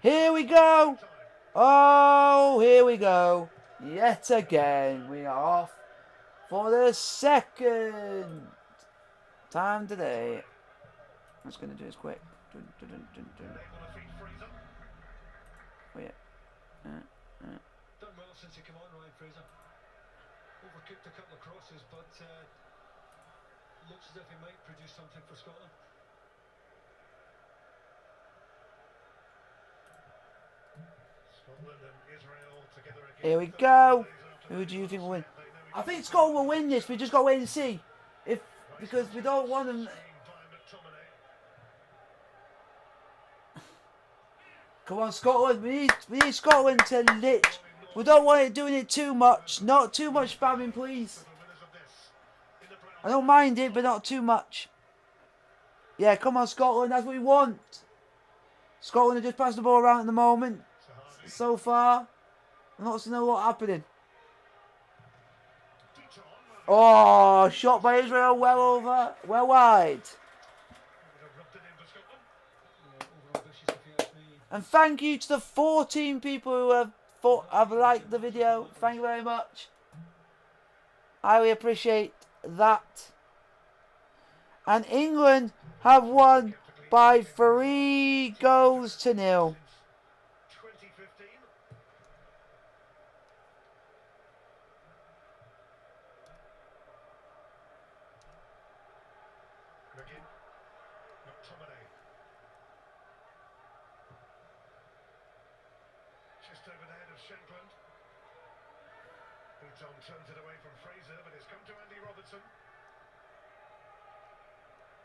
Here we go. Oh, here we go. Yet again, we are off for the second time today. I'm just going to do this quick. Oh, yeah. Done well since he came on, Ryan Fraser. Overcooked a couple of crosses, but looks as if he might produce something for Scotland. Scotland and Israel together again. Here we go. Who do you think will win? I think Scotland will win this. We just got to wait and see. Because we don't want them. Come on, Scotland. We need Scotland to lit. We don't want it doing it too much. Not too much spamming, please. I don't mind it, but not too much. Yeah, come on, Scotland. That's what we want. Scotland have just passed the ball around at the moment. So far, I'm not seeing a lot happening. Oh, shot by Israel well wide. And thank you to the 14 people who have liked the video. Thank you very much. I really appreciate that. And England have won by 3 goals to 0. 2015. McGinn. McTominay. Just over the head of Shankland. Booton turns it away from Fraser, but it's come to Andy Robertson.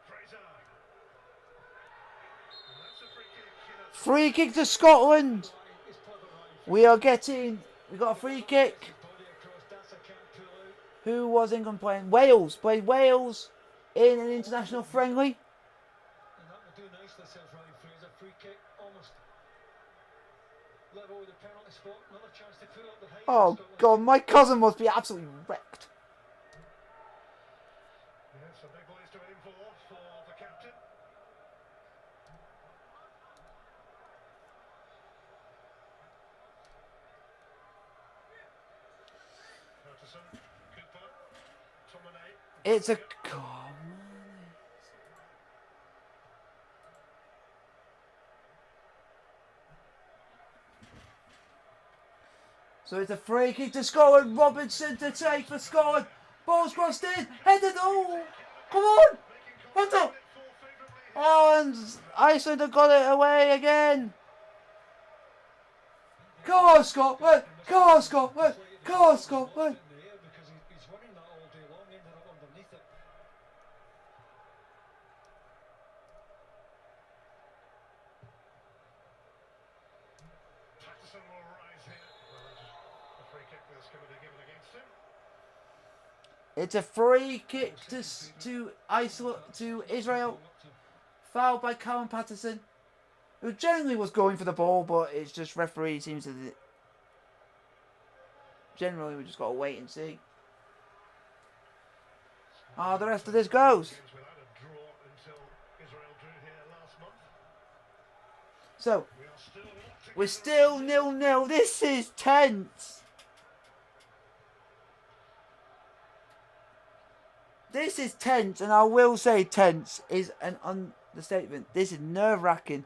Fraser. And that's a free kick. Free kick to Scotland. We got a free kick. Who was England playing? Wales. Played Wales in an international friendly. And that would do nicely, says Ryan Fraser. Free kick, almost level with the penalty spot. Another chance to put up the height. Oh God, my cousin must be absolutely wrecked. Yes, some big boys to aim for the captain. Patterson, Cooper, Tominay. It's a... So it's a free kick to Scotland. Robertson to take for Scotland. Ball's crossed in. Headed. Oh, come on. What the? Oh, and Iceland have got it away again. Go on, Scotland. Go on, Scotland. Go on, Scotland. In the air because he's winning that all day long, ended up underneath it. Patterson will rise here. Well, a free kick that's going to be given against him. It's a free kick to Iceland, to Israel. Fouled by Callum Patterson, who generally was going for the ball, but it's just referee seems to... Generally, we just got to wait and see how the rest of this goes. Games without a draw until Israel drew here last month. So, We are still locked we're together. still 0-0. This is tense. This is tense, and I will say tense is an understatement. This is nerve-wracking.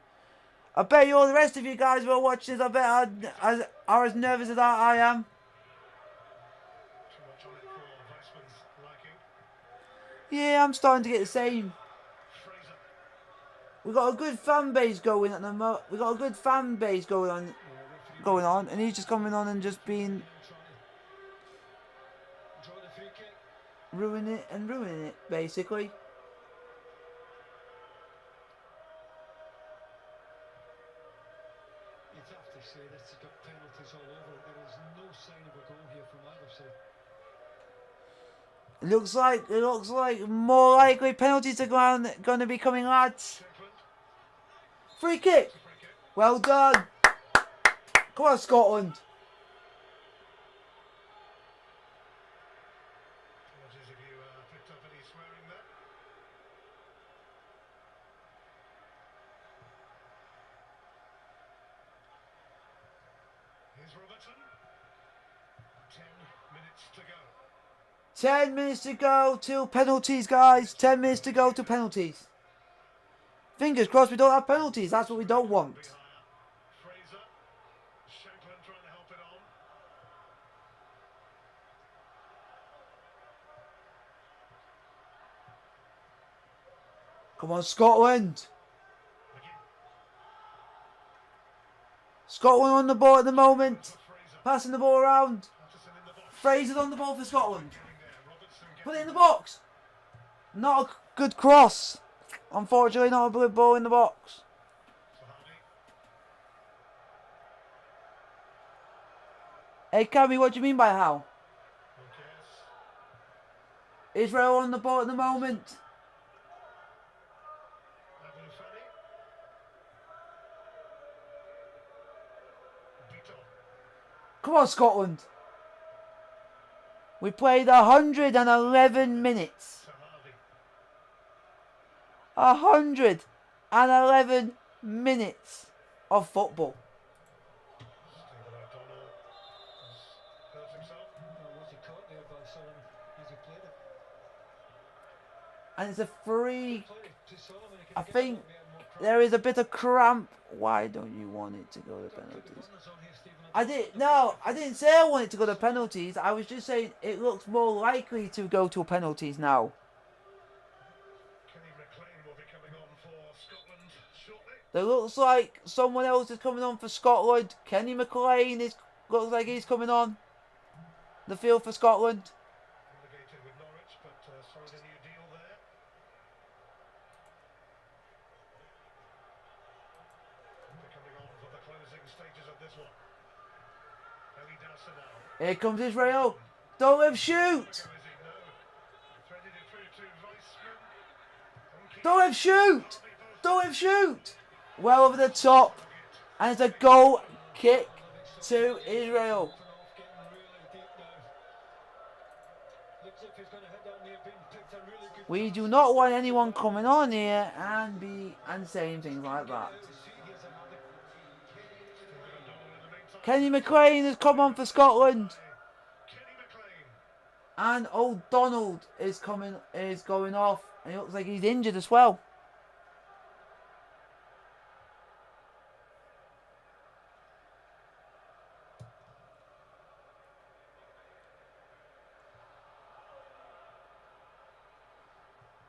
I bet you all the rest of you guys who are watching this, I bet are as nervous as I am. Too much on it for Weissman's liking. Yeah, I'm starting to get the same. Fraser. We got a good fan base going at the moment. We got a good fan base going on, and he's just coming on and just being Draw the free kick. ruining it basically. You'd have to say this has got penalties all over it. There is no sign of a goal here from either side. It looks like more likely penalties are going to be coming, lads. Shankland. Free kick. Free kick. Well done. Come on, Scotland. Apologies if you picked up any swearing there. Here's Robertson. 10 minutes to go. 10 minutes to go till penalties, guys. 10 minutes to go to penalties. Fingers crossed we don't have penalties. That's what we don't want. Be higher. Fraser. Shankland trying to help it on. Come on, Scotland. Again. Scotland on the ball at the moment. Fraser. Passing the ball around. Patterson in the box. Fraser's on the ball for Scotland. Getting there. Robertson Put getting it in the box. Not a good cross. Unfortunately, not a good ball in the box. Sahabi. Hey, Cammy, what do you mean by how? Who cares? Israel on the ball at the moment. Abu Fani. Beaton. Come on, Scotland. We played 111 minutes. Sahabi. 111 minutes of football. Stephen O'Donnell has hurt himself. Was he caught there by someone as he played it? And it's a free. Play to Solomon. He I can get think a little bit more there is a bit of cramp. Why don't you want it to go to penalties? I didn't say I want it to go to penalties. I was just saying it looks more likely to go to penalties now. Kenny McLean will be coming on for Scotland shortly. It looks like someone else is coming on for Scotland. Kenny McLean looks like he's coming on the field for Scotland. Relegated with Norwich, but signed a new deal there. They're coming on for the closing stages of this one. Ellie Dassa now. Here comes Israel. Don't let him shoot. Where is he? No. Threaded it through to Weissman. Don't let him shoot. Don't let him shoot. Well over the top. And it's a goal kick to Israel. We do not want anyone coming on here and saying things like that. Kenny McLean has come on for Scotland. Kenny McLean. And O'Donnell is going off, and it looks like he's injured as well.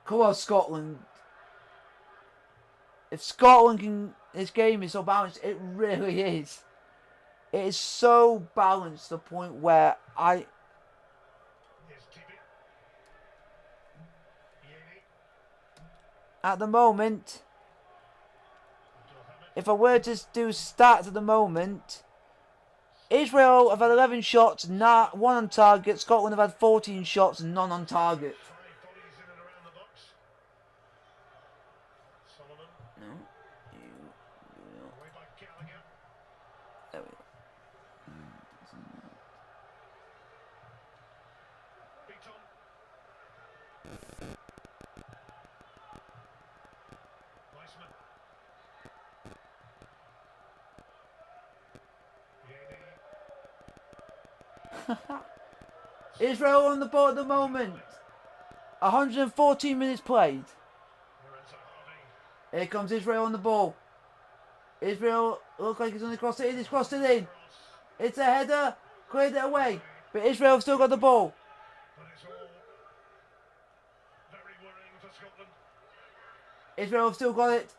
Come on, Scotland. If Scotland can, this game is so balanced, it really is. It is so balanced to the point where Here's Tibi. Yeni. at the moment, if I were to do stats at the moment, Israel have had 11 shots, 1 on target. Scotland have had 14 shots, none on target. 5 bodies in and around the box. Solomon. No, Away by Gallagher. there we go. Beaton. Weissman. Yeni. Israel on the ball at the moment. 114 minutes played. Lorenzo Harvey. Here comes Israel on the ball. Israel looks like he's going to cross it in. He's crossed it in. It's a header. Cleared it away. But Israel have still got the ball. But it's all very worrying for Scotland. Israel have still got it.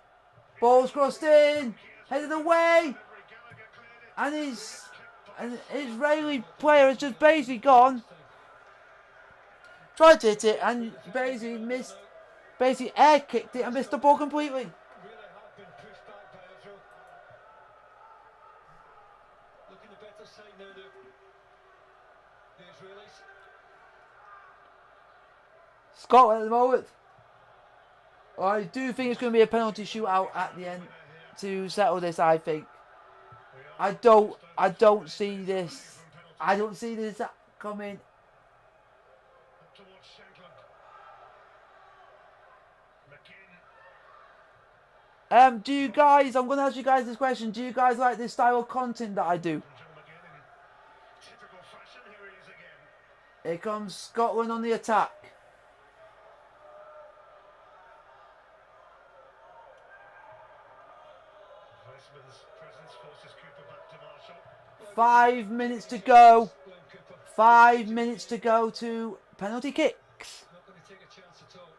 Ball's crossed in. Headed away. Gallagher cleared it. And an Israeli player has just basically gone. Tried to hit it and basically missed. Basically air kicked it and missed the ball completely. Really have been pushed back by Israel. Looking the better side now, the Israelis. Scotland at the moment. I do think it's going to be a penalty shootout at the end to settle this. I think. I don't see this. I don't see this coming. Up towards Shankland. McGinn. Do you guys? I'm going to ask you guys this question. Do you guys like this style of content that I do? John McGinn in typical fashion. Here he is again. Here comes Scotland on the attack. Weissman's presence forces Cooper back to Marshall. 5 minutes to go. 5 minutes to go to penalty kicks. Not going to take a chance at all.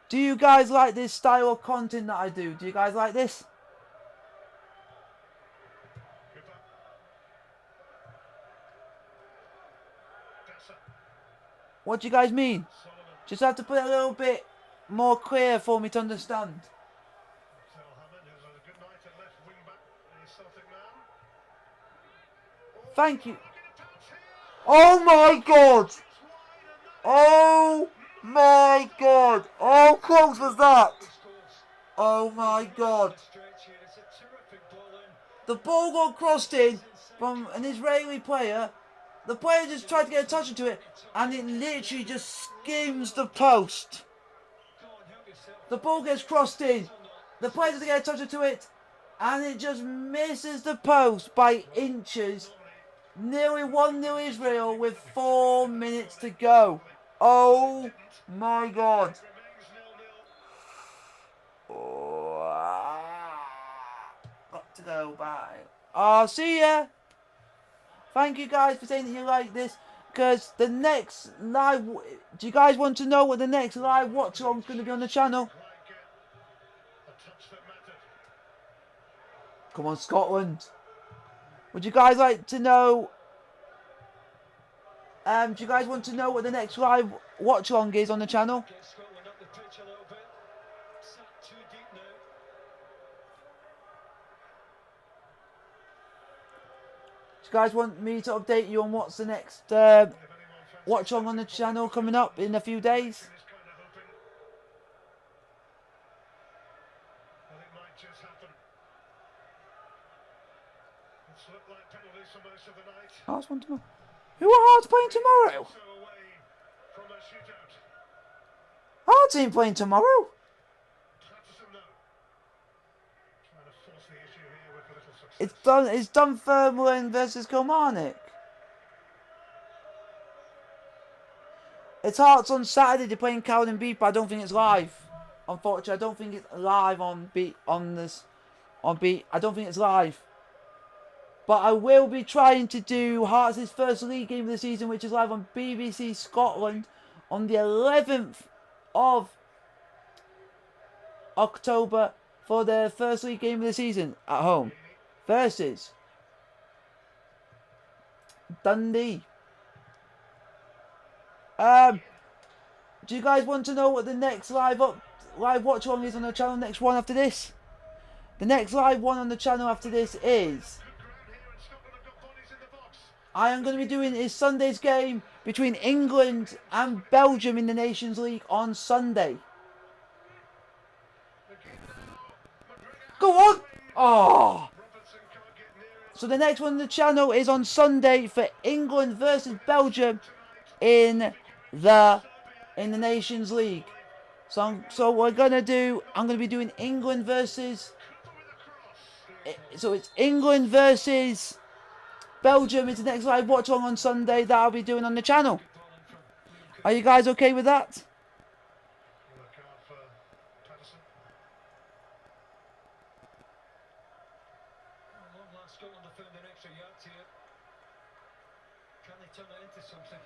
Do you guys like this style of content that I do? Do you guys like this? Cooper. Dassa. What do you guys mean? Solomon. Just have to put it a little bit more clear for me to understand. Hammond, who's had a good night at left wing back. The Celtic man. Thank you. Look at the touch here. Oh my god! It's wide and that Oh my god! How close was that? Oh my god! Stretch here. It's a terrific ball in. The ball got crossed in from an Israeli player. The player just tried to get a touch into it and it literally just skims the post. Go on, help yourself. The ball gets crossed in. The player doesn't get a touch into it and it just misses the post by inches. Nearly 1-0 Israel with 4 minutes to go. Oh my God. It remains 0-0. Oh, got to go. Bye. Oh, see ya. Thank you guys for saying that you like this. Because the next live... Do you guys want to know what the next live watch along is going to be on the channel? Like a touch that mattered. Come on, Scotland. Would you guys like to know... do you guys want to know what the next live watch along is on the channel? Get Scotland up the pitch a little bit. Sat too deep now. Do you guys want me to update you on what's the next If anyone fancies watch along on the channel coming up in a few days? is kind of hoping that it might just happen. It's looked like penalties for most of the night. I just want to know. Who are Hearts playing tomorrow? So away from a shootout. Hearts ain't playing tomorrow. Patterson though. Trying to force the issue here with little success. It's Dunfermline versus Kilmarnock. It's Hearts on Saturday. They're playing Cowden Beat, but I don't think it's live. Unfortunately, I don't think it's live on Beat. I don't think it's live. But I will be trying to do Hearts' first league game of the season, which is live on BBC Scotland on the 11th of October for their first league game of the season at home versus Dundee. Do you guys want to know what the next live watch along is on the channel? Next one after this? The next live one on the channel after this is... I am going to be doing is Sunday's game between England and Belgium in the Nations League on Sunday. Go on! Oh! So the next one on the channel is on Sunday for England versus Belgium in the Nations League. So we're gonna do. I'm gonna be doing England versus. So it's England versus Belgium is the next live watch along on Sunday that I'll be doing on the channel. Are you guys okay with that? Look out for Patterson. Long last Scotland have found an extra yard here. Can they turn it into something?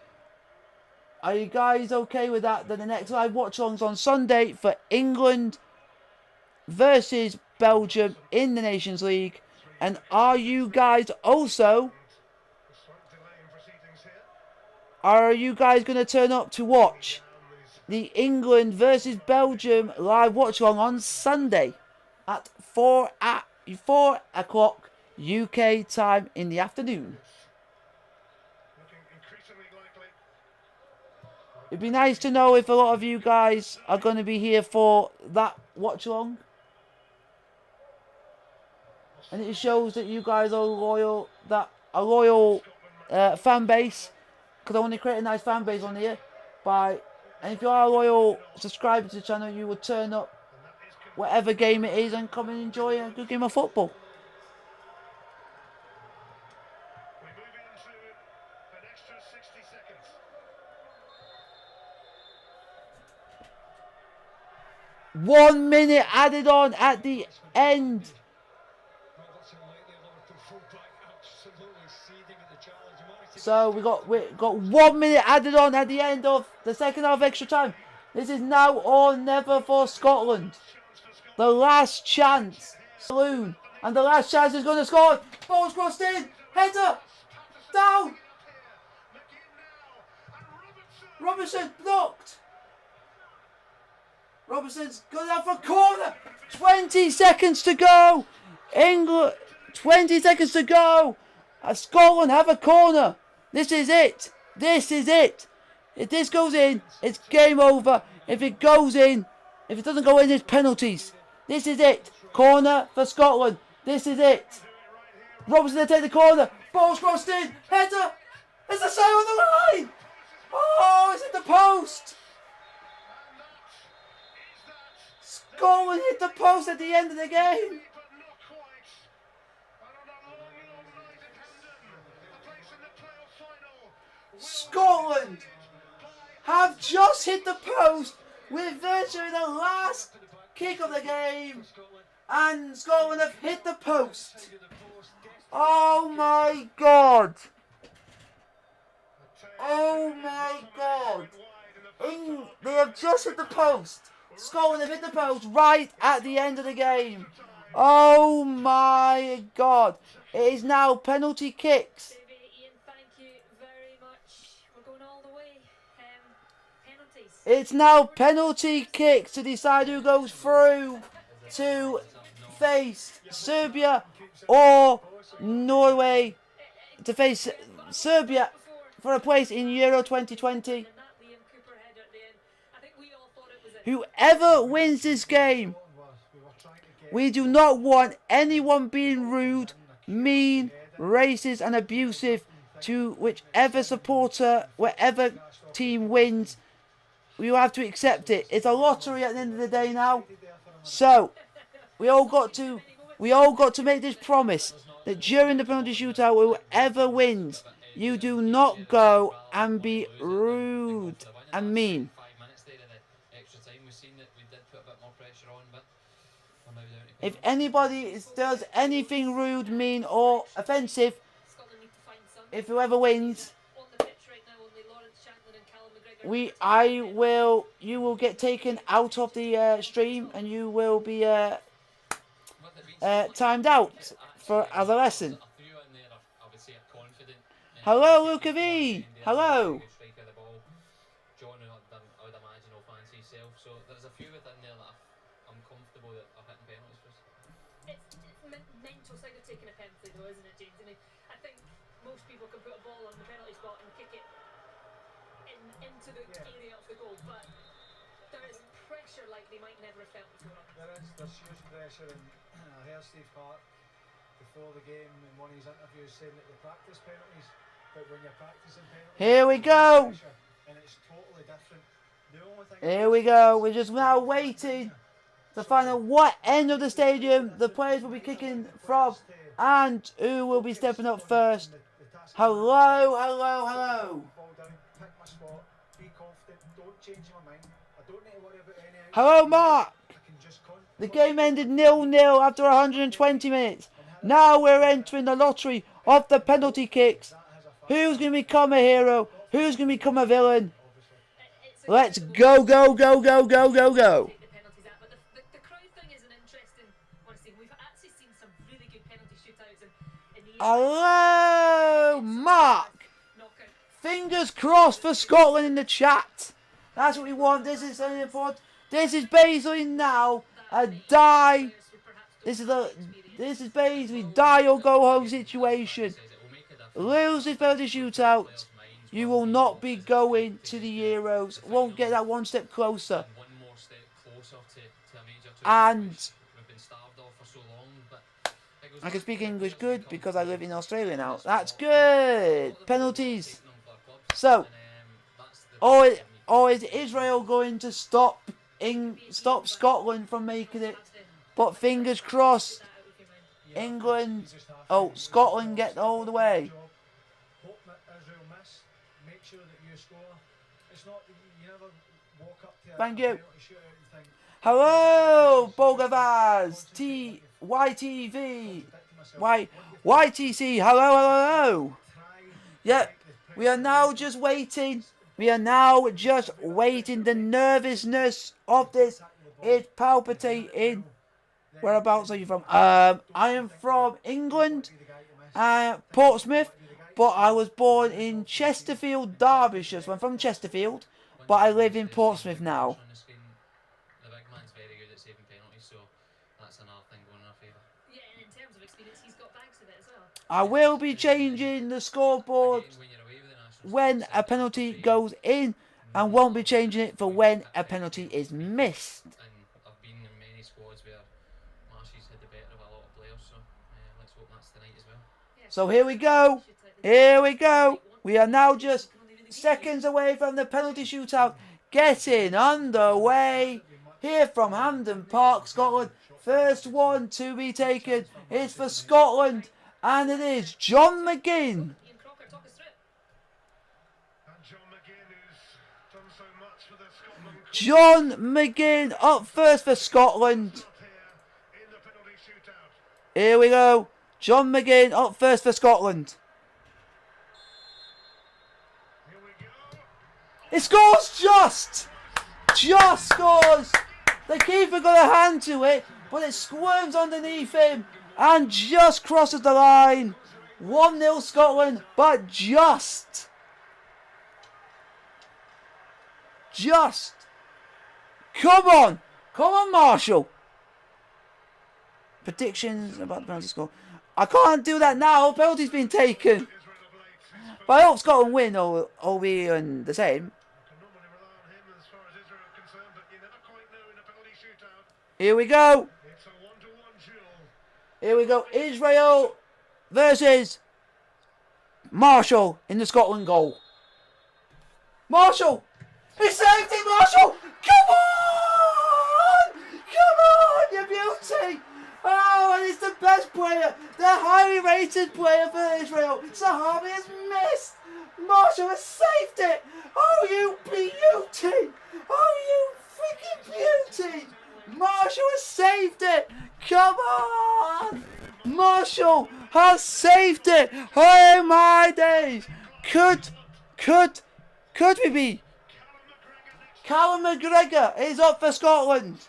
Are you guys okay with that? Then the next live watch along's on Sunday for England versus Belgium in the Nations League. And are you guys also... Are you guys going to turn up to watch the England versus Belgium live watch along on Sunday at 4 o'clock UK time in the afternoon? It'd be nice to know if a lot of you guys are going to be here for that watch along. And it shows that you guys are loyal, fan base. Because I want to create a nice fan base on here. And if you are a loyal subscriber to the channel, you will turn up whatever game it is and come and enjoy a good game of football. We move into an extra 60 seconds. Robertson 1 minute added on at the end. lately, Liverpool full-back, absolutely seething at the challenge. So we got 1 minute added on at the end of the second half extra time. This is now or never for Scotland. The last chance, saloon, and the last chance is going to score. Ball's crossed in, header, down. Robertson blocked. Robertson's gone out for corner. 20 seconds to go. England, 20 seconds to go. Scotland have a corner. This is it. This is it. If this goes in, it's game over. If it goes in, if it doesn't go in, it's penalties. This is it. Corner for Scotland. This is it. Robertson to take the corner. Ball's crossed in. Header. It's a save on the line. Oh, it's hit the post. Scotland hit the post at the end of the game. Scotland have just hit the post with virtually the last kick of the game, and Scotland have hit the post. Oh my God! Oh my God! They have just hit the post. Scotland have hit the post right at the end of the game. Oh my God! It is now penalty kicks. Ian, thank you very much. We're going all the way. Penalties. It's now penalty kicks to decide who goes through to face Serbia or Norway, to face Serbia for a place in Euro 2020. Whoever wins this game, we do not want anyone being rude, mean, racist and abusive to whichever supporter, whatever team wins. We will have to accept it. It's a lottery at the end of the day now. So we all got to make this promise that during the penalty shootout, whoever wins, you do not go and be rude and mean. If anybody does anything rude, mean or offensive, if whoever wins, you will get taken out of the stream and you will be timed out as a lesson. Hello, Luca V. Hello. John, I would imagine, will fancy himself. So there's a few within there that I'm comfortable that are hitting penalties for us. It's mental side of taking a penalty, though, isn't it, James? I mean, I think most people can put a ball on the penalty spot and kick it into the area of the goal, but there is pressure like they might never have felt before. There's huge pressure, and I heard Steve Clark before the game in one of his interviews saying that they practice penalties, but when you're practicing penalties, Here we go. and it's totally different. The only thing Here we go. We're just now waiting to find out what end of the stadium the players will be kicking from and who will be stepping up first. Hello, hello, hello. ball down, pick my spot, be confident, don't change my mind. I don't need to worry about any. Hello, Mark. I can just The game ended 0-0 after 120 minutes. Now we're entering the lottery of the penalty kicks. Who's going to become a hero? Who's going to become a villain? Let's go, go, go, go, go, go, go. The crowd thing is an interesting one to see. We've actually seen some really good penalty shootouts in the Hello, Mark. knockout. Fingers crossed for Scotland in the chat. That's what we want. This is so important. This is basically now a die. This is basically die or go home situation. Lose this penalty shootout, you will not be going to the Euros. Won't get that one step closer. And I can speak English good because I live in Australia now. That's good. Penalties. So, or is Israel going to stop Scotland from making it? But fingers crossed, England, Scotland get all the way. Hope that Israel miss. Make sure that you score. It's not you never walk up to Thank a you. penalty shootout and think, Hello, Bogavaz, YTV, YTC, hello, hello. Yep, we are now just waiting. We are now just waiting. The nervousness of this is palpitating. Whereabouts are you from? I am from England, Portsmouth, but I was born in Chesterfield, Derbyshire. So I'm from Chesterfield, but I live in Portsmouth now. The big man's very good at saving penalties, so that's another thing going in our favour. Yeah, and in terms of experience, he's got bags of it as well. I will be changing the scoreboard When you're away with the national when a penalty goes in, and won't be changing it for when a penalty is missed. and I've been in many squads where Marshy's had the better of a lot of players, so let's hope that's tonight as well. So here we go. Here we go. We are now just seconds away from the penalty shootout getting underway here from Hampden Park, Scotland. First one to be taken is for Scotland, and it is John McGinn. Ian Crocker, talk us through it. And John McGinn, who's done John McGinn up first for Scotland. Here in the penalty shootout. Here we go. John McGinn up first for Scotland. Here we go. It scores just! Just scores! The keeper got a hand to it, but it squirms underneath him and just crosses the line. 1-0 Scotland, but just. Just. Come on! Come on, Marshall! Predictions about the penalty score. I can't do that now. Penalty's been taken. But I hope Scotland win or be in the same. Can normally rely on him as far as Israel are concerned, but you never quite know in a penalty shootout. Here we go. It's a 1-to-1 duel. Here we go. Israel versus Marshall in the Scotland goal. Marshall! He saved it, Marshall! Come on! Come on, you beauty! Oh, and it's the best player, the highly rated player for Israel. Sahabi has missed. Marshall has saved it. Oh, you beauty! Oh, you freaking beauty! Marshall has saved it. Come on! Marshall has saved it. Oh my days! Could we be? Callum McGregor is up for Scotland.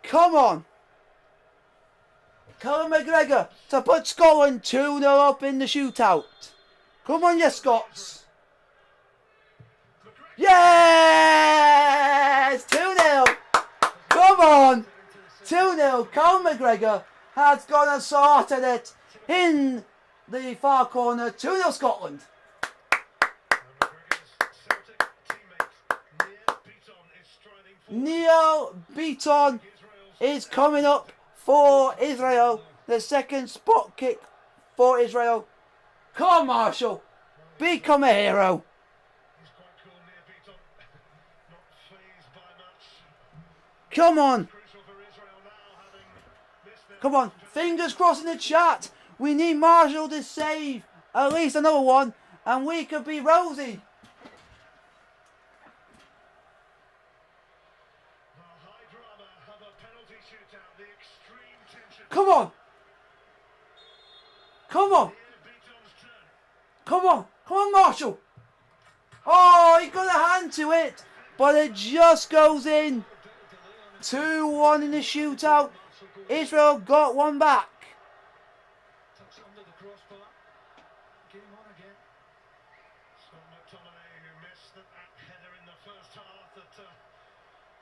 Come on. Callum McGregor to put Scotland 2-0 up in the shootout. Come on, you Scots. Yes! 2-0. Come on. 2-0. Callum McGregor has gone and sorted it in the far corner. 2-0 Scotland. Neil Beaton is coming up for Israel. The second spot kick for Israel. Come on, Marshall. Become a hero. He's quite cool, Neil Beaton. Not fazed by much. Come on. Crucial for Israel now, having missed their Come on. Fingers crossed in the chat. We need Marshall to save at least another one. And we could be rosy. Come on. Come on. Come on. Come on, Marshall. Oh, he got a hand to it. But it just goes in. 2-1 in the shootout. Israel got one back. Tucks under the crossbar. Game on again. Scott McTominay, who missed that header in the first half that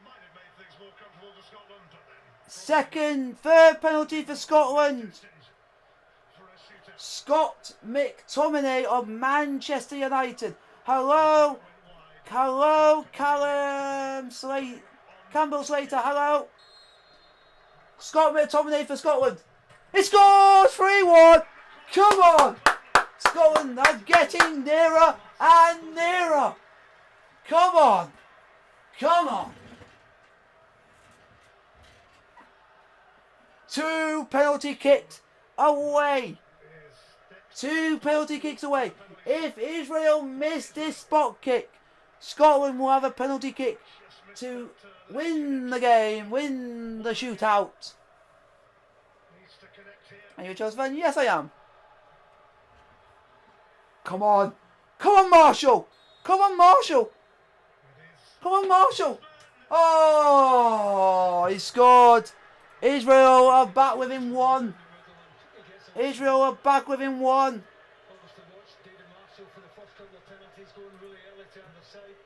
might have made things more comfortable for Scotland, but then Third penalty for Scotland. Scott McTominay of Manchester United. Hello, Campbell Slater. Hello. Scott McTominay for Scotland. He scores 3-1. Come on. Scotland are getting nearer and nearer. Come on. Come on. 2 penalty kicks away. 2 penalty kicks away. If Israel miss this spot kick, Scotland will have a penalty kick to win the game, win the shootout. Are you a Chelsea fan? Yes, I am. Come on. Come on, Marshall. Come on, Marshall. Come on, Marshall. Oh, he scored. Israel are back within 1. Israel are back within 1. Almost to watch David Marshall for the first couple of penalties going really early to either side.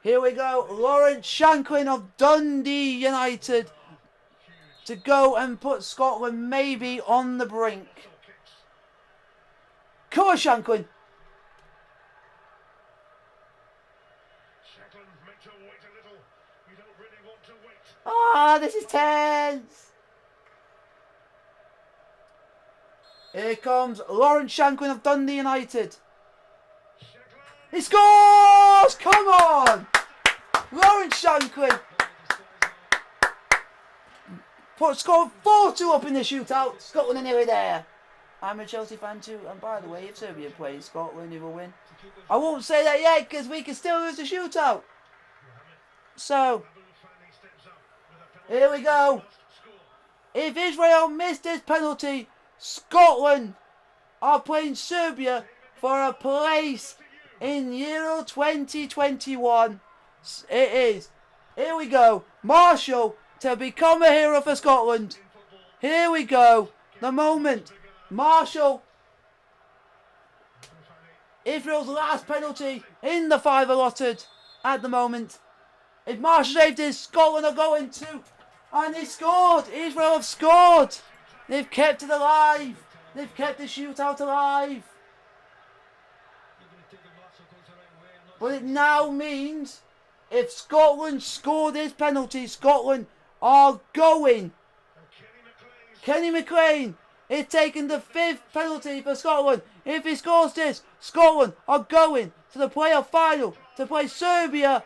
Here we go. Lawrence Shanklin of Dundee United to go and put Scotland maybe on the brink. Come on, Shanklin. Ah, this is tense. Here comes Lawrence Shanklin of Dundee United. He scores! Come on! Lawrence Shanklin. Put scored 4-2 up in the shootout. Scotland are nearly there. I'm a Chelsea fan too, and by the way, if Serbia plays Scotland, they will win. I won't say that yet because we can still lose the shootout. So, here we go. If Israel missed this penalty, Scotland are playing Serbia for a place in Euro 2021. It is. Here we go. Marshall to become a hero for Scotland. Here we go. The moment. Marshall. Israel's last penalty in the 5 allotted at the moment. If Marshall saved this, Scotland are going to. And they scored. Israel have scored. They've kept it alive. They've kept the shootout alive. But it now means if Scotland score this penalty, Scotland are going. Kenny McLean is taking the 5th penalty for Scotland. If he scores this, Scotland are going to the playoff final to play Serbia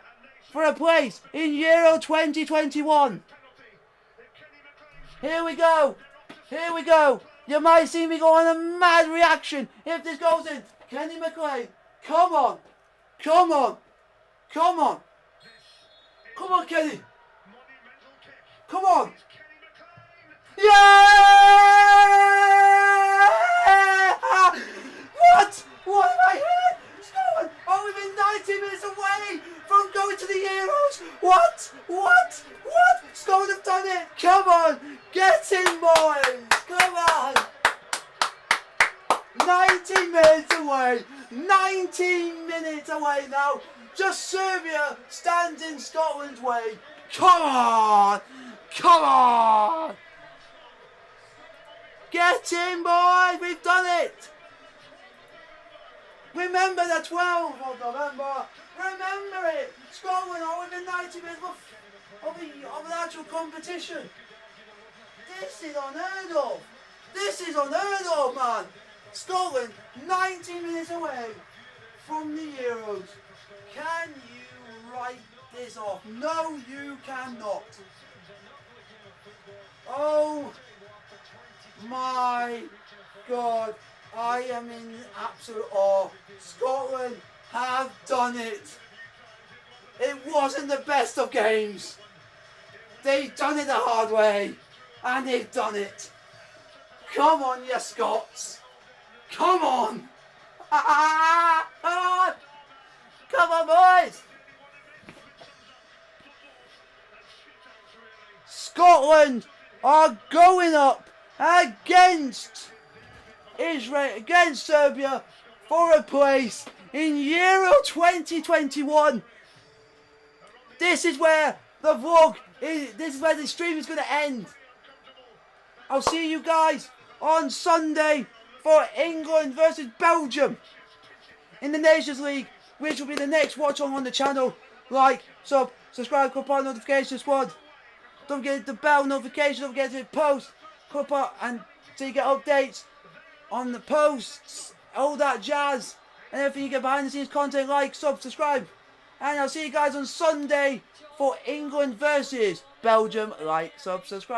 for a place in Euro 2021. Here we go. Here we go. You might see me go on a mad reaction if this goes in. Kenny McLean, come on. Come on. Come on. Come on, Kenny. Come on. Yeah! What? What have I heard? Scotland are within 90 minutes away from going to the Euros. What? What? What? Scotland have done it. Come on. Get in, boys. Come on. 19 minutes away. 19 minutes away now. Just Serbia stands in Scotland's way. Come on. Come on. Get in, boys. We've done it. Remember the 12th of November. Remember it. Scotland are within 90 minutes of an actual competition. This is unheard of. This is unheard of, man. Scotland, 90 minutes away from the Euros. Can you write this off? No, you cannot. Oh my God. I am in absolute awe. Scotland have done it. It wasn't the best of games. They've done it the hard way. And they've done it. Come on, you Scots. Come on. Come on, boys. Scotland are going up against Israel, against Serbia for a place in Euro 2021. This is where the vlog is, this is where the stream is going to end. I'll see you guys on Sunday for England versus Belgium in the Nations League, which will be the next watch on the channel. Like, subscribe, click on notification squad. Don't forget the bell notification, don't forget to post, click on, and so you get updates on the posts, all that jazz, and everything you get behind the scenes content. Like, subscribe, and I'll see you guys on Sunday for England versus Belgium. Like, subscribe.